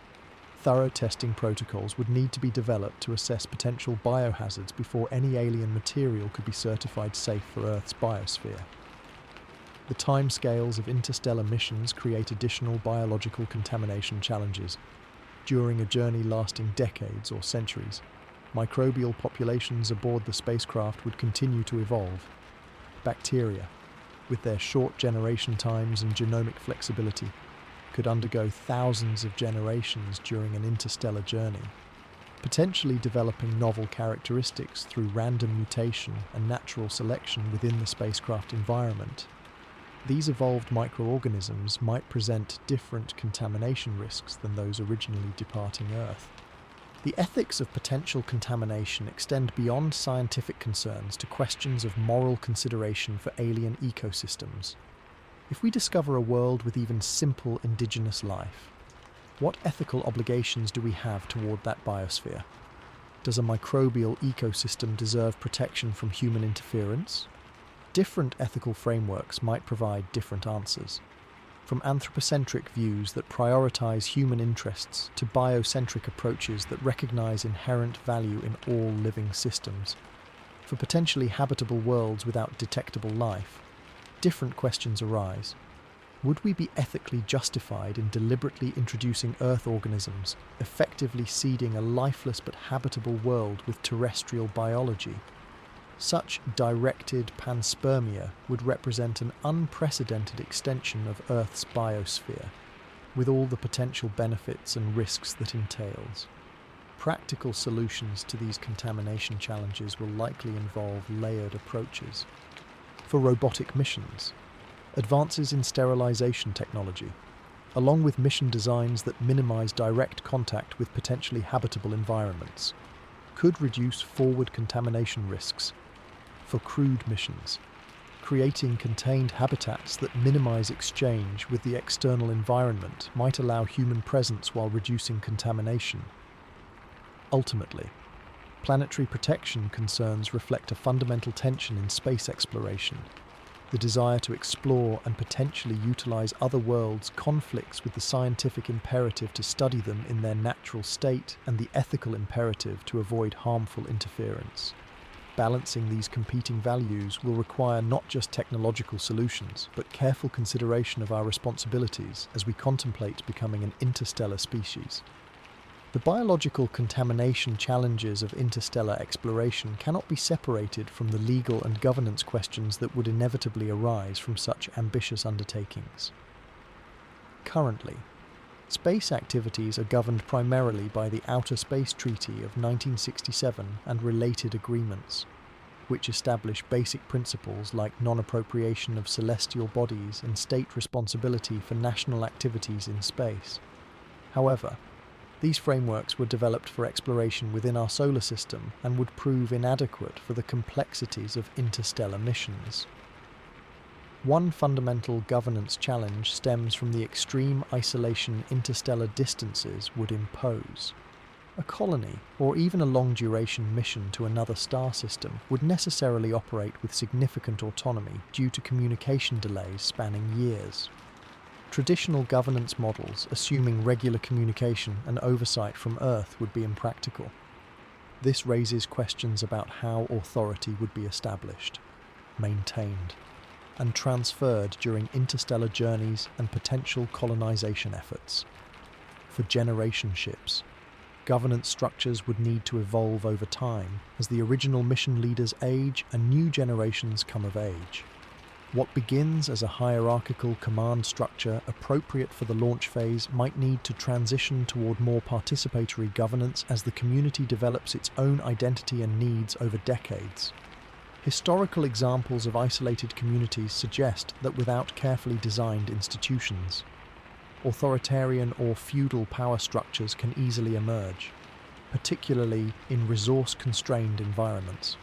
Thorough testing protocols would need to be developed to assess potential biohazards before any alien material could be certified safe for Earth's biosphere. The timescales of interstellar missions create additional biological contamination challenges. During a journey lasting decades or centuries, microbial populations aboard the spacecraft would continue to evolve. Bacteria, with their short generation times and genomic flexibility, could undergo thousands of generations during an interstellar journey, potentially developing novel characteristics through random mutation and natural selection within the spacecraft environment. These evolved microorganisms might present different contamination risks than those originally departing Earth. The ethics of potential contamination extend beyond scientific concerns to questions of moral consideration for alien ecosystems. If we discover a world with even simple indigenous life, What ethical obligations do we have toward that biosphere? Does a microbial ecosystem deserve protection from human interference? Different ethical frameworks might provide different answers. From anthropocentric views that prioritize human interests to biocentric approaches that recognize inherent value in all living systems. For potentially habitable worlds without detectable life, different questions arise. Would we be ethically justified in deliberately introducing Earth organisms, effectively seeding a lifeless but habitable world with terrestrial biology? Such directed panspermia would represent an unprecedented extension of Earth's biosphere, with all the potential benefits and risks that entails. Practical solutions to these contamination challenges will likely involve layered approaches. For robotic missions, advances in sterilization technology, along with mission designs that minimize direct contact with potentially habitable environments, could reduce forward contamination risks. For crewed missions, creating contained habitats that minimize exchange with the external environment might allow human presence while reducing contamination. Ultimately, planetary protection concerns reflect a fundamental tension in space exploration. The desire to explore and potentially utilize other worlds conflicts with the scientific imperative to study them in their natural state and the ethical imperative to avoid harmful interference. Balancing these competing values will require not just technological solutions, but careful consideration of our responsibilities as we contemplate becoming an interstellar species. The biological contamination challenges of interstellar exploration cannot be separated from the legal and governance questions that would inevitably arise from such ambitious undertakings. Currently, space activities are governed primarily by the Outer Space Treaty of 1967 and related agreements, which establish basic principles like non-appropriation of celestial bodies and state responsibility for national activities in space. However, these frameworks were developed for exploration within our solar system and would prove inadequate for the complexities of interstellar missions. One fundamental governance challenge stems from the extreme isolation interstellar distances would impose. A colony, or even a long-duration mission to another star system, would necessarily operate with significant autonomy due to communication delays spanning years. Traditional governance models, assuming regular communication and oversight from Earth, would be impractical. This raises questions about how authority would be established, maintained, and transferred during interstellar journeys and potential colonization efforts. For generation ships, governance structures would need to evolve over time as the original mission leaders age and new generations come of age. What begins as a hierarchical command structure appropriate for the launch phase might need to transition toward more participatory governance as the community develops its own identity and needs over decades. Historical examples of isolated communities suggest that without carefully designed institutions, authoritarian or feudal power structures can easily emerge, particularly in resource-constrained environments.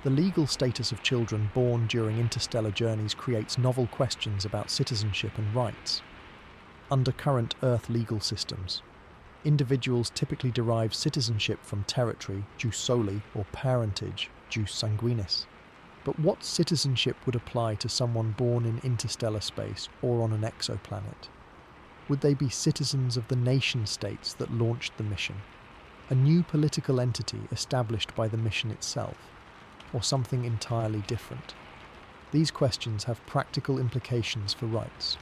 The legal status of children born during interstellar journeys creates novel questions about citizenship and rights. Under current Earth legal systems, individuals typically derive citizenship from territory, jus soli, or parentage, jus sanguinis. But what citizenship would apply to someone born in interstellar space or on an exoplanet? Would they be citizens of the nation-states that launched the mission, a new political entity established by the mission itself, or something entirely different? These questions have practical implications for rights,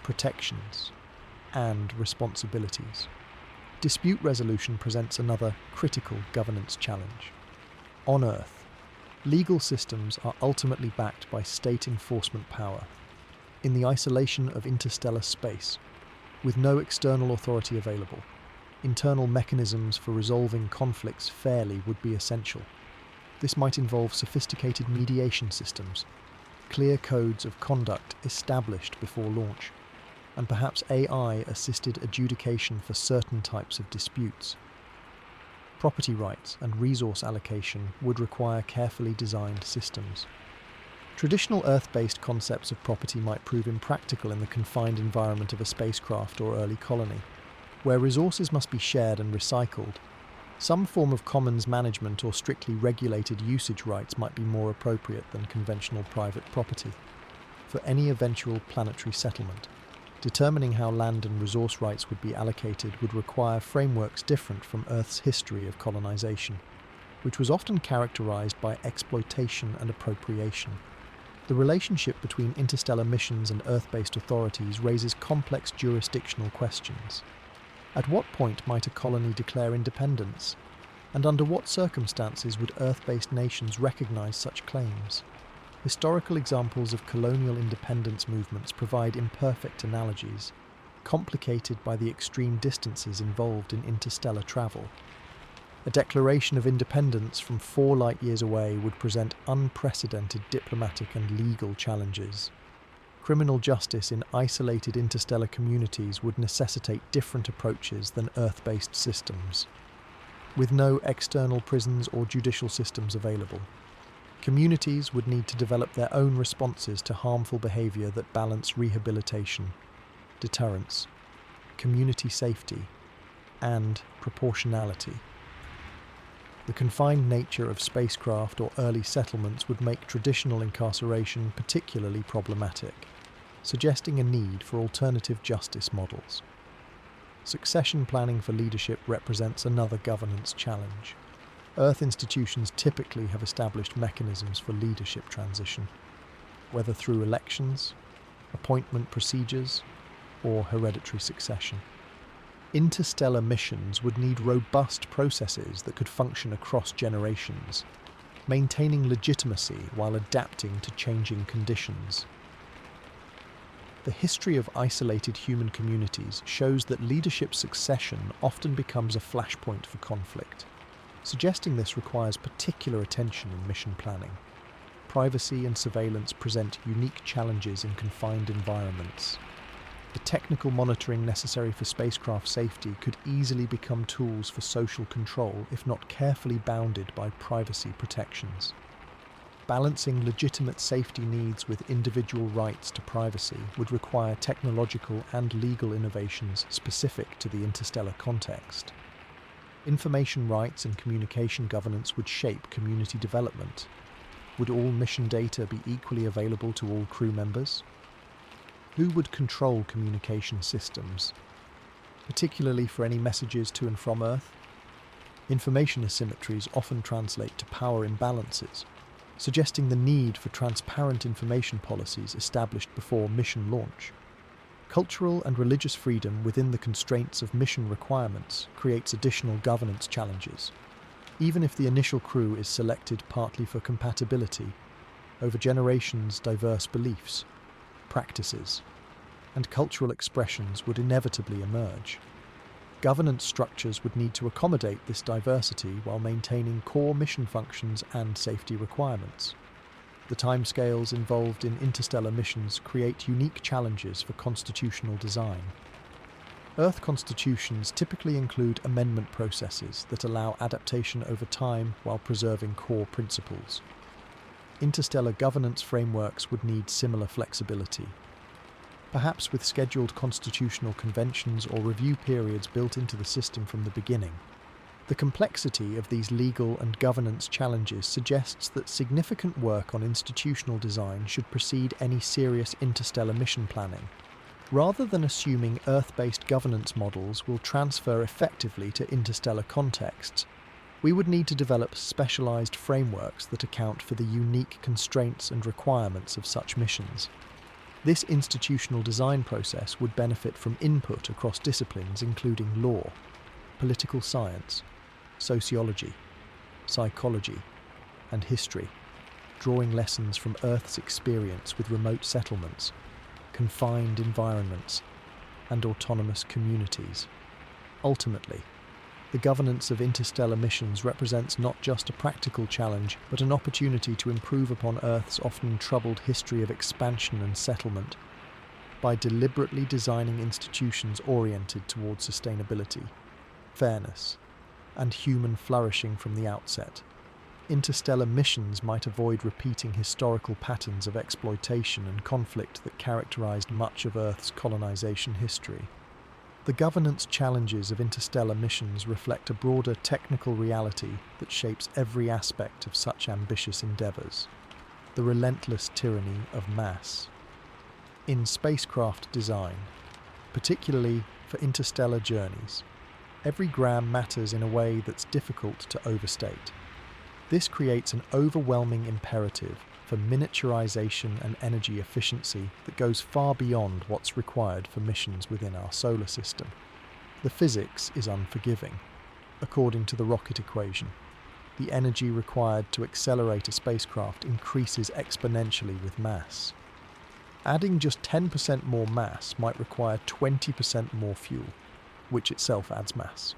protections, and responsibilities. Dispute resolution presents another critical governance challenge. On Earth, legal systems are ultimately backed by state enforcement power. In the isolation of interstellar space, with no external authority available, internal mechanisms for resolving conflicts fairly would be essential. This might involve sophisticated mediation systems, clear codes of conduct established before launch, and perhaps AI-assisted adjudication for certain types of disputes. Property rights and resource allocation would require carefully designed systems. Traditional Earth-based concepts of property might prove impractical in the confined environment of a spacecraft or early colony. Where resources must be shared and recycled, some form of commons management or strictly regulated usage rights might be more appropriate than conventional private property. For any eventual planetary settlement, determining how land and resource rights would be allocated would require frameworks different from Earth's history of colonization, which was often characterized by exploitation and appropriation. The relationship between interstellar missions and Earth-based authorities raises complex jurisdictional questions. At what point might a colony declare independence? And under what circumstances would Earth-based nations recognize such claims? Historical examples of colonial independence movements provide imperfect analogies, complicated by the extreme distances involved in interstellar travel. A declaration of independence from 4 light-years away would present unprecedented diplomatic and legal challenges. Criminal justice in isolated interstellar communities would necessitate different approaches than Earth-based systems. With no external prisons or judicial systems available, communities would need to develop their own responses to harmful behavior that balance rehabilitation, deterrence, community safety, and proportionality. The confined nature of spacecraft or early settlements would make traditional incarceration particularly problematic, suggesting a need for alternative justice models. Succession planning for leadership represents another governance challenge. Earth institutions typically have established mechanisms for leadership transition, whether through elections, appointment procedures, or hereditary succession. Interstellar missions would need robust processes that could function across generations, maintaining legitimacy while adapting to changing conditions. The history of isolated human communities shows that leadership succession often becomes a flashpoint for conflict, suggesting this requires particular attention in mission planning. Privacy and surveillance present unique challenges in confined environments. The technical monitoring necessary for spacecraft safety could easily become tools for social control if not carefully bounded by privacy protections. Balancing legitimate safety needs with individual rights to privacy would require technological and legal innovations specific to the interstellar context. Information rights and communication governance would shape community development. Would all mission data be equally available to all crew members? Who would control communication systems, particularly for any messages to and from Earth? Information asymmetries often translate to power imbalances, suggesting the need for transparent information policies established before mission launch. Cultural and religious freedom within the constraints of mission requirements creates additional governance challenges, even if the initial crew is selected partly for compatibility. Over generations, diverse beliefs, practices, and cultural expressions would inevitably emerge. Governance structures would need to accommodate this diversity while maintaining core mission functions and safety requirements. The timescales involved in interstellar missions create unique challenges for constitutional design. Earth constitutions typically include amendment processes that allow adaptation over time while preserving core principles. Interstellar governance frameworks would need similar flexibility, perhaps with scheduled constitutional conventions or review periods built into the system from the beginning. The complexity of these legal and governance challenges suggests that significant work on institutional design should precede any serious interstellar mission planning. Rather than assuming Earth-based governance models will transfer effectively to interstellar contexts, we would need to develop specialized frameworks that account for the unique constraints and requirements of such missions. This institutional design process would benefit from input across disciplines including law, political science, sociology, psychology, and history, drawing lessons from Earth's experience with remote settlements, confined environments, and autonomous communities. Ultimately, the governance of interstellar missions represents not just a practical challenge, but an opportunity to improve upon Earth's often troubled history of expansion and settlement. By deliberately designing institutions oriented toward sustainability, fairness, and human flourishing from the outset, interstellar missions might avoid repeating historical patterns of exploitation and conflict that characterized much of Earth's colonization history. The governance challenges of interstellar missions reflect a broader technical reality that shapes every aspect of such ambitious endeavours: the relentless tyranny of mass. In spacecraft design, particularly for interstellar journeys, every gram matters in a way that's difficult to overstate. This creates an overwhelming imperative for miniaturization and energy efficiency that goes far beyond what's required for missions within our solar system. The physics is unforgiving. According to the rocket equation, the energy required to accelerate a spacecraft increases exponentially with mass. Adding just 10% more mass might require 20% more fuel, which itself adds mass,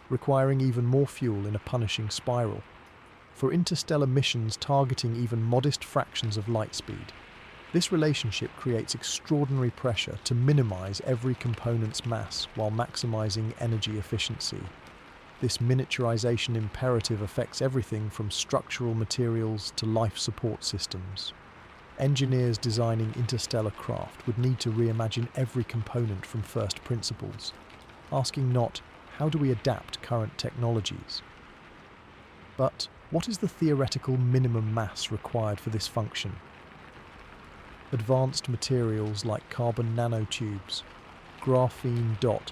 requiring even more fuel in a punishing spiral. For interstellar missions targeting even modest fractions of light speed, this relationship creates extraordinary pressure to minimize every component's mass while maximizing energy efficiency. This miniaturization imperative affects everything from structural materials to life support systems. Engineers designing interstellar craft would need to reimagine every component from first principles, asking not, how do we adapt current technologies, but what is the theoretical minimum mass required for this function? Advanced materials like carbon nanotubes, graphene dot,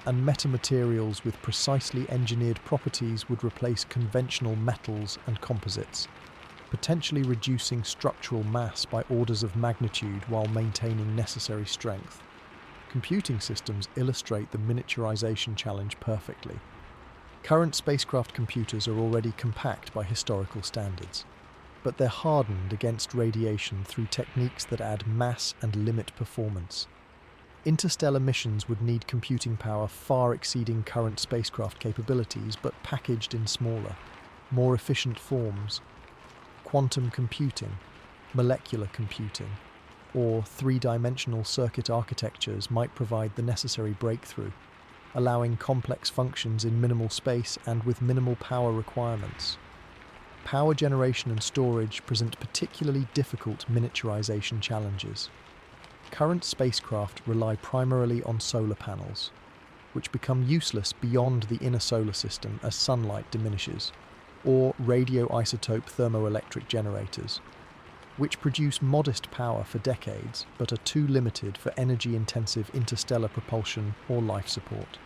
and metamaterials with precisely engineered properties would replace conventional metals and composites, potentially reducing structural mass by orders of magnitude while maintaining necessary strength. Computing systems illustrate the miniaturization challenge perfectly. Current spacecraft computers are already compact by historical standards, but they're hardened against radiation through techniques that add mass and limit performance. Interstellar missions would need computing power far exceeding current spacecraft capabilities, but packaged in smaller, more efficient forms. Quantum computing, molecular computing, or three-dimensional circuit architectures might provide the necessary breakthrough, allowing complex functions in minimal space and with minimal power requirements. Power generation and storage present particularly difficult miniaturization challenges. Current spacecraft rely primarily on solar panels, which become useless beyond the inner solar system as sunlight diminishes, or radioisotope thermoelectric generators, which produce modest power for decades but are too limited for energy-intensive interstellar propulsion or life support.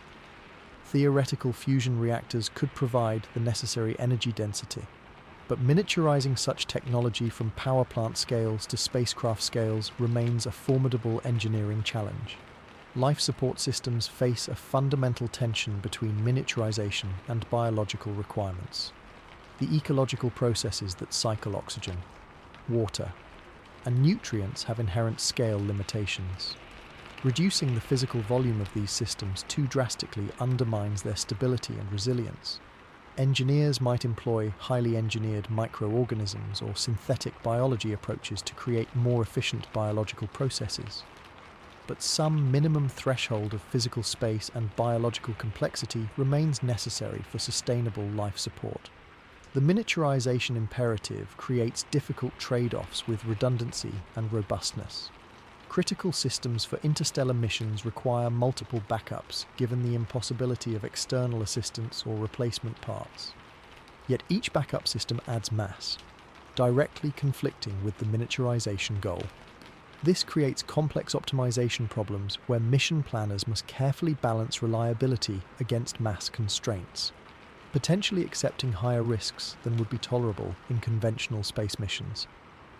Theoretical fusion reactors could provide the necessary energy density, but miniaturizing such technology from power plant scales to spacecraft scales remains a formidable engineering challenge. Life support systems face a fundamental tension between miniaturization and biological requirements. The ecological processes that cycle oxygen, water, and nutrients have inherent scale limitations. Reducing the physical volume of these systems too drastically undermines their stability and resilience. Engineers might employ highly engineered microorganisms or synthetic biology approaches to create more efficient biological processes. But some minimum threshold of physical space and biological complexity remains necessary for sustainable life support. The miniaturization imperative creates difficult trade-offs with redundancy and robustness. Critical systems for interstellar missions require multiple backups, given the impossibility of external assistance or replacement parts. Yet each backup system adds mass, directly conflicting with the miniaturization goal. This creates complex optimization problems where mission planners must carefully balance reliability against mass constraints, potentially accepting higher risks than would be tolerable in conventional space missions.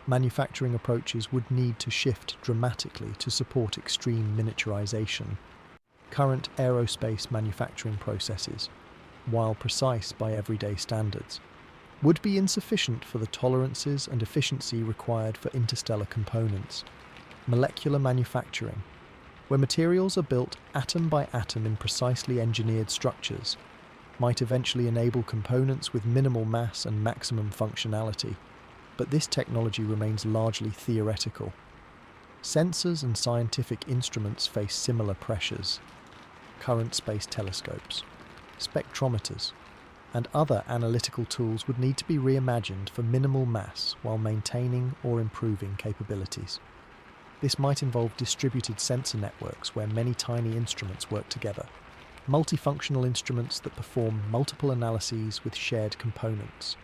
Manufacturing approaches would need to shift dramatically to support extreme miniaturization. Current aerospace manufacturing processes, while precise by everyday standards, would be insufficient for the tolerances and efficiency required for interstellar components. Molecular manufacturing, where materials are built atom by atom in precisely engineered structures, might eventually enable components with minimal mass and maximum functionality, but this technology remains largely theoretical. Sensors and scientific instruments face similar pressures. Current space telescopes, spectrometers, and other analytical tools would need to be reimagined for minimal mass while maintaining or improving capabilities. This might involve distributed sensor networks where many tiny instruments work together, multifunctional instruments that perform multiple analyses with shared components,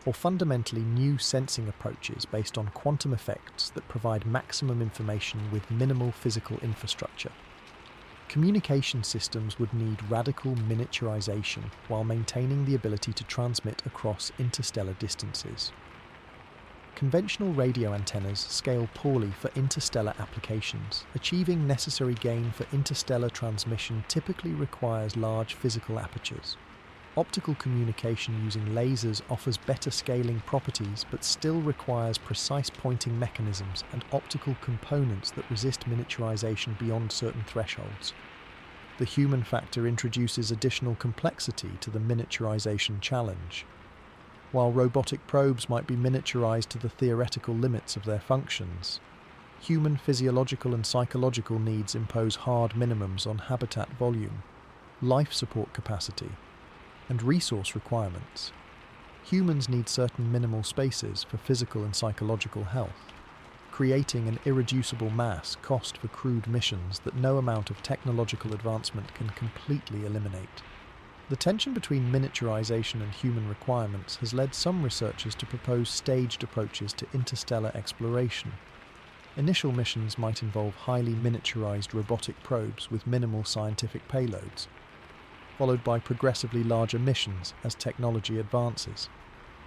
or fundamentally new sensing approaches based on quantum effects that provide maximum information with minimal physical infrastructure. Communication systems would need radical miniaturization while maintaining the ability to transmit across interstellar distances. Conventional radio antennas scale poorly for interstellar applications. Achieving necessary gain for interstellar transmission typically requires large physical apertures. Optical communication using lasers offers better scaling properties but still requires precise pointing mechanisms and optical components that resist miniaturization beyond certain thresholds. The human factor introduces additional complexity to the miniaturization challenge. While robotic probes might be miniaturized to the theoretical limits of their functions, human physiological and psychological needs impose hard minimums on habitat volume, life support capacity, and resource requirements. Humans need certain minimal spaces for physical and psychological health, creating an irreducible mass cost for crewed missions that no amount of technological advancement can completely eliminate. The tension between miniaturization and human requirements has led some researchers to propose staged approaches to interstellar exploration. Initial missions might involve highly miniaturized robotic probes with minimal scientific payloads, followed by progressively larger missions as technology advances.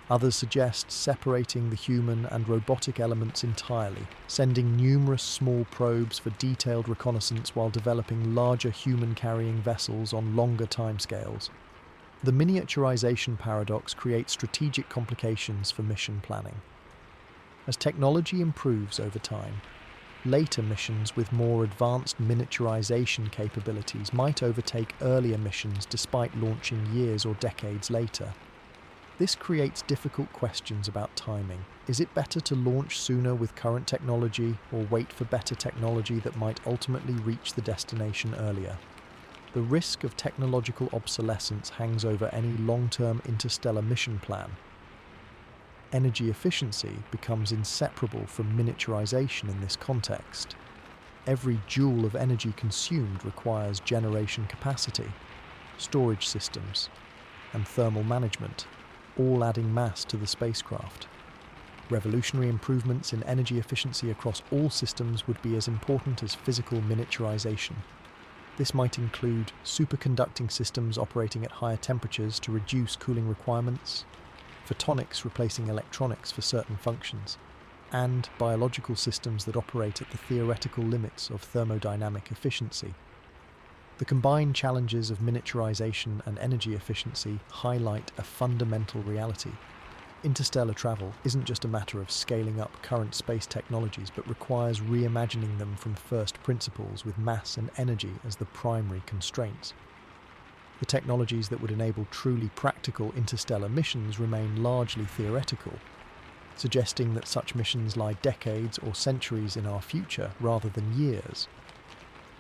Others suggest separating the human and robotic elements entirely, sending numerous small probes for detailed reconnaissance while developing larger human-carrying vessels on longer timescales. The miniaturization paradox creates strategic complications for mission planning. As technology improves over time, later missions with more advanced miniaturization capabilities might overtake earlier missions despite launching years or decades later. This creates difficult questions about timing. Is it better to launch sooner with current technology or wait for better technology that might ultimately reach the destination earlier? The risk of technological obsolescence hangs over any long-term interstellar mission plan. Energy efficiency becomes inseparable from miniaturization in this context. Every joule of energy consumed requires generation capacity, storage systems, and thermal management, all adding mass to the spacecraft. Revolutionary improvements in energy efficiency across all systems would be as important as physical miniaturization. This might include superconducting systems operating at higher temperatures to reduce cooling requirements, photonics replacing electronics for certain functions, and biological systems that operate at the theoretical limits of thermodynamic efficiency. The combined challenges of miniaturization and energy efficiency highlight a fundamental reality. Interstellar travel isn't just a matter of scaling up current space technologies, but requires reimagining them from first principles with mass and energy as the primary constraints. The technologies that would enable truly practical interstellar missions remain largely theoretical, suggesting that such missions lie decades or centuries in our future rather than years.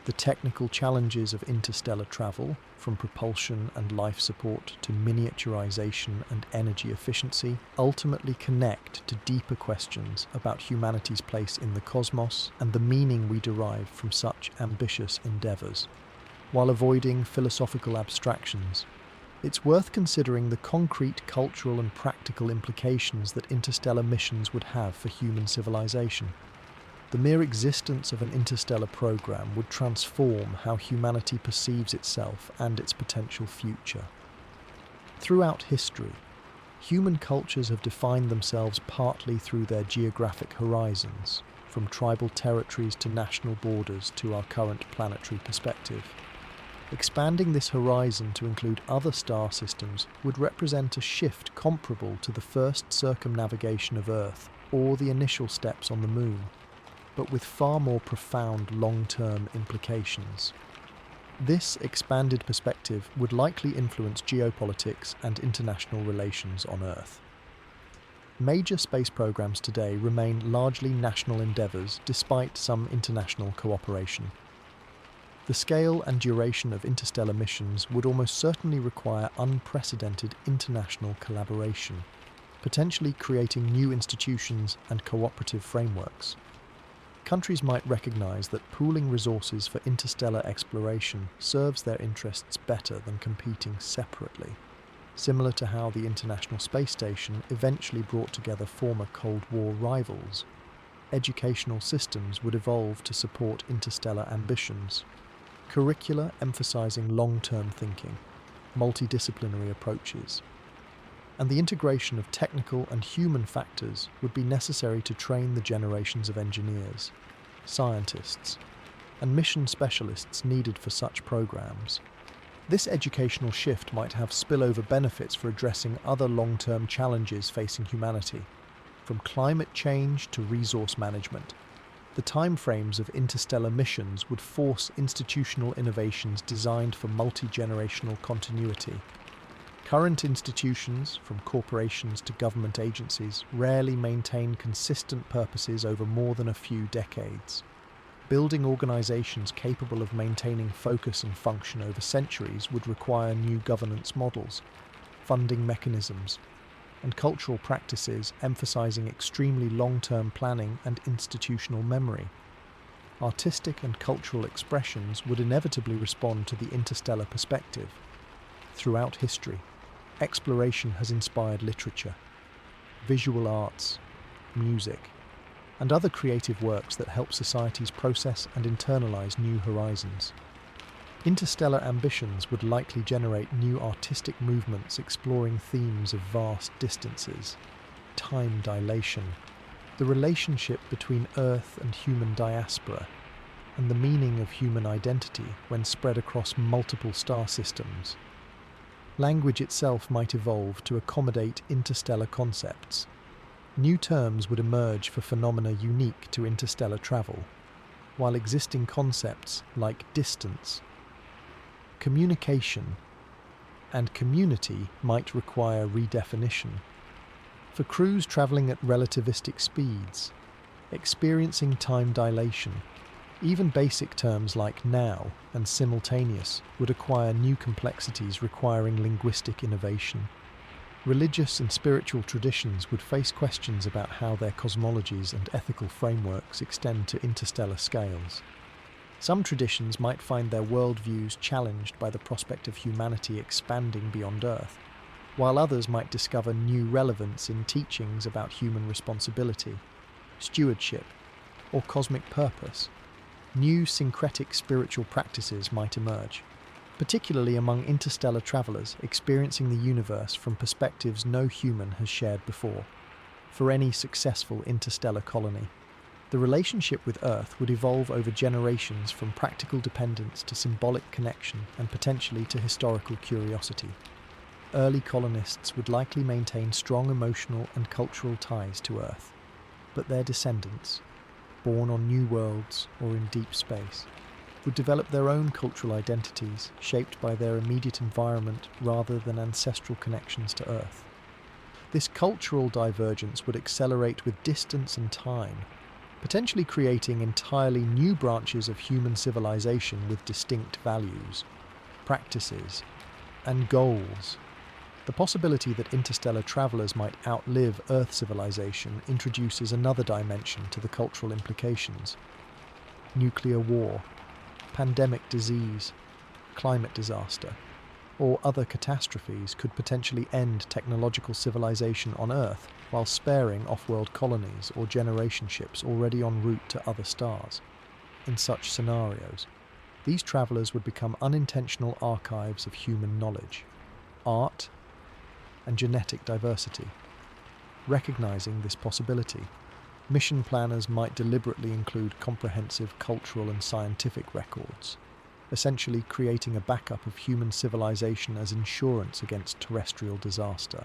The technical challenges of interstellar travel, from propulsion and life support to miniaturization and energy efficiency, ultimately connect to deeper questions about humanity's place in the cosmos and the meaning we derive from such ambitious endeavors. While avoiding philosophical abstractions, it's worth considering the concrete cultural and practical implications that interstellar missions would have for human civilization. The mere existence of an interstellar program would transform how humanity perceives itself and its potential future. Throughout history, human cultures have defined themselves partly through their geographic horizons, from tribal territories to national borders to our current planetary perspective. Expanding this horizon to include other star systems would represent a shift comparable to the first circumnavigation of Earth or the initial steps on the Moon, but with far more profound long-term implications. This expanded perspective would likely influence geopolitics and international relations on Earth. Major space programs today remain largely national endeavors despite some international cooperation. The scale and duration of interstellar missions would almost certainly require unprecedented international collaboration, potentially creating new institutions and cooperative frameworks. Countries might recognize that pooling resources for interstellar exploration serves their interests better than competing separately, similar to how the International Space Station eventually brought together former Cold War rivals. Educational systems would evolve to support interstellar ambitions. Curricula emphasizing long-term thinking, multidisciplinary approaches, and the integration of technical and human factors would be necessary to train the generations of engineers, scientists, and mission specialists needed for such programs. This educational shift might have spillover benefits for addressing other long-term challenges facing humanity, from climate change to resource management. The timeframes of interstellar missions would force institutional innovations designed for multi-generational continuity. Current institutions, from corporations to government agencies, rarely maintain consistent purposes over more than a few decades. Building organizations capable of maintaining focus and function over centuries would require new governance models, funding mechanisms, and cultural practices emphasizing extremely long-term planning and institutional memory. Artistic and cultural expressions would inevitably respond to the interstellar perspective. Throughout history, exploration has inspired literature, visual arts, music, and other creative works that help societies process and internalize new horizons. Interstellar ambitions would likely generate new artistic movements exploring themes of vast distances, time dilation, the relationship between Earth and human diaspora, and the meaning of human identity when spread across multiple star systems. Language itself might evolve to accommodate interstellar concepts. New terms would emerge for phenomena unique to interstellar travel, while existing concepts like distance, communication, and community might require redefinition. For crews traveling at relativistic speeds, experiencing time dilation, even basic terms like now and simultaneous would acquire new complexities requiring linguistic innovation. Religious and spiritual traditions would face questions about how their cosmologies and ethical frameworks extend to interstellar scales. Some traditions might find their worldviews challenged by the prospect of humanity expanding beyond Earth, while others might discover new relevance in teachings about human responsibility, stewardship, or cosmic purpose. New syncretic spiritual practices might emerge, particularly among interstellar travelers experiencing the universe from perspectives no human has shared before. For any successful interstellar colony, the relationship with Earth would evolve over generations from practical dependence to symbolic connection and potentially to historical curiosity. Early colonists would likely maintain strong emotional and cultural ties to Earth, but their descendants, born on new worlds or in deep space, would develop their own cultural identities shaped by their immediate environment rather than ancestral connections to Earth. This cultural divergence would accelerate with distance and time, potentially creating entirely new branches of human civilization with distinct values, practices, and goals. The possibility that interstellar travelers might outlive Earth civilization introduces another dimension to the cultural implications. Nuclear war, pandemic disease, climate disaster, or other catastrophes could potentially end technological civilization on Earth while sparing off-world colonies or generation ships already en route to other stars. In such scenarios, these travelers would become unintentional archives of human knowledge, art, and genetic diversity. Recognizing this possibility, mission planners might deliberately include comprehensive cultural and scientific records, essentially creating a backup of human civilization as insurance against terrestrial disaster.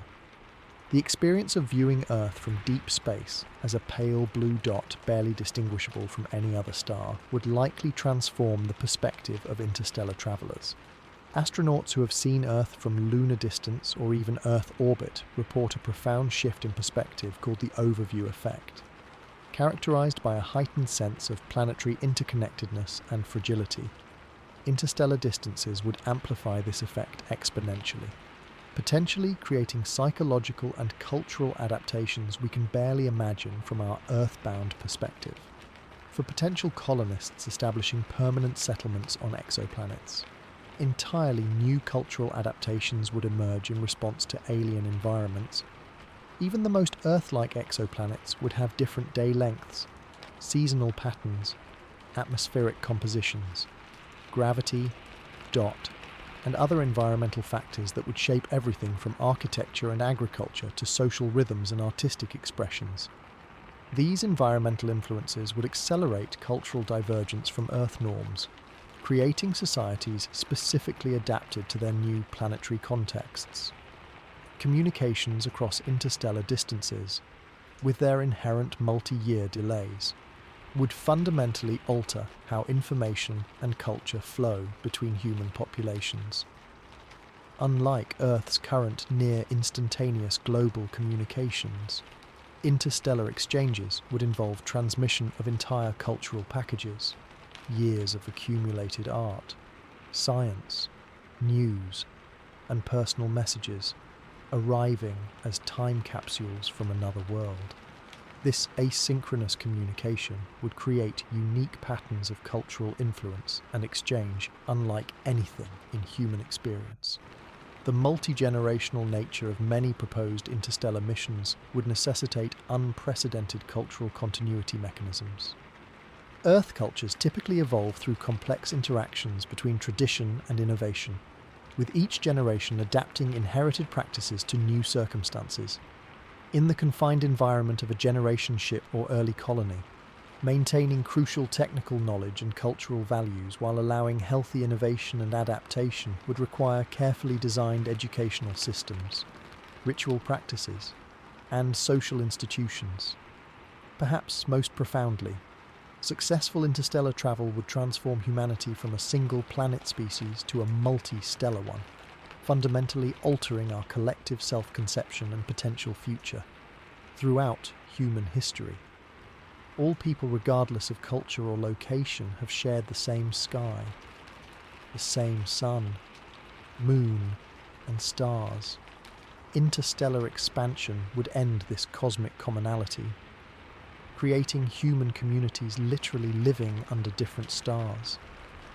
The experience of viewing Earth from deep space as a pale blue dot barely distinguishable from any other star would likely transform the perspective of interstellar travelers. Astronauts who have seen Earth from lunar distance or even Earth orbit report a profound shift in perspective called the overview effect, characterized by a heightened sense of planetary interconnectedness and fragility. Interstellar distances would amplify this effect exponentially, potentially creating psychological and cultural adaptations we can barely imagine from our earthbound perspective. for potential colonists establishing permanent settlements on exoplanets. Entirely new cultural adaptations would emerge in response to alien environments. Even the most Earth-like exoplanets would have different day lengths, seasonal patterns, atmospheric compositions, gravity, dot, and other environmental factors that would shape everything from architecture and agriculture to social rhythms and artistic expressions. These environmental influences would accelerate cultural divergence from Earth norms, creating societies specifically adapted to their new planetary contexts. Communications across interstellar distances, with their inherent multi-year delays, would fundamentally alter how information and culture flow between human populations. Unlike Earth's current near-instantaneous global communications, interstellar exchanges would involve transmission of entire cultural packages, years of accumulated art, science, news, and personal messages arriving as time capsules from another world. This asynchronous communication would create unique patterns of cultural influence and exchange unlike anything in human experience. The multi-generational nature of many proposed interstellar missions would necessitate unprecedented cultural continuity mechanisms. Earth cultures typically evolve through complex interactions between tradition and innovation, with each generation adapting inherited practices to new circumstances. In the confined environment of a generation ship or early colony, maintaining crucial technical knowledge and cultural values while allowing healthy innovation and adaptation would require carefully designed educational systems, ritual practices, and social institutions. Perhaps most profoundly, successful interstellar travel would transform humanity from a single planet species to a multi-stellar one, fundamentally altering our collective self-conception and potential future. Throughout human history, all people regardless of culture or location have shared the same sky, the same sun, moon, and stars. Interstellar expansion would end this cosmic commonality, creating human communities literally living under different stars,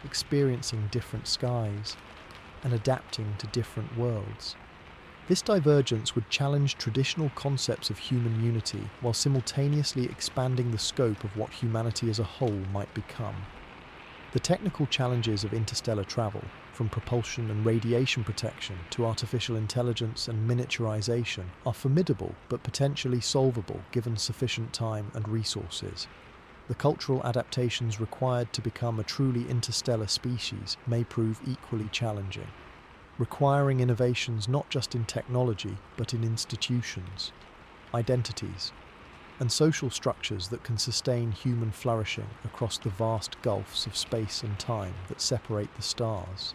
experiencing different skies, and adapting to different worlds. This divergence would challenge traditional concepts of human unity while simultaneously expanding the scope of what humanity as a whole might become. The technical challenges of interstellar travel, from propulsion and radiation protection to artificial intelligence and miniaturization, are formidable but potentially solvable given sufficient time and resources. The cultural adaptations required to become a truly interstellar species may prove equally challenging, requiring innovations not just in technology but in institutions, identities, and social structures that can sustain human flourishing across the vast gulfs of space and time that separate the stars.